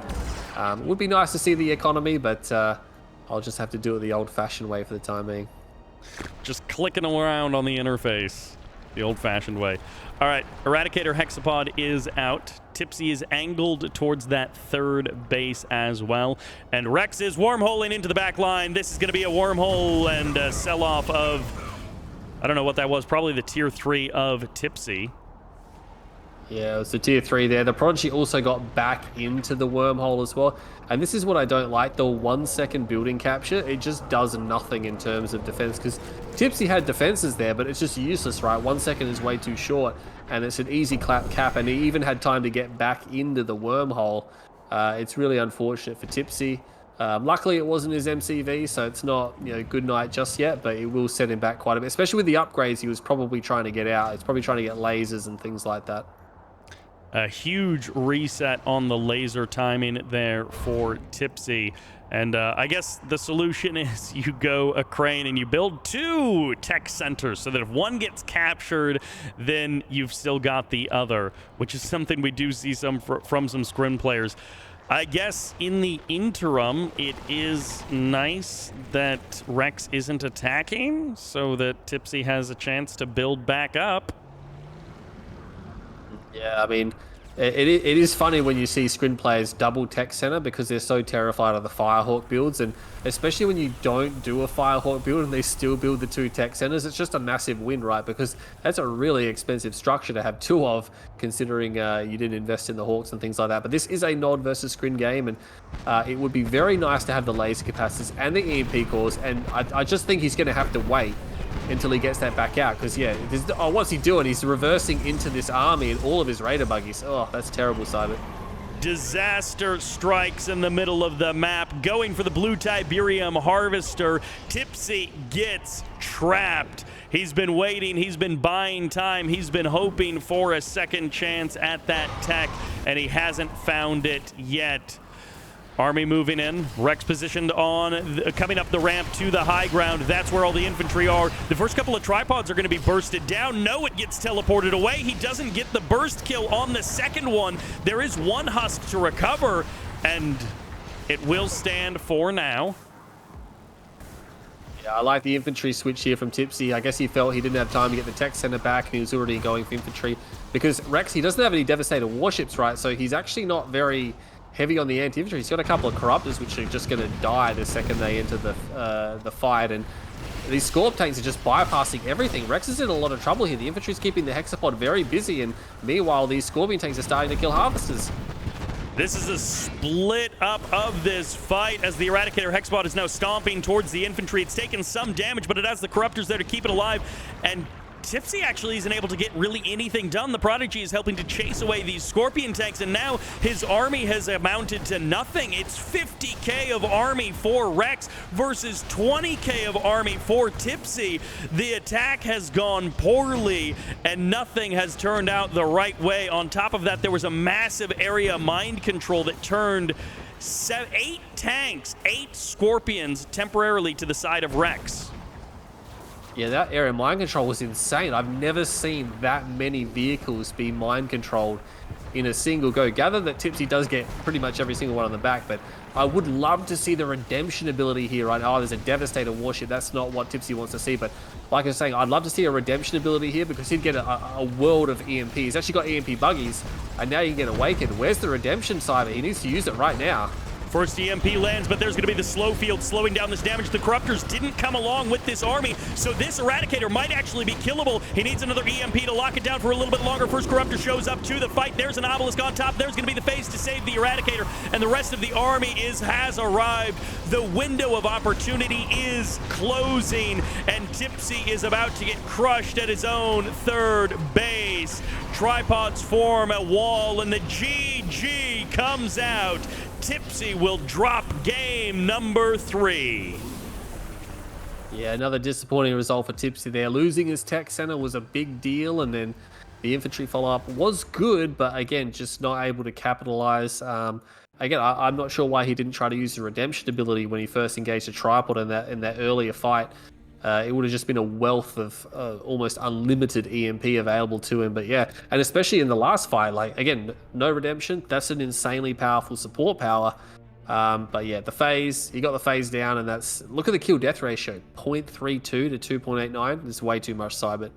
it would be nice to see the economy, but I'll just have to do it the old-fashioned way for the time being.
Just clicking around on the interface the old-fashioned way. All right, Eradicator Hexapod is out. Tipsy is angled towards that third base as well. And Rex is wormholing into the back line. This is going to be a wormhole and a sell-off of, I don't know what that was, probably the tier 3 of Tipsy.
Yeah, it was the tier 3 there. The Prodigy also got back into the wormhole as well. And this is what I don't like, the 1 second building capture. It just does nothing in terms of defense, because Tipsy had defenses there, but it's just useless, right? 1 second is way too short, and it's an easy cap, and he even had time to get back into the wormhole. It's really unfortunate for Tipsy. Luckily, it wasn't his MCV, so it's not, you know, good night just yet, but it will set him back quite a bit, especially with the upgrades he was probably trying to get out. He's probably trying to get lasers and things like that.
A huge reset on the laser timing there for Tipsy. And I guess the solution is you go a crane and you build 2 tech centers so that if one gets captured, then you've still got the other, which is something we do see from some scrim players. I guess in the interim, it is nice that Rex isn't attacking so that Tipsy has a chance to build back up.
Yeah, I mean, it is funny when you see scrim players double tech center because they're so terrified of the Firehawk builds, and especially when you don't do a Firehawk build and they still build the 2 tech centers, it's just a massive win, right? Because that's a really expensive structure to have 2 of, considering you didn't invest in the Hawks and things like that. But this is a Nod versus scrim game, and it would be very nice to have the laser capacitors and the EMP cores, and I just think he's going to have to wait until he gets that back out, because yeah, what's he doing? He's reversing into this army and all of his raider buggies. Oh, that's terrible, Sybert.
Disaster strikes in the middle of the map, going for the blue Tiberium harvester. Tipsy gets trapped. He's been waiting, he's been buying time, he's been hoping for a second chance at that tech, and he hasn't found it yet. Army moving in, Rex positioned on, coming up the ramp to the high ground. That's where all the infantry are. The first couple of tripods are going to be bursted down. No, it gets teleported away. He doesn't get the burst kill on the second one. There is 1 husk to recover, and it will stand for now. Yeah,
I like the infantry switch here from Tipsy. I guess he felt he didn't have time to get the tech center back, and he was already going for infantry. Because Rex, he doesn't have any Devastator warships, right? So he's actually not very heavy on the anti-infantry. He's got a couple of corruptors which are just going to die the second they enter the fight, and these Scorp tanks are just bypassing everything. Rex is in a lot of trouble here. The infantry's keeping the Hexapod very busy, and meanwhile these Scorpion tanks are starting to kill harvesters.
This is a split up of this fight as the Eradicator Hexapod is now stomping towards the infantry. It's taken some damage, but it has the Corruptors there to keep it alive, and Tipsy actually isn't able to get really anything done. The Prodigy is helping to chase away these Scorpion tanks, and now his army has amounted to nothing. It's 50k of army for Rex versus 20k of army for Tipsy. The attack has gone poorly, and nothing has turned out the right way. On top of that, there was a massive area mind control that turned 8 tanks, 8 Scorpions temporarily to the side of Rex.
Yeah, that area mind control was insane. I've never seen that many vehicles be mind controlled in a single go. Gather that Tipsy does get pretty much every single one on the back, but I would love to see the redemption ability here, right? Oh, there's a Devastator warship. That's not what Tipsy wants to see, but like I was saying, I'd love to see a redemption ability here because he'd get a world of EMP. He's actually got EMP buggies, and now you can get Awakened. Where's the redemption, Sybert? He needs to use it right now.
First EMP lands, but there's going to be the slow field slowing down this damage. The Corruptors didn't come along with this army, so this Eradicator might actually be killable. He needs another EMP to lock it down for a little bit longer. First Corruptor shows up to the fight. There's an Obelisk on top. There's going to be the phase to save the Eradicator, and the rest of the army has arrived. The window of opportunity is closing, and Tipsy is about to get crushed at his own third base. Tripods form a wall, and the GG comes out. Tipsy will drop game number 3.
Yeah, another disappointing result for Tipsy there. Losing his tech center was a big deal, and then the infantry follow-up was good, but again, just not able to capitalize. Again, I'm not sure why he didn't try to use the redemption ability when he first engaged a tripod in that earlier fight. It would have just been a wealth of almost unlimited EMP available to him. But yeah, and especially in the last fight, like, again, no redemption. That's an insanely powerful support power. But yeah, the phase, he got the phase down, and that's, look at the kill death ratio, 0.32 to 2.89. It's way too much, Sybert.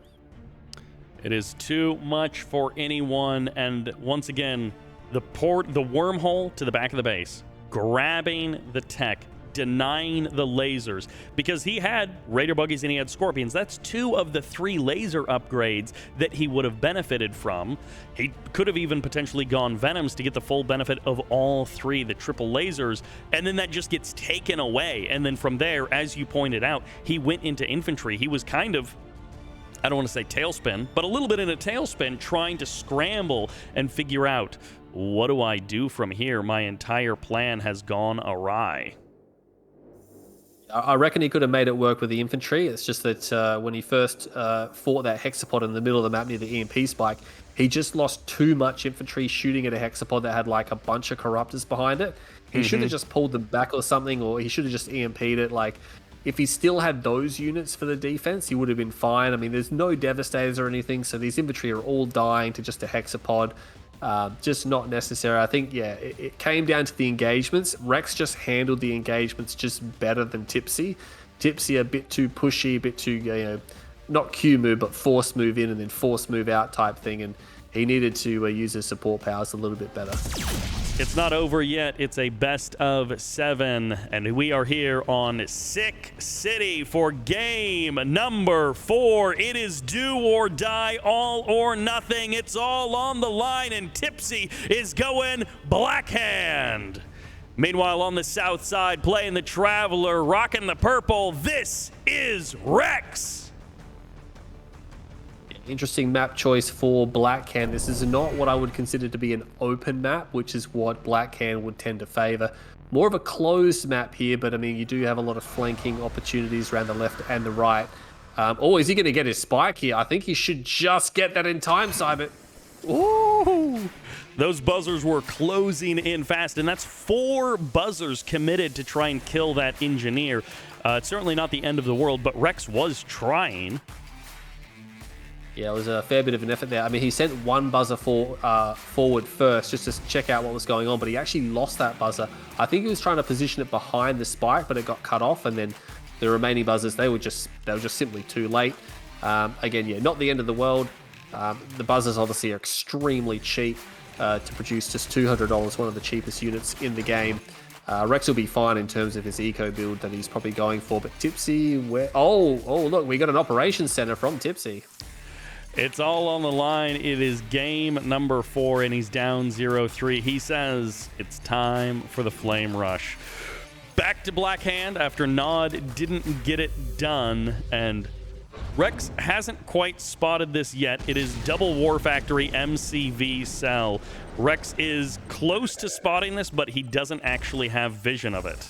It is too much for anyone, and once again, the wormhole to the back of the base, grabbing the tech, denying the lasers, because he had Raider Buggies and he had Scorpions. That's 2 of the 3 laser upgrades that he would have benefited from. He could have even potentially gone Venoms to get the full benefit of all 3, the triple lasers, and then that just gets taken away. And then from there, as you pointed out, he went into infantry. He was kind of, I don't want to say tailspin, but a little bit in a tailspin, trying to scramble and figure out, what do I do from here? My entire plan has gone awry.
I reckon he could have made it work with the infantry. It's just that when he first fought that hexapod in the middle of the map near the EMP spike, he just lost too much infantry shooting at a hexapod that had like a bunch of corruptors behind it. He should have just pulled them back or something, or he should have just EMP'd it. Like, if he still had those units for the defense, he would have been fine. I mean, there's no devastators or anything, so these infantry are all dying to just a hexapod. Just not necessary. I think, yeah, it came down to the engagements. Rex just handled the engagements just better than Tipsy. Tipsy a bit too pushy, a bit too, not Q move, but force move in and then force move out type thing. And he needed to use his support powers a little bit better.
It's not over yet. It's a best of 7, and we are here on Sick City for game number 4. It is do or die, all or nothing. It's all on the line, and Tipsy is going Blackhand. Meanwhile, on the south side, playing the Traveler, rocking the purple, this is Rex.
Interesting map choice for Blackhand. This is not what I would consider to be an open map, which is what Blackhand would tend to favor. More of a closed map here, but I mean, you do have a lot of flanking opportunities around the left and the right. Oh, is he going to get his spike here? I think he should just get that in time, Sybert.
Ooh, those buzzers were closing in fast, and that's 4 buzzers committed to try and kill that engineer. It's certainly not the end of the world, but Rex was trying.
Yeah, it was a fair bit of an effort there. I mean, he sent 1 buzzer forward first just to check out what was going on, but he actually lost that buzzer. I think he was trying to position it behind the spike, but it got cut off, and then the remaining buzzers, they were just simply too late. Again, yeah, not the end of the world. The buzzers obviously are extremely cheap to produce, just $200, one of the cheapest units in the game. Rex will be fine in terms of his eco build that he's probably going for, but Tipsy, oh, look, we got an operations center from Tipsy.
It's all on the line. It is game number 4, and he's down 0-3. He says it's time for the Flame Rush. Back to Blackhand after Nod didn't get it done, and Rex hasn't quite spotted this yet. It is Double War Factory MCV cell. Rex is close to spotting this, but he doesn't actually have vision of it.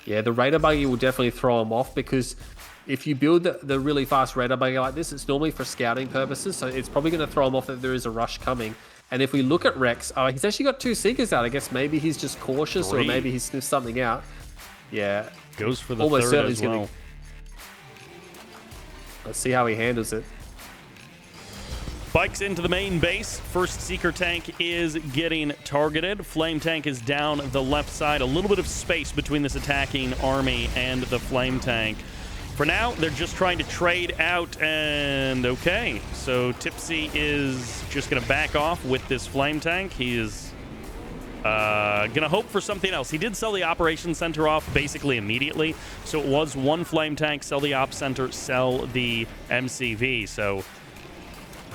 Yeah, the Raider Buggy will definitely throw him off, because if you build the really fast Raider Buggy like this, it's normally for scouting purposes, so it's probably going to throw him off that there is a rush coming. And if we look at Rex, he's actually got 2 Seekers out. I guess maybe he's just cautious,
3.
or maybe he sniffed something out. Yeah.
Goes for the
almost
third as well.
Let's see how he handles it.
Bikes into the main base. First Seeker tank is getting targeted. Flame tank is down the left side. A little bit of space between this attacking army and the Flame tank. For now, they're just trying to trade out, and okay. So Tipsy is just going to back off with this Flame tank. He is going to hope for something else. He did sell the Operations Center off basically immediately. So it was 1 Flame tank, sell the Op Center, sell the MCV. So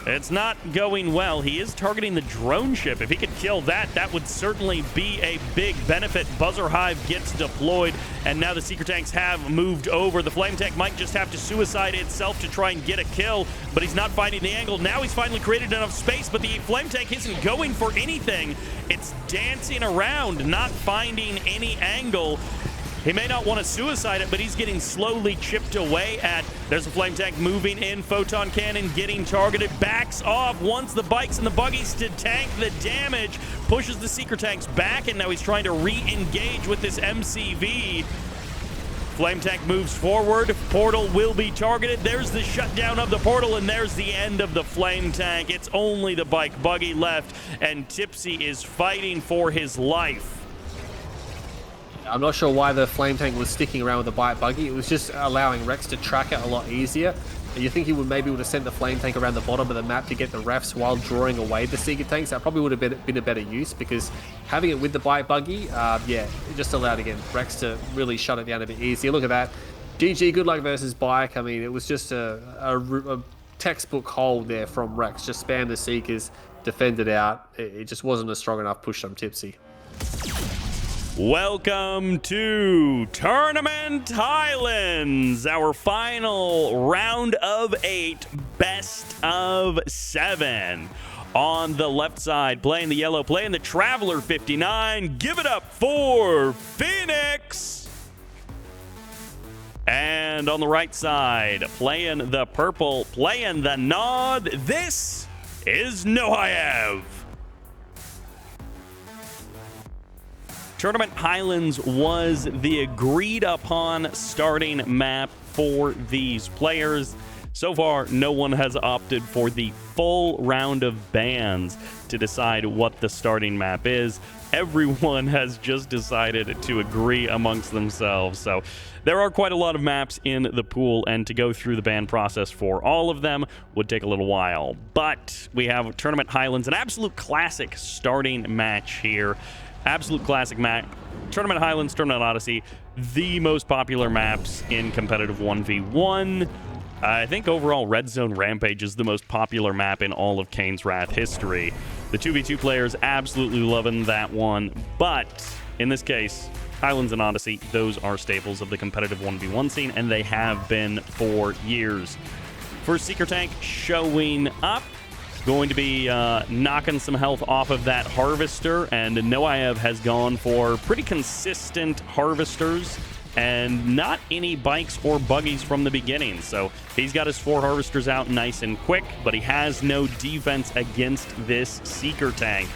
it's not going well. He is targeting the drone ship. If he could kill that, that would certainly be a big benefit. Buzzer Hive gets deployed, and now the Seeker tanks have moved over. The Flame tank might just have to suicide itself to try and get a kill, but he's not finding the angle. Now he's finally created enough space, but the Flame tank isn't going for anything. It's dancing around, not finding any angle. He may not want to suicide it, but he's getting slowly chipped away at. There's a flame tank moving in. Photon cannon getting targeted. Backs off. Wants the bikes and the buggies to tank the damage. Pushes the seeker tanks back, and now he's trying to re-engage with this MCV. Flame tank moves forward. Portal will be targeted. There's the shutdown of the portal, and there's the end of the flame tank. It's only the bike buggy left, and Tipsy is fighting for his life.
I'm not sure why the flame tank was sticking around with the bike buggy. It was just allowing Rex to track it a lot easier. You think he would maybe would have sent the flame tank around the bottom of the map to get the refs while drawing away the seeker tanks. That probably would have been a better use, because having it with the bike buggy, yeah, it just allowed, again, Rex to really shut it down a bit easier. Look at that. GG, good luck versus bike. I mean, it was just a textbook hold there from Rex. Just spam the seekers, defend it out. It just wasn't a strong enough push from Tipsy.
Welcome to Tournament Highlands, our final round of 8, best of 7. On the left side, playing the yellow, playing the Traveler 59. Give it up for Phoenix. And on the right side, playing the purple, playing the Nod. This is Hoxaeb. Tournament Highlands was the agreed upon starting map for these players. So far, no one has opted for the full round of bans to decide what the starting map is. Everyone has just decided to agree amongst themselves. So there are quite a lot of maps in the pool, and to go through the ban process for all of them would take a little while. But we have Tournament Highlands, an absolute classic starting match here. Absolute classic map. Tournament Highlands, Tournament Odyssey, the most popular maps in competitive 1v1. I think overall Red Zone Rampage is the most popular map in all of Kane's Wrath history. The 2v2 players absolutely loving that one, but in this case, Highlands and Odyssey, those are staples of the competitive 1v1 scene, and they have been for years. First Seeker Tank showing up. Going to be knocking some health off of that Harvester, and Hoxaeb has gone for pretty consistent Harvesters and not any bikes or buggies from the beginning. So he's got his 4 Harvesters out nice and quick, but he has no defense against this Seeker Tank.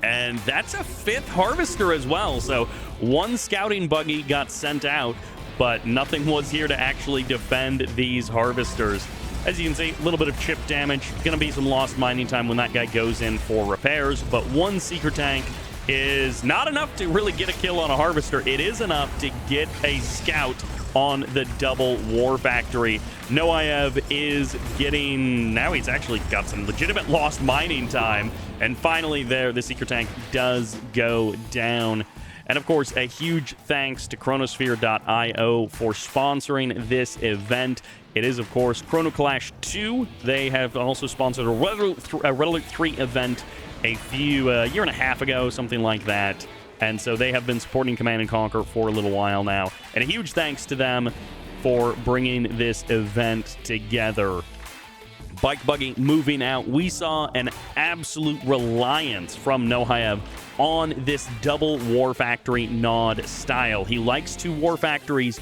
And that's a 5th Harvester as well. So 1 scouting buggy got sent out, but nothing was here to actually defend these Harvesters. As you can see, a little bit of chip damage. Going to be some lost mining time when that guy goes in for repairs, but 1 Seeker Tank is not enough to really get a kill on a Harvester. It is enough to get a scout on the double War Factory. Hoxaeb is getting... Now he's actually got some legitimate lost mining time. And finally there, the Seeker Tank does go down. And of course, a huge thanks to Chronosphere.io for sponsoring this event. It is, of course, Chrono Clash II. They have also sponsored a Resolute 3 event a year and a half ago, something like that. And so they have been supporting Command & Conquer for a little while now. And a huge thanks to them for bringing this event together. Bike Buggy moving out. We saw an absolute reliance from Hoxaeb on this double War Factory Nod style. He likes 2 War Factories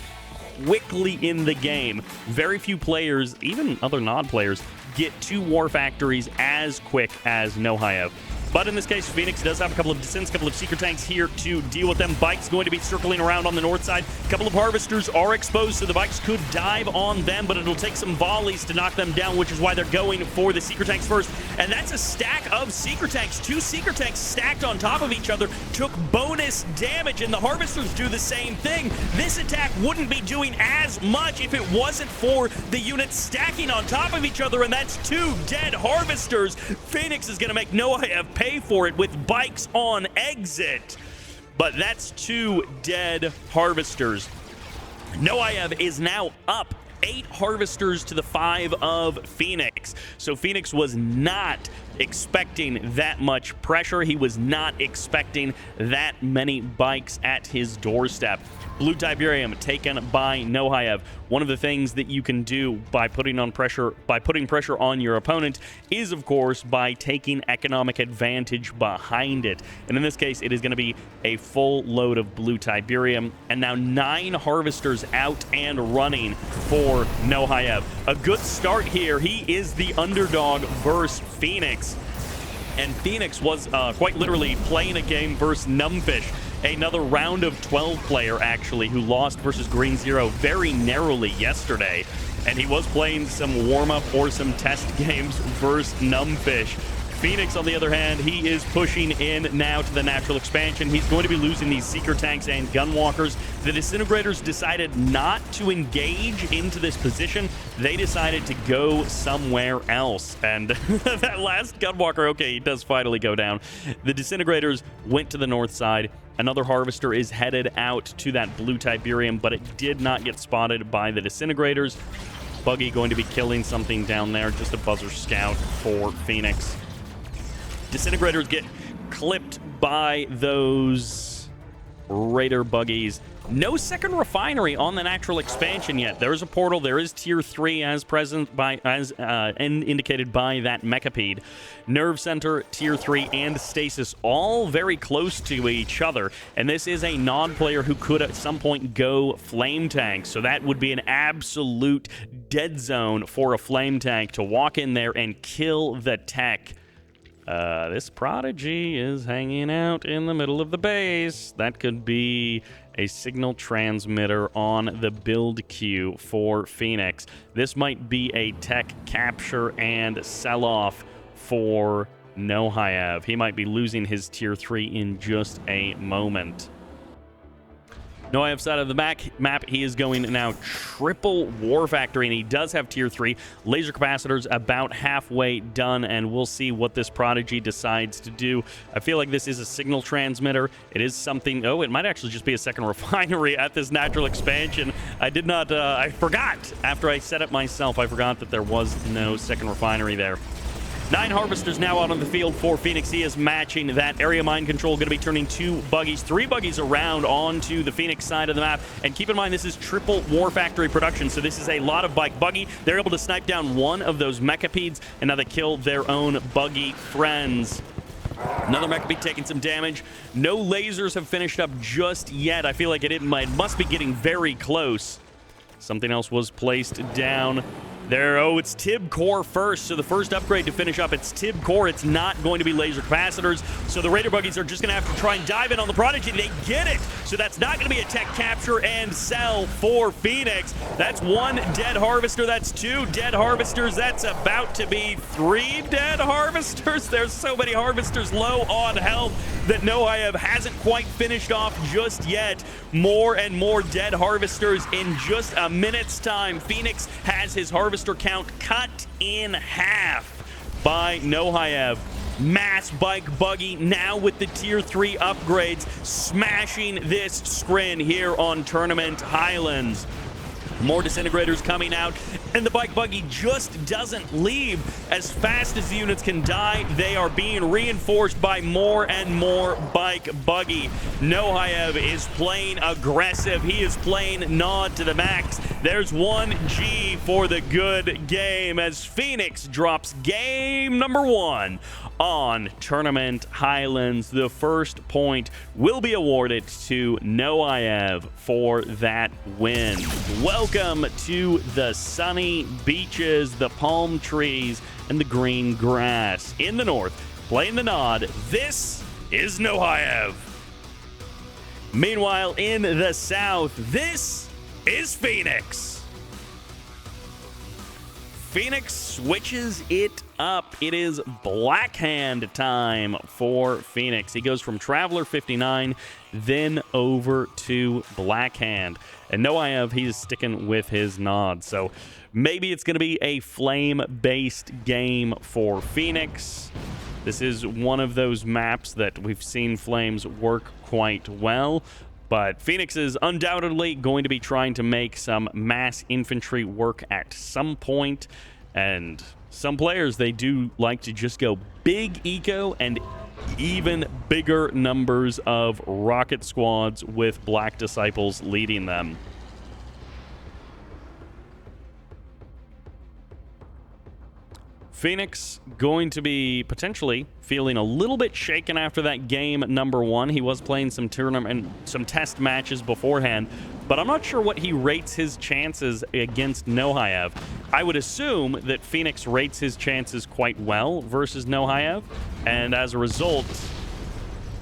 quickly in the game. Very few players, even other Nod players, get 2 War Factories as quick as Hoxaeb. But in this case, Phoenix does have a couple of descents, a couple of Seeker Tanks here to deal with them. Bikes going to be circling around on the north side. A couple of Harvesters are exposed, so the bikes could dive on them, but it'll take some volleys to knock them down, which is why they're going for the Seeker Tanks first. And that's a stack of Seeker Tanks. 2 Seeker Tanks stacked on top of each other took bonus damage, and the Harvesters do the same thing. This attack wouldn't be doing as much if it wasn't for the units stacking on top of each other, and that's 2 dead Harvesters. Phoenix is going to make Hoxaeb pay for it with bikes on exit, but that's 2 dead Harvesters. Hoxaeb is now up 8 Harvesters to the 5 of Phoenix. So Phoenix was not expecting that much pressure. He was not expecting that many bikes at his doorstep. Blue Tiberium taken by Nohayev. One of the things that you can do by putting pressure on your opponent is, of course, by taking economic advantage behind it. And in this case, it is going to be a full load of Blue Tiberium. And now 9 harvesters out and running for Nohayev. A good start here. He is the underdog versus Phoenix. And Phoenix was quite literally playing a game versus Numbfish. Another round of 12 player, actually, who lost versus Green Zero very narrowly yesterday. And he was playing some warm-up or some test games versus Numbfish. Phoenix, on the other hand, he is pushing in now to the natural expansion. He's going to be losing these Seeker Tanks and Gunwalkers. The Disintegrators decided not to engage into this position. They decided to go somewhere else. And that last Gunwalker, okay, he does finally go down. The Disintegrators went to the north side. Another Harvester is headed out to that Blue Tiberium, but it did not get spotted by the Disintegrators. Buggy going to be killing something down there. Just a Buzzer Scout for Phoenix. Disintegrators get clipped by those Raider buggies. No second refinery on the natural expansion yet. There is a portal. There is tier 3 as indicated by that Mechapede. Nerve Center, tier 3, and Stasis all very close to each other. And this is a non-player who could at some point go Flame Tank. So that would be an absolute dead zone for a Flame Tank to walk in there and kill the tech. This Prodigy is hanging out in the middle of the base. That could be a signal transmitter on the build queue for Phoenix. This might be a tech capture and sell-off for Nohayev. He might be losing his tier 3 in just a moment. Nohayev side of the map, he is going now triple War Factory, and he does have tier 3. Laser capacitors about halfway done, and we'll see what this Prodigy decides to do. I feel like this is a signal transmitter. It is something... Oh, it might actually just be a second refinery at this natural expansion. I did not... I forgot. After I set it myself, I forgot that there was no second refinery there. 9 Harvesters now out on the field for Phoenix. He is matching that area mine control. Going to be turning 2 buggies, 3 buggies around onto the Phoenix side of the map. And keep in mind, this is triple War Factory production, so this is a lot of bike buggy. They're able to snipe down one of those Mechapedes, and now they kill their own buggy friends. Another Mechapede taking some damage. No lasers have finished up just yet. I feel like it must be getting very close. Something else was placed down there. Oh, it's Tib Core first. So the first upgrade to finish up, it's Tib Core. It's not going to be laser capacitors. So the Raider buggies are just going to have to try and dive in on the Prodigy. They get it. So that's not going to be a tech capture and sell for Phoenix. That's 1 dead Harvester. That's 2 dead Harvesters. That's about to be 3 dead Harvesters. There's so many Harvesters low on health that Nohayev hasn't quite finished off just yet. More and more dead Harvesters in just a minute's time. Phoenix has his Harvester count cut in half by Nohayev. Mass bike buggy now with the tier 3 upgrades, smashing this screen here on Tournament Highlands. More Disintegrators coming out, and the bike buggy just doesn't leave. As fast as the units can die, they are being reinforced by more and more bike buggy. Nohayev is playing aggressive. He is playing Nod to the max. There's 1G for the good game as Phoenix drops game number 1 on Tournament Highlands. The first point will be awarded to Nohayev for that win. Welcome to the sunny beaches, the palm trees, and the green grass. In the north, playing the Nod, this is Nohayev. Meanwhile, in the south, this is Phoenix. Phoenix switches it up. It is Blackhand time for Phoenix. He goes from Traveler 59, then over to Blackhand. And Nohayev, he's sticking with his Nod. So maybe it's going to be a flame-based game for Phoenix. This is one of those maps that we've seen flames work quite well. But Phoenix is undoubtedly going to be trying to make some mass infantry work at some point. And some players, they do like to just go big eco and even bigger numbers of rocket squads with Black Disciples leading them. Phoenix going to be potentially feeling a little bit shaken after that game number 1. He was playing some tournament and some test matches beforehand, but I'm not sure what he rates his chances against Nohaev. I would assume that Phoenix rates his chances quite well versus Nohaev, and as a result,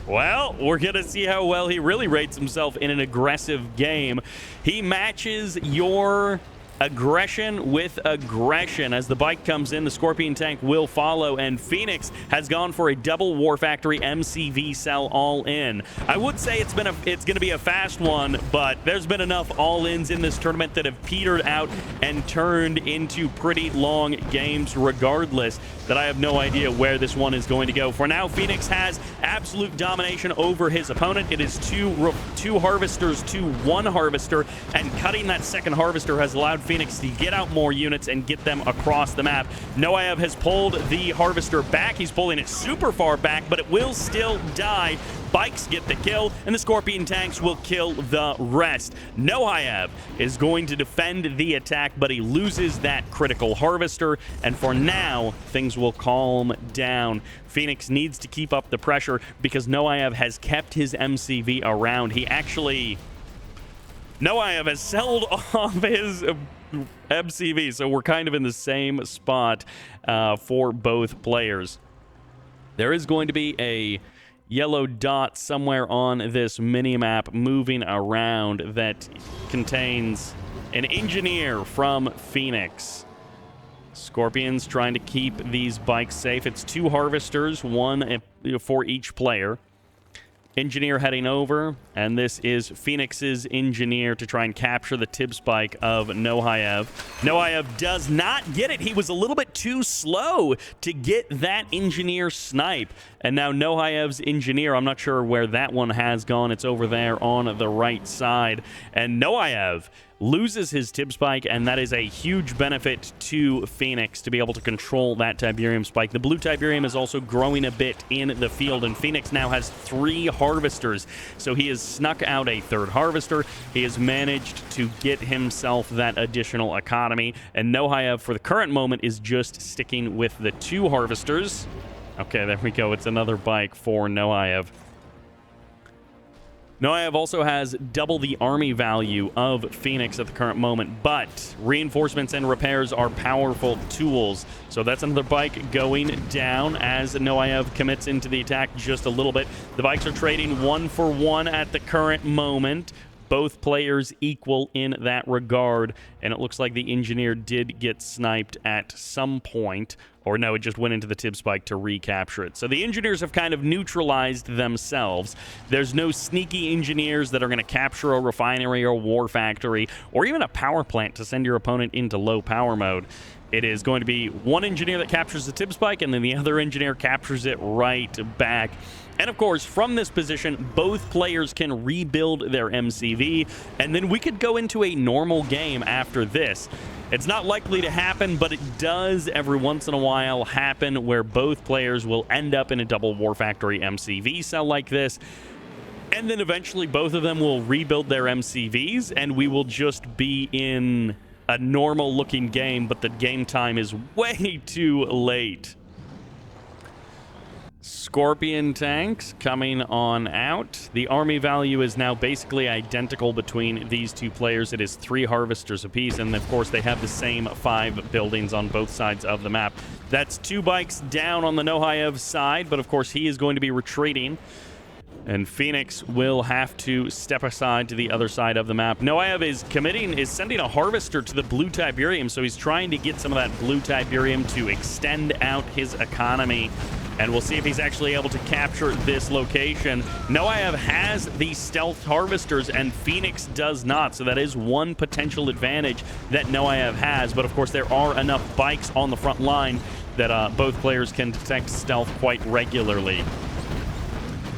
well, we're going to see how well he really rates himself in an aggressive game. He matches your aggression with aggression. As the bike comes in, the Scorpion tank will follow, and Phoenix has gone for a double War Factory MCV cell all-in. I would say it's going to be a fast one, but there's been enough all-ins in this tournament that have petered out and turned into pretty long games regardless, that I have no idea where this one is going to go. For now, Phoenix has absolute domination over his opponent. It is two harvesters to one harvester, and cutting that second harvester has allowed Phoenix to get out more units and get them across the map. Noaev has pulled the harvester back. He's pulling it super far back, but it will still die. Bikes get the kill, and the Scorpion tanks will kill the rest. Noaev is going to defend the attack, but he loses that critical harvester, and for now, things will calm down. Phoenix needs to keep up the pressure because Noaev has kept his MCV around. Noaev has sold off his MCV, so we're kind of in the same spot for both players. There is going to be a yellow dot somewhere on this mini-map moving around that contains an engineer from Phoenix. Scorpions trying to keep these bikes safe. It's 2 harvesters, 1 for each player. Engineer heading over, and this is Phoenix's engineer to try and capture the Tipz bike of Noaev. Noaev does not get it. He was a little bit too slow to get that engineer snipe. And now Nohaev's engineer, I'm not sure where that one has gone. It's over there on the right side. And Noaev loses his Tipz spike, and that is a huge benefit to Phoenix to be able to control that Tiberium spike. The blue Tiberium is also growing a bit in the field, and Phoenix now has 3 harvesters, so he has snuck out a 3rd harvester. He has managed to get himself that additional economy, and Nohaev, for the current moment, is just sticking with the 2 harvesters. Okay, there we go. It's another bike for Noaev. Noaev also has double the army value of Phoenix at the current moment, but reinforcements and repairs are powerful tools. So that's another bike going down as Noaev commits into the attack just a little bit. The bikes are trading 1 for 1 at the current moment. Both players equal in that regard, and it looks like the engineer did get sniped at some point, or no, it just went into the Tipz spike to recapture it. So the engineers have kind of neutralized themselves. There's no sneaky engineers that are going to capture a refinery or war factory, or even a power plant to send your opponent into low power mode. It is going to be one engineer that captures the Tipz spike, and then the other engineer captures it right back. And of course, from this position, both players can rebuild their MCV, and then we could go into a normal game after this. It's not likely to happen, but it does every once in a while happen where both players will end up in a double War Factory MCV cell like this, and then eventually both of them will rebuild their MCVs, and we will just be in a normal-looking game, but the game time is way too late. Scorpion tanks coming on out. The army value is now basically identical between these two players. It is 3 harvesters apiece, and of course they have the same 5 buildings on both sides of the map. That's 2 bikes down on the Nohaev side, but of course he is going to be retreating, and Phoenix will have to step aside to the other side of the map. Noaev is sending a harvester to the blue Tiberium, so he's trying to get some of that blue Tiberium to extend out his economy. And we'll see if he's actually able to capture this location. Noaev has the stealth harvesters, and Phoenix does not. So that is one potential advantage that Noaev has. But of course, there are enough bikes on the front line that both players can detect stealth quite regularly.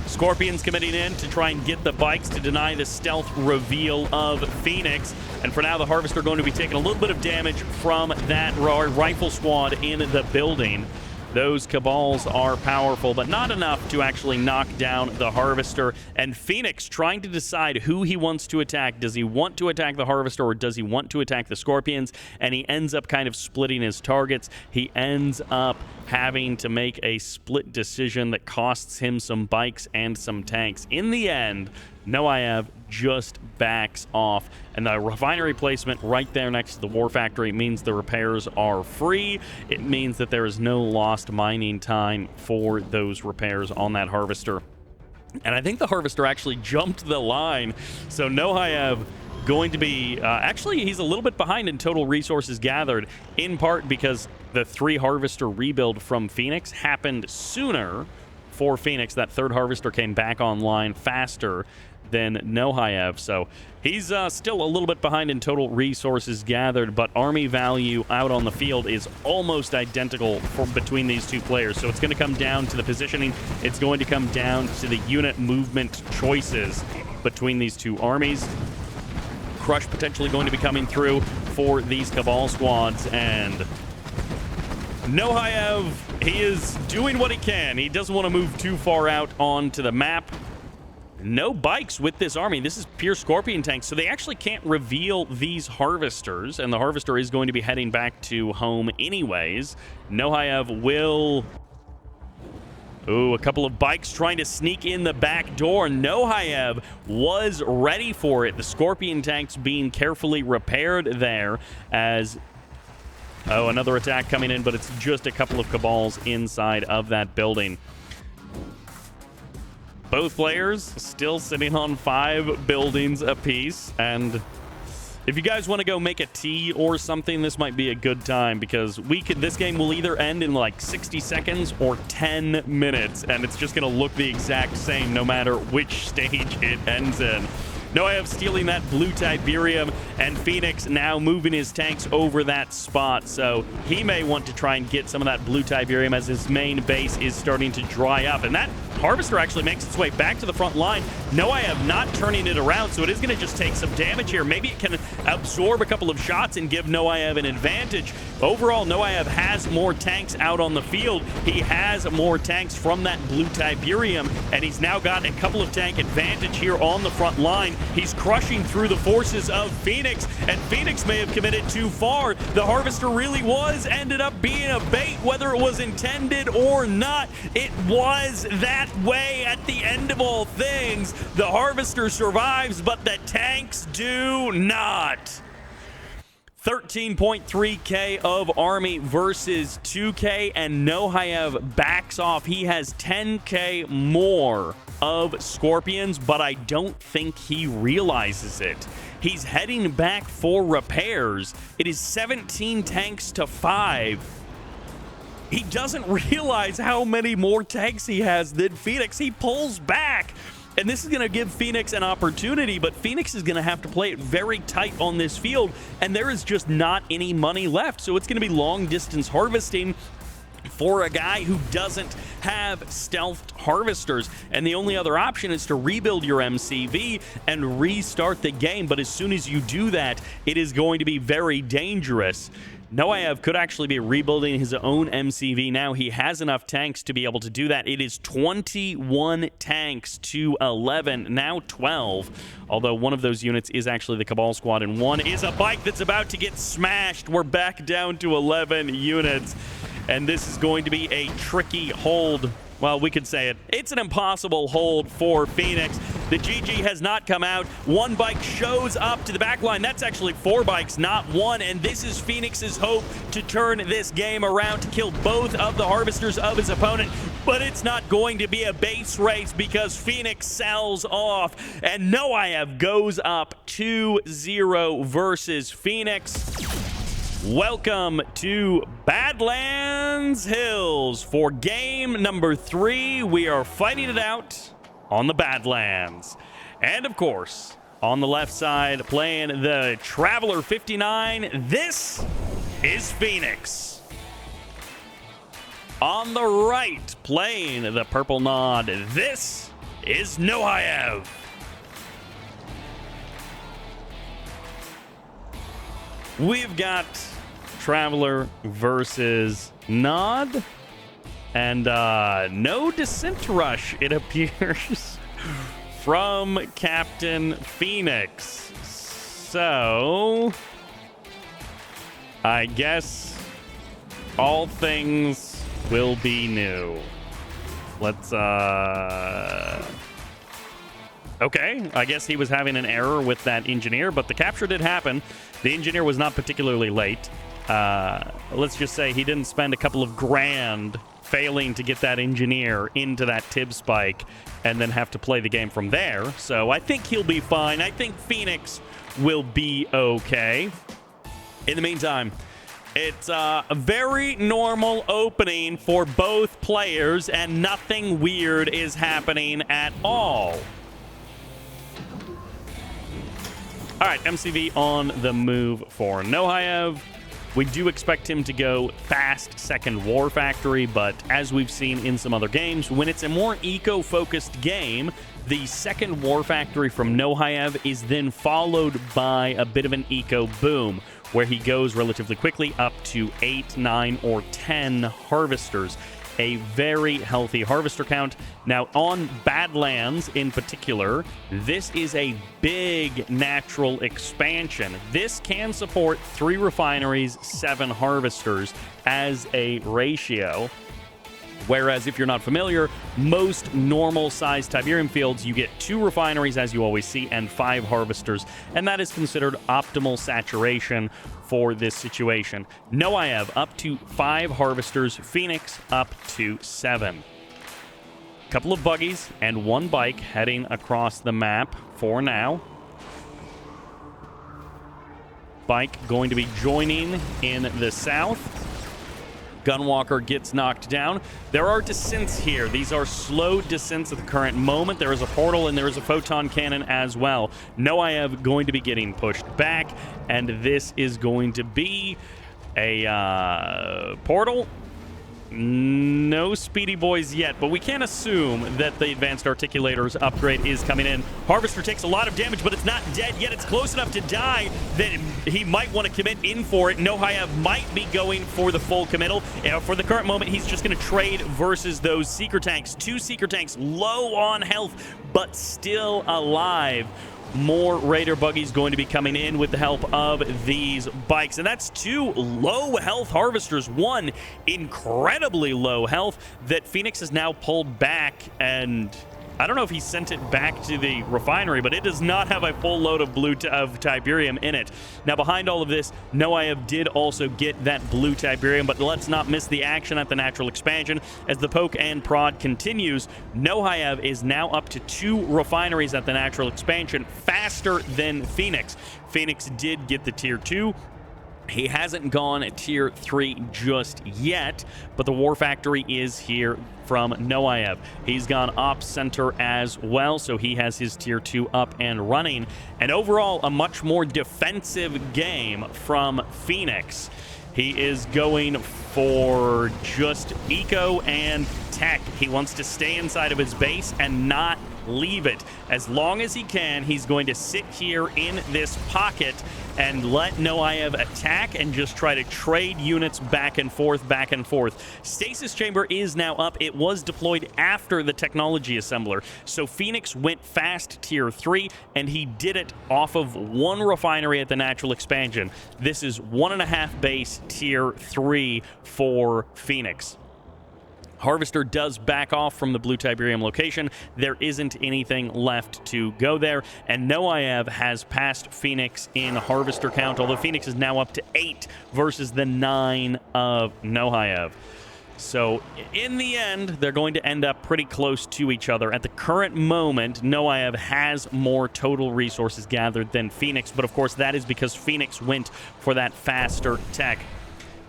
Scorpions committing in to try and get the bikes to deny the stealth reveal of Phoenix. And for now, the Harvester going to be taking a little bit of damage from that rifle squad in the building. Those Cabals are powerful, but not enough to actually knock down the Harvester. And Phoenix trying to decide who he wants to attack. Does he want to attack the Harvester or does he want to attack the Scorpions? And he ends up kind of splitting his targets. He ends up having to make a split decision that costs him some bikes and some tanks. In the end, Noayev just backs off, and the refinery placement right there next to the war factory means the repairs are free. It means that there is no lost mining time for those repairs on that Harvester. And I think the Harvester actually jumped the line, so Noayev going to be actually, he's a little bit behind in total resources gathered, in part because the 3 Harvester rebuild from Phoenix happened sooner for Phoenix. That 3rd Harvester came back online faster than Noayev, so he's still a little bit behind in total resources gathered, but army value out on the field is almost identical between these two players. So it's going to come down to the positioning. It's going to come down to the unit movement choices between these two armies. Crush potentially going to be coming through for these Cabal squads, and Noayev, he is doing what he can. He doesn't want to move too far out onto the map. No bikes with this army. This is pure Scorpion tanks, so they actually can't reveal these Harvesters, and the Harvester is going to be heading back to home anyways. Noayev will... Ooh, a couple of bikes trying to sneak in the back door. Noayev was ready for it. The Scorpion tanks being carefully repaired there as... Oh, another attack coming in, but it's just a couple of Cabals inside of that building. Both players still sitting on 5 buildings apiece, and if you guys want to go make a tea or something, this might be a good time, because this game will either end in like 60 seconds or 10 minutes, and it's just going to look the exact same no matter which stage it ends in. Noayev stealing that blue Tiberium, and Phoenix now moving his tanks over that spot, so he may want to try and get some of that blue Tiberium as his main base is starting to dry up. And that Harvester actually makes its way back to the front line. Noayev not turning it around, so it is going to just take some damage here. Maybe it can absorb a couple of shots and give Noayev an advantage. Overall, Noayev has more tanks out on the field. He has more tanks from that blue Tiberium, and he's now got a couple of tank advantage here on the front line. He's crushing through the forces of Phoenix, and Phoenix may have committed too far. The Harvester really ended up being a bait, whether it was intended or not. It was that way at the end of all things. The Harvester survives, but the tanks do not. 13.3k of army versus 2k, and Noayev backs off. He has 10k more of Scorpions, but I don't think he realizes it. He's heading back for repairs. It is 17 tanks to 5. He doesn't realize how many more tanks he has than Phoenix. He pulls back. And this is going to give Phoenix an opportunity, but Phoenix is going to have to play it very tight on this field, and there is just not any money left. So it's going to be long-distance harvesting for a guy who doesn't have stealthed Harvesters. And the only other option is to rebuild your MCV and restart the game. But as soon as you do that, it is going to be very dangerous. Noayev could actually be rebuilding his own MCV now. He has enough tanks to be able to do that. It is 21 tanks to 11, now 12. Although one of those units is actually the Cabal squad, and one is a bike that's about to get smashed. We're back down to 11 units, and this is going to be a tricky hold. Well, we could say it. It's an impossible hold for Phoenix. The GG has not come out. One bike shows up to the back line. That's actually 4 bikes, not 1. And this is Phoenix's hope to turn this game around, to kill both of the Harvesters of his opponent. But it's not going to be a base race, because Phoenix sells off. And Noayev goes up 2-0 versus Phoenix. Welcome to Badlands Hills for game number 3. We are fighting it out on the Badlands. And of course, on the left side, playing the Traveler 59, this is Phoenix. On the right, playing the Purple Nod, this is Noayev. We've got Traveler versus Nod. And no descent rush, it appears, from Captain Phoenix. So, I guess all things will be new. Let's, okay, I guess he was having an error with that engineer, but the capture did happen. The engineer was not particularly late. Let's just say he didn't spend a couple of grand failing to get that engineer into that Tipz spike and then have to play the game from there. So I think he'll be fine. I think Phoenix will be okay. In the meantime, it's a very normal opening for both players, and nothing weird is happening at all. All right, MCV on the move for Hoxaeb. We do expect him to go fast second War Factory, but as we've seen in some other games, when it's a more eco-focused game, the second War Factory from Hoxaeb is then followed by a bit of an eco boom, where he goes relatively quickly up to 8, 9, or 10 harvesters. A very healthy harvester count. Now, on Badlands in particular, this is a big natural expansion. This can support 3 refineries, 7 harvesters as a ratio. Whereas, if you're not familiar, most normal-sized Tiberium fields, you get 2 refineries, as you always see, and 5 harvesters, and that is considered optimal saturation for this situation. Hoxaeb up to 5 harvesters, Phoenix up to 7. Couple of buggies and 1 bike heading across the map for now. Bike going to be joining in the south. Gunwalker gets knocked down. There are descents here. These are slow descents at the current moment. There is a portal and there is a photon cannon as well. Hoxaeb going to be getting pushed back, and this is going to be a portal. No speedy boys yet, but we can't assume that the advanced articulators upgrade is coming in. Harvester takes a lot of damage, but it's not dead yet. It's close enough to die that he might want to commit in for it. Hoxaeb might be going for the full committal. For the current moment, he's just going to trade versus those seeker tanks. 2 seeker tanks low on health, but still alive. More Raider buggies going to be coming in with the help of these bikes. And that's 2 low health harvesters. 1 incredibly low health that Phoenix has now pulled back, and I don't know if he sent it back to the refinery, but it does not have a full load of of Tiberium in it. Now, behind all of this, Hoxaeb did also get that blue Tiberium, but let's not miss the action at the natural expansion. As the poke and prod continues, Hoxaeb is now up to 2 refineries at the natural expansion, faster than Phoenix. Phoenix did get the tier 2. He hasn't gone tier 3 just yet, but the War Factory is here from Hoxaeb. He's gone op center as well, so he has his tier 2 up and running. And overall, a much more defensive game from Phoenix. He is going for just eco and tech. He wants to stay inside of his base and not leave it. As long as he can, he's going to sit here in this pocket and let Hoxaeb attack and just try to trade units back and forth, back and forth. Stasis Chamber is now up. It was deployed after the Technology Assembler. So Phoenix went fast tier 3, and he did it off of 1 refinery at the natural expansion. This is 1.5 base tier 3 for Phoenix. Harvester does back off from the blue Tiberium location. There isn't anything left to go there, and Hoxaeb has passed Phoenix in harvester count, although Phoenix is now up to 8 versus the 9 of Hoxaeb. So in the end, they're going to end up pretty close to each other. At the current moment, Hoxaeb has more total resources gathered than Phoenix, but of course that is because Phoenix went for that faster tech.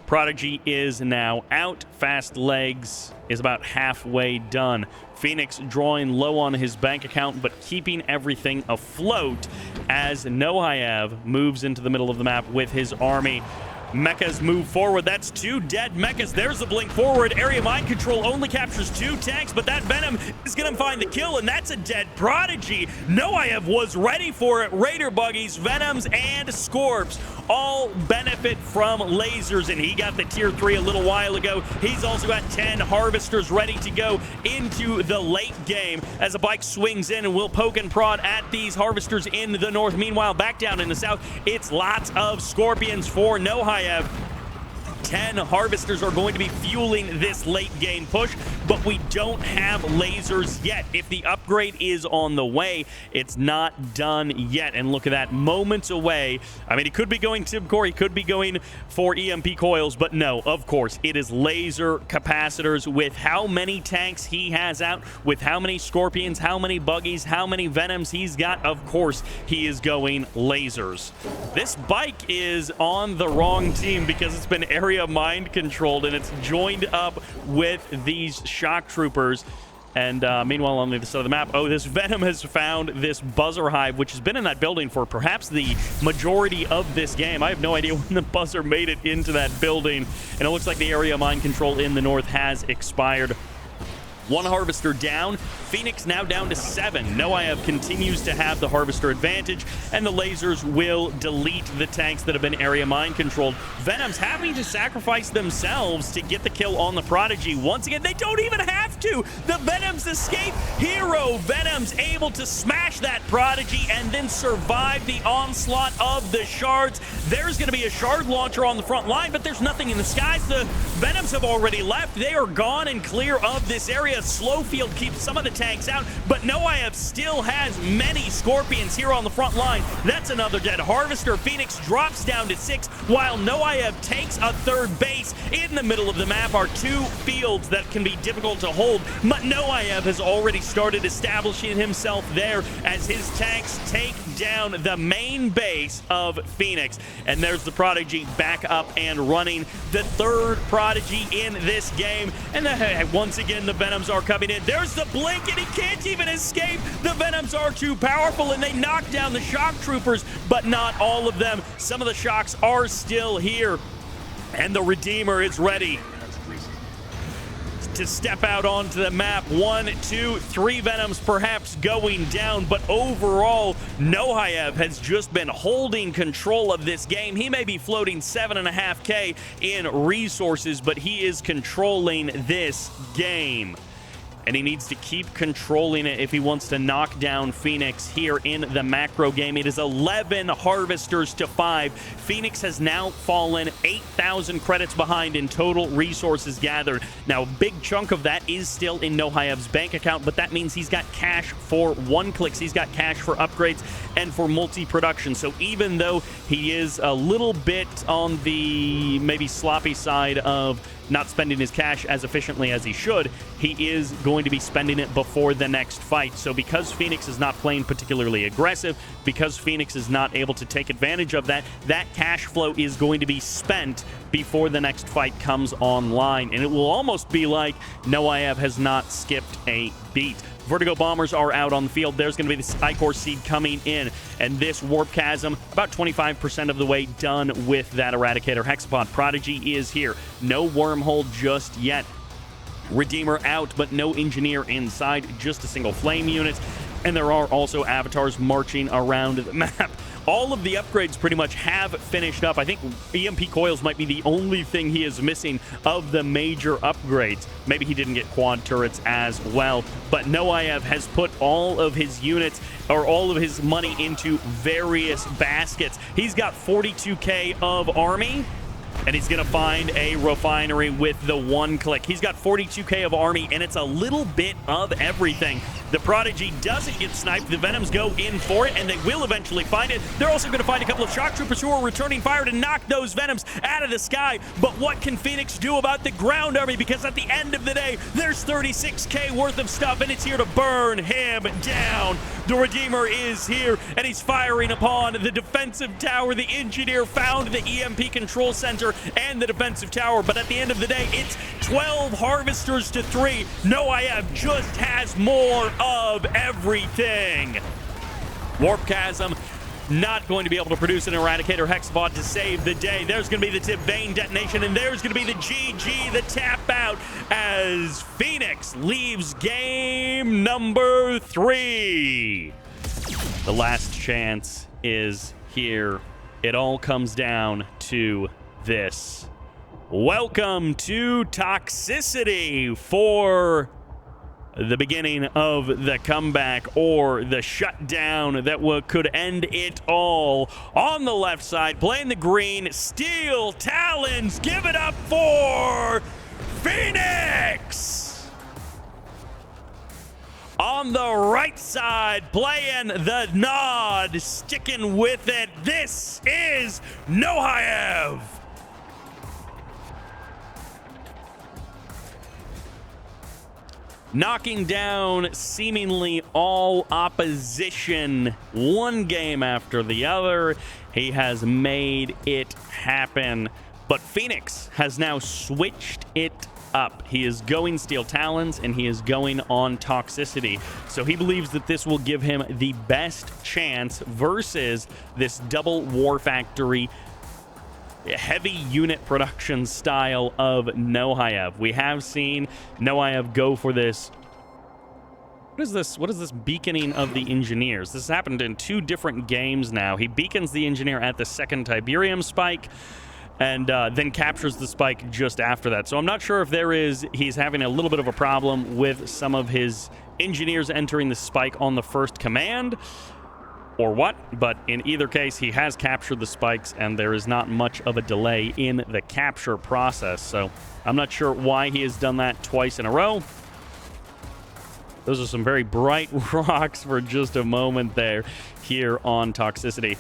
Prodigy is now out. Fast Legs is about halfway done. Phoenix drawing low on his bank account, but keeping everything afloat as Hoxaeb moves into the middle of the map with his army. Mechas move forward. That's 2 dead mechas. There's the blink forward. Area mind control only captures 2 tanks, but that Venom is going to find the kill, and that's a dead Prodigy. Noayev was ready for it. Raider buggies, Venoms, and Scorps all benefit from lasers, and he got the tier 3 a little while ago. He's also got 10 Harvesters ready to go into the late game as a bike swings in and will poke and prod at these Harvesters in the north. Meanwhile, back down in the south, it's lots of Scorpions for Noayev. 10 Harvesters are going to be fueling this late game push, but we don't have lasers yet. If the upgrade is on the way, it's not done yet. And look at that, moments away. I mean, he could be going Tib Core, he could be going for EMP coils, but no, of course, it is laser capacitors. With how many tanks he has out, with how many Scorpions, how many buggies, how many Venoms he's got, of course, he is going lasers. This bike is on the wrong team because it's been area mind controlled and it's joined up with these shock troopers. And meanwhile, on the other side of the map, oh, this Venom has found this buzzer hive, which has been in that building for perhaps the majority of this game. I have no idea when the buzzer made it into that building, and it looks like the area mind control in the north has expired. 1 Harvester down. Phoenix now down to 7. Noayev continues to have the Harvester advantage, and the lasers will delete the tanks that have been area mind controlled. Venom's having to sacrifice themselves to get the kill on the Prodigy. Once again, they don't even have to. The Venoms escape. Hero Venom's able to smash that Prodigy and then survive the onslaught of the shards. There's going to be a shard launcher on the front line, but there's nothing in the skies. The Venoms have already left. They are gone and clear of this area. Slowfield keeps some of the tanks out, but Noayev still has many Scorpions here on the front line. That's another dead Harvester. Phoenix drops down to 6, while Noayev takes a 3rd base. In the middle of the map are 2 fields that can be difficult to hold, but Noayev has already started establishing himself there as his tanks take down the main base of Phoenix. And there's the Prodigy back up and running, the 3rd Prodigy in this game. And once again, the Venoms are coming in. There's the blink, and he can't even escape. The Venoms are too powerful, and they knock down the shock troopers, but not all of them. Some of the shocks are still here, and the Redeemer is ready to step out onto the map. 1, 2, 3 Venoms perhaps going down, but overall, Noayev has just been holding control of this game. He may be floating 7.5K in resources, but he is controlling this game. And he needs to keep controlling it if he wants to knock down Phoenix here in the macro game. It is 11 Harvesters to 5. Phoenix has now fallen 8,000 credits behind in total resources gathered. Now, a big chunk of that is still in Noayev's bank account, but that means he's got cash for one-clicks. He's got cash for upgrades and for multi-production. So even though he is a little bit on the maybe sloppy side of not spending his cash as efficiently as he should, he is going to be spending it before the next fight. So because Phoenix is not playing particularly aggressive, because Phoenix is not able to take advantage of that, that cash flow is going to be spent before the next fight comes online. And it will almost be like Noayev has not skipped a beat. Vertigo Bombers are out on the field. There's going to be this Ichor Seed coming in, and this Warp Chasm, about 25% of the way done with that Eradicator Hexapod. Prodigy is here. No Wormhole just yet. Redeemer out, but no Engineer inside, just a single Flame unit. And there are also avatars marching around the map. All of the upgrades pretty much have finished up. I think EMP coils might be the only thing he is missing of the major upgrades. Maybe he didn't get quad turrets as well. But Noayev has put all of his units or all of his money into various baskets. He's got 42K of army, and he's going to find a refinery with the 1-click. He's got 42K of army, and it's a little bit of everything. The Prodigy doesn't get sniped. The Venoms go in for it, and they will eventually find it. They're also going to find a couple of shock troopers who are returning fire to knock those Venoms out of the sky. But what can Phoenix do about the ground army? Because at the end of the day, there's 36K worth of stuff, and it's here to burn him down. The Redeemer is here, and he's firing upon the defensive tower. The Engineer found the EMP control center and the defensive tower, but at the end of the day, it's 12 Harvesters to 3. Noayev just has more of everything. Warp Chasm not going to be able to produce an Eradicator Hexabot to save the day. There's going to be the Tip Vane detonation, and there's going to be the GG, the tap out, as Phoenix leaves game number 3. The last chance is here. It all comes down to this. Welcome to Toxicity for the beginning of the comeback, or the shutdown that could end it all. On the left side, playing the green, Steel Talons, give it up for Phoenix! On the right side, playing the nod, sticking with it, this is Hoxaeb! Knocking down seemingly all opposition, one game after the other. He has made it happen. But Phoenix has now switched it up. He is going Steel Talons, and he is going on Toxicity. So he believes that this will give him the best chance versus this double War Factory heavy unit production style of Hoxaeb. We have seen Hoxaeb go for this. What is this? What is this beaconing of the engineers? This has happened in 2 different games now. He beacons the engineer at the second Tiberium spike, and then captures the spike just after that. So I'm not sure if he's having a little bit of a problem with some of his engineers entering the spike on the first command, or what, but in either case, he has captured the spikes, and there is not much of a delay in the capture process. So I'm not sure why he has done that twice in a row. Those are some very bright rocks for just a moment there here on Toxicity.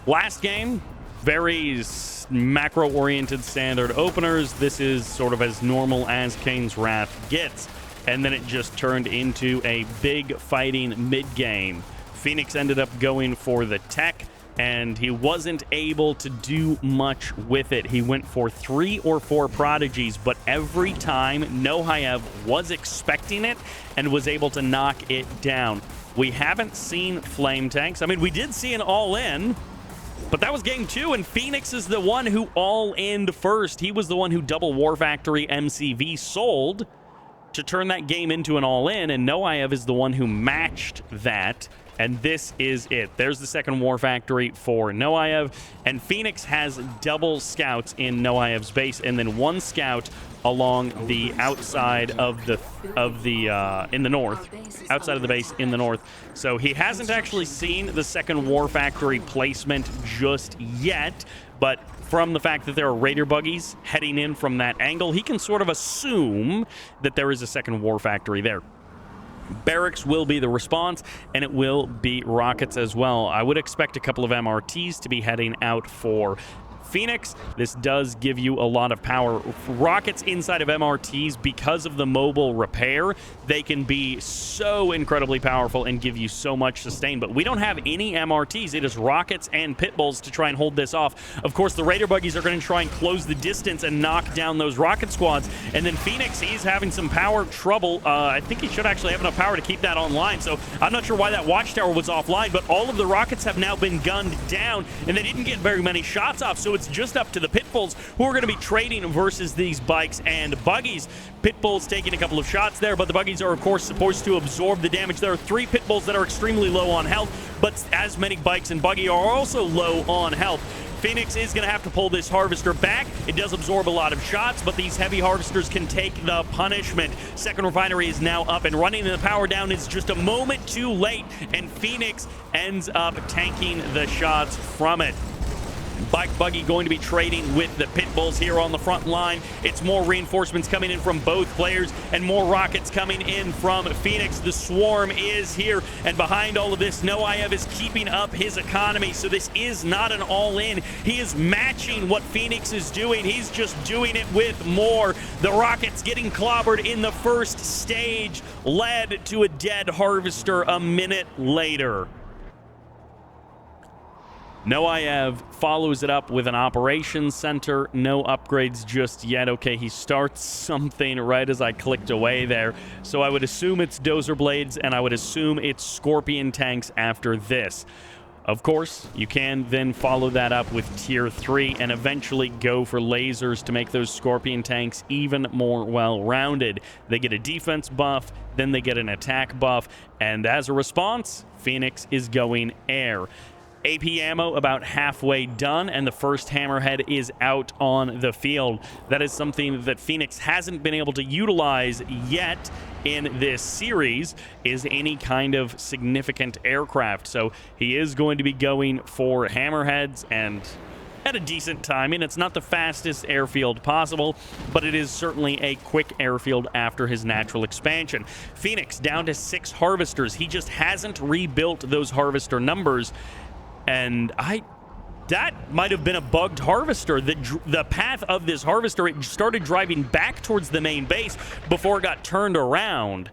Last game, very macro-oriented standard openers. This is sort of as normal as Kane's Wrath gets. And then it just turned into a big fighting mid-game. Phoenix ended up going for the tech, and he wasn't able to do much with it. He went for 3 or 4 prodigies, but every time Hoxaeb was expecting it and was able to knock it down. We haven't seen flame tanks. I mean, we did see an all-in, but that was game 2, and Phoenix is the one who all-in'd first. He was the one who double War Factory MCV sold to turn that game into an all-in, and Hoxaeb is the one who matched that, and this is it. There's the second War Factory for Hoxaeb, and Phoenix has double scouts in Hoxaeb's base, and then 1 scout along the outside of the in the north, outside of the base in the north. So he hasn't actually seen the second War Factory placement just yet, but from the fact that there are Raider buggies heading in from that angle, he can sort of assume that there is a second War Factory there. Barracks will be the response, and it will be rockets as well. I would expect a couple of MRTs to be heading out for Phoenix. This does give you a lot of power. Rockets inside of MRTs, because of the mobile repair, they can be so incredibly powerful and give you so much sustain, but we don't have any MRTs. It is rockets and pit bulls to try and hold this off. Of course, the Raider buggies are going to try and close the distance and knock down those rocket squads, and then Phoenix, he's having some power trouble. I think he should actually have enough power to keep that online, so I'm not sure why that watchtower was offline, but all of the rockets have now been gunned down, and they didn't get very many shots off, so it's just up to the Pitbulls, who are going to be trading versus these bikes and buggies. Pitbulls taking a couple of shots there, but the buggies are, of course, supposed to absorb the damage. There are 3 Pitbulls that are extremely low on health, but as many bikes and buggy are also low on health. Phoenix is going to have to pull this Harvester back. It does absorb a lot of shots, but these heavy Harvesters can take the punishment. Second Refinery is now up and running, and the power down is just a moment too late, and Phoenix ends up tanking the shots from it. Bike Buggy going to be trading with the Pitbulls here on the front line. It's more reinforcements coming in from both players and more rockets coming in from Phoenix. The Swarm is here, and behind all of this, Hoxaeb is keeping up his economy, so this is not an all-in. He is matching what Phoenix is doing. He's just doing it with more. The rockets getting clobbered in the first stage led to a dead Harvester a minute later. Noayev follows it up with an operations center. No upgrades just yet. Okay, he starts something right as I clicked away there. So I would assume it's dozer blades, and I would assume it's scorpion tanks after this. Of course, you can then follow that up with tier 3 and eventually go for lasers to make those scorpion tanks even more well-rounded. They get a defense buff, then they get an attack buff, and as a response, Phoenix is going air. AP ammo about halfway done, and the first hammerhead is out on the field. That is something that Phoenix hasn't been able to utilize yet in this series, is any kind of significant aircraft. So he is going to be going for hammerheads, and at a decent timing. It's not the fastest airfield possible, but it is certainly a quick airfield after his natural expansion. Phoenix down to 6 harvesters. He just hasn't rebuilt those harvester numbers. And that might have been a bugged harvester. The path of this harvester, it started driving back towards the main base before it got turned around.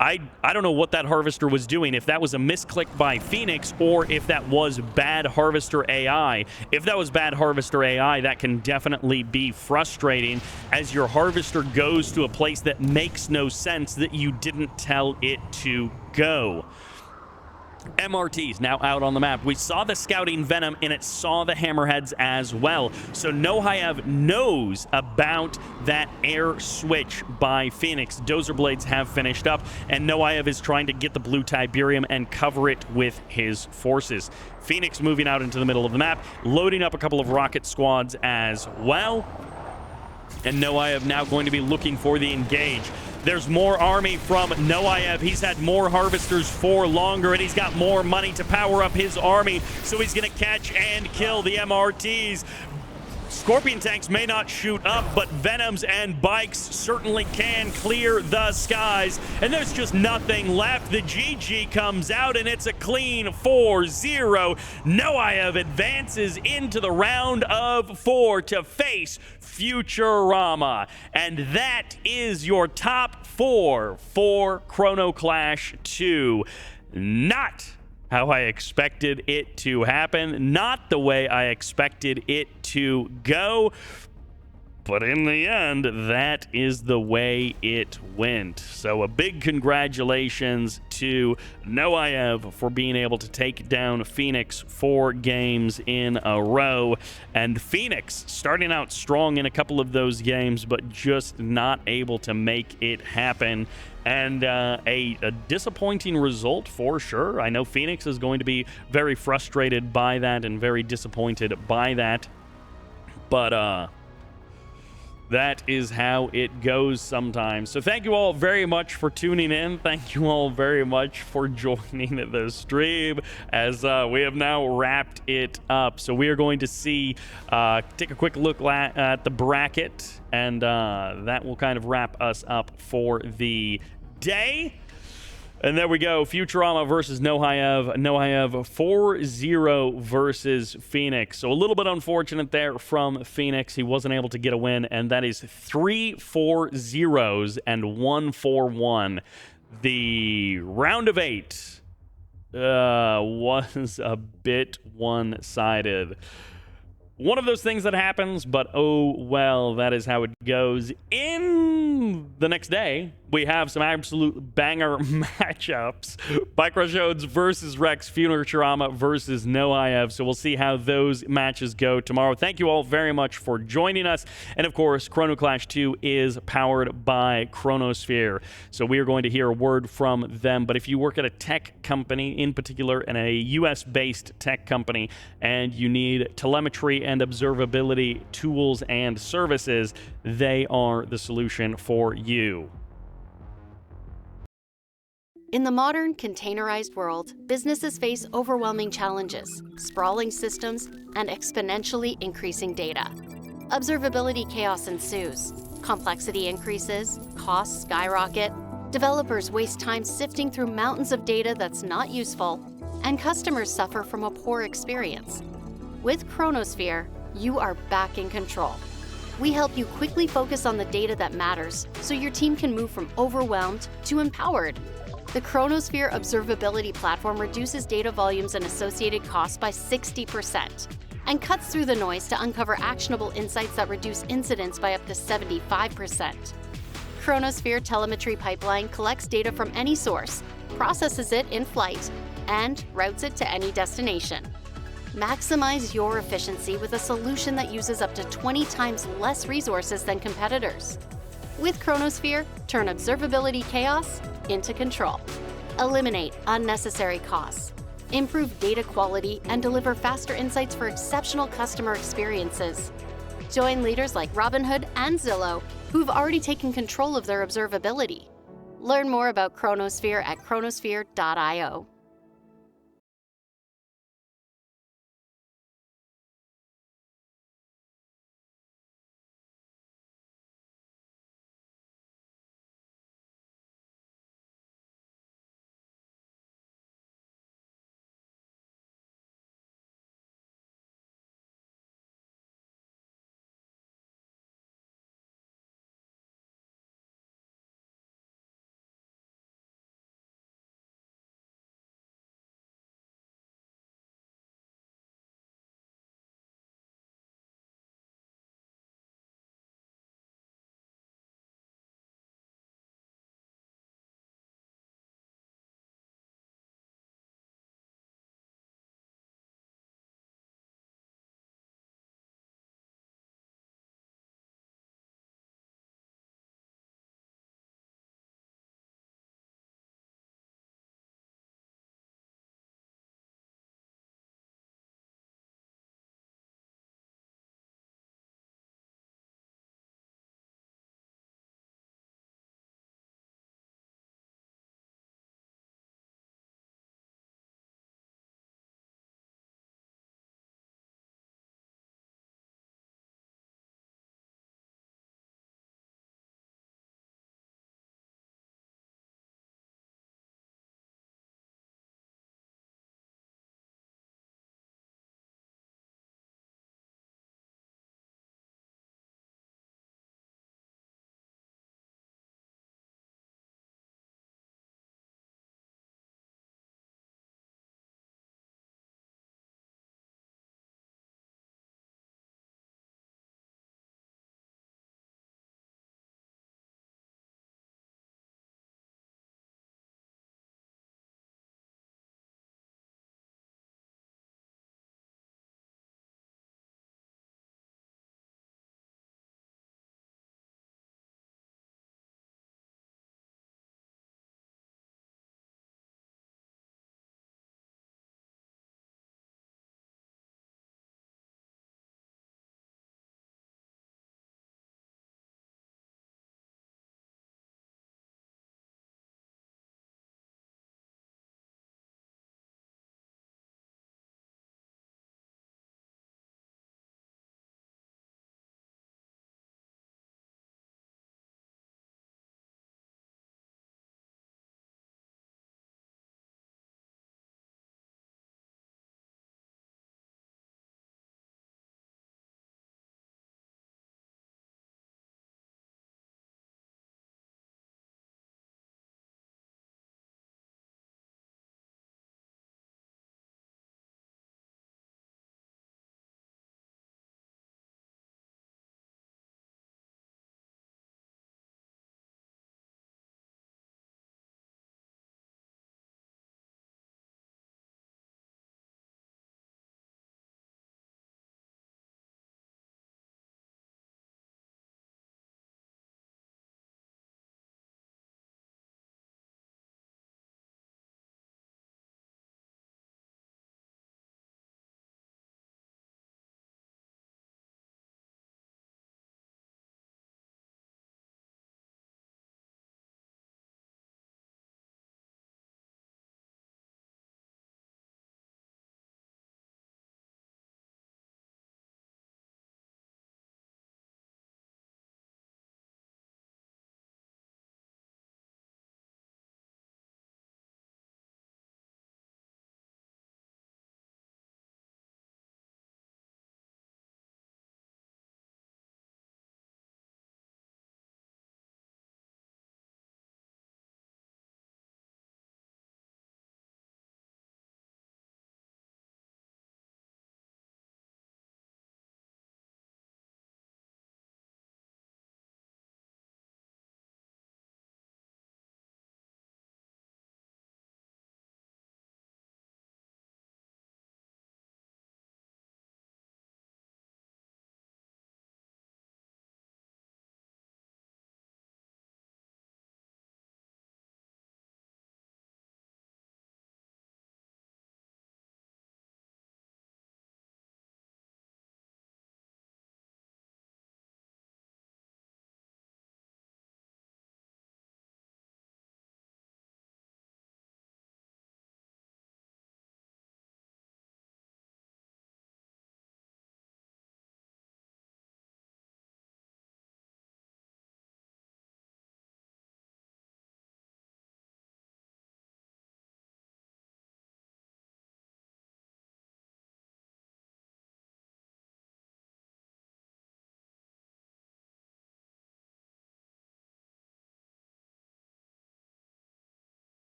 I don't know what that harvester was doing, if that was a misclick by Phoenix or if that was bad harvester AI. If that was bad harvester AI, that can definitely be frustrating as your harvester goes to a place that makes no sense that you didn't tell it to go. MRTs now out on the map. We saw the scouting venom and it saw the hammerheads as well. So Noayev knows about that air switch by Phoenix. Dozer blades have finished up and Noayev is trying to get the blue Tiberium and cover it with his forces. Phoenix moving out into the middle of the map, loading up a couple of rocket squads as well. And Noayev now going to be looking for the engage. There's more army from Noayev. He's had more harvesters for longer, and he's got more money to power up his army, so he's going to catch and kill the MRTs. Scorpion tanks may not shoot up, but Venoms and bikes certainly can clear the skies. And there's just nothing left. The GG comes out, and it's a clean 4-0. Noayev advances into the round of 4 to face Futurama. And that is your top 4 for Chrono Clash 2. Not how I expected it to happen, not the way I expected it to go, but in the end, that is the way it went. So a big congratulations to Noayev for being able to take down Phoenix 4 games in a row, and Phoenix starting out strong in a couple of those games, but just not able to make it happen. And a disappointing result for sure. I know Phoenix is going to be very frustrated by that and very disappointed by that. But that is how it goes sometimes. So thank you all very much for tuning in. Thank you all very much for joining the stream as we have now wrapped it up. So we are going to see, take a quick look at the bracket, and that will kind of wrap us up for the day. And there we go. Futurama versus Noayev. Noayev 4-0 versus Phoenix. So a little bit unfortunate there from Phoenix. He wasn't able to get a win, and that is 3 4-0s and 1 4-1. The round of 8 was a bit one-sided. One of those things that happens, but oh well, that is how it goes. In the next day, we have some absolute banger matchups. BikeRushOwnz versus Rex, Futurama versus Noayev. So we'll see how those matches go tomorrow. Thank you all very much for joining us. And of course, Chrono Clash 2 is powered by Chronosphere. So we are going to hear a word from them. But if you work at a tech company, in particular, in a US-based tech company, and you need telemetry and observability tools and services, they are the solution for you.
In the modern, containerized world, businesses face overwhelming challenges, sprawling systems, and exponentially increasing data. Observability chaos ensues, complexity increases, costs skyrocket, developers waste time sifting through mountains of data that's not useful, and customers suffer from a poor experience. With Chronosphere, you are back in control. We help you quickly focus on the data that matters so your team can move from overwhelmed to empowered. The Chronosphere observability platform reduces data volumes and associated costs by 60% and cuts through the noise to uncover actionable insights that reduce incidents by up to 75%. Chronosphere telemetry pipeline collects data from any source, processes it in flight, and routes it to any destination. Maximize your efficiency with a solution that uses up to 20 times less resources than competitors. With Chronosphere, turn observability chaos into control. Eliminate unnecessary costs. Improve data quality and deliver faster insights for exceptional customer experiences. Join leaders like Robinhood and Zillow, who've already taken control of their observability. Learn more about Chronosphere at chronosphere.io.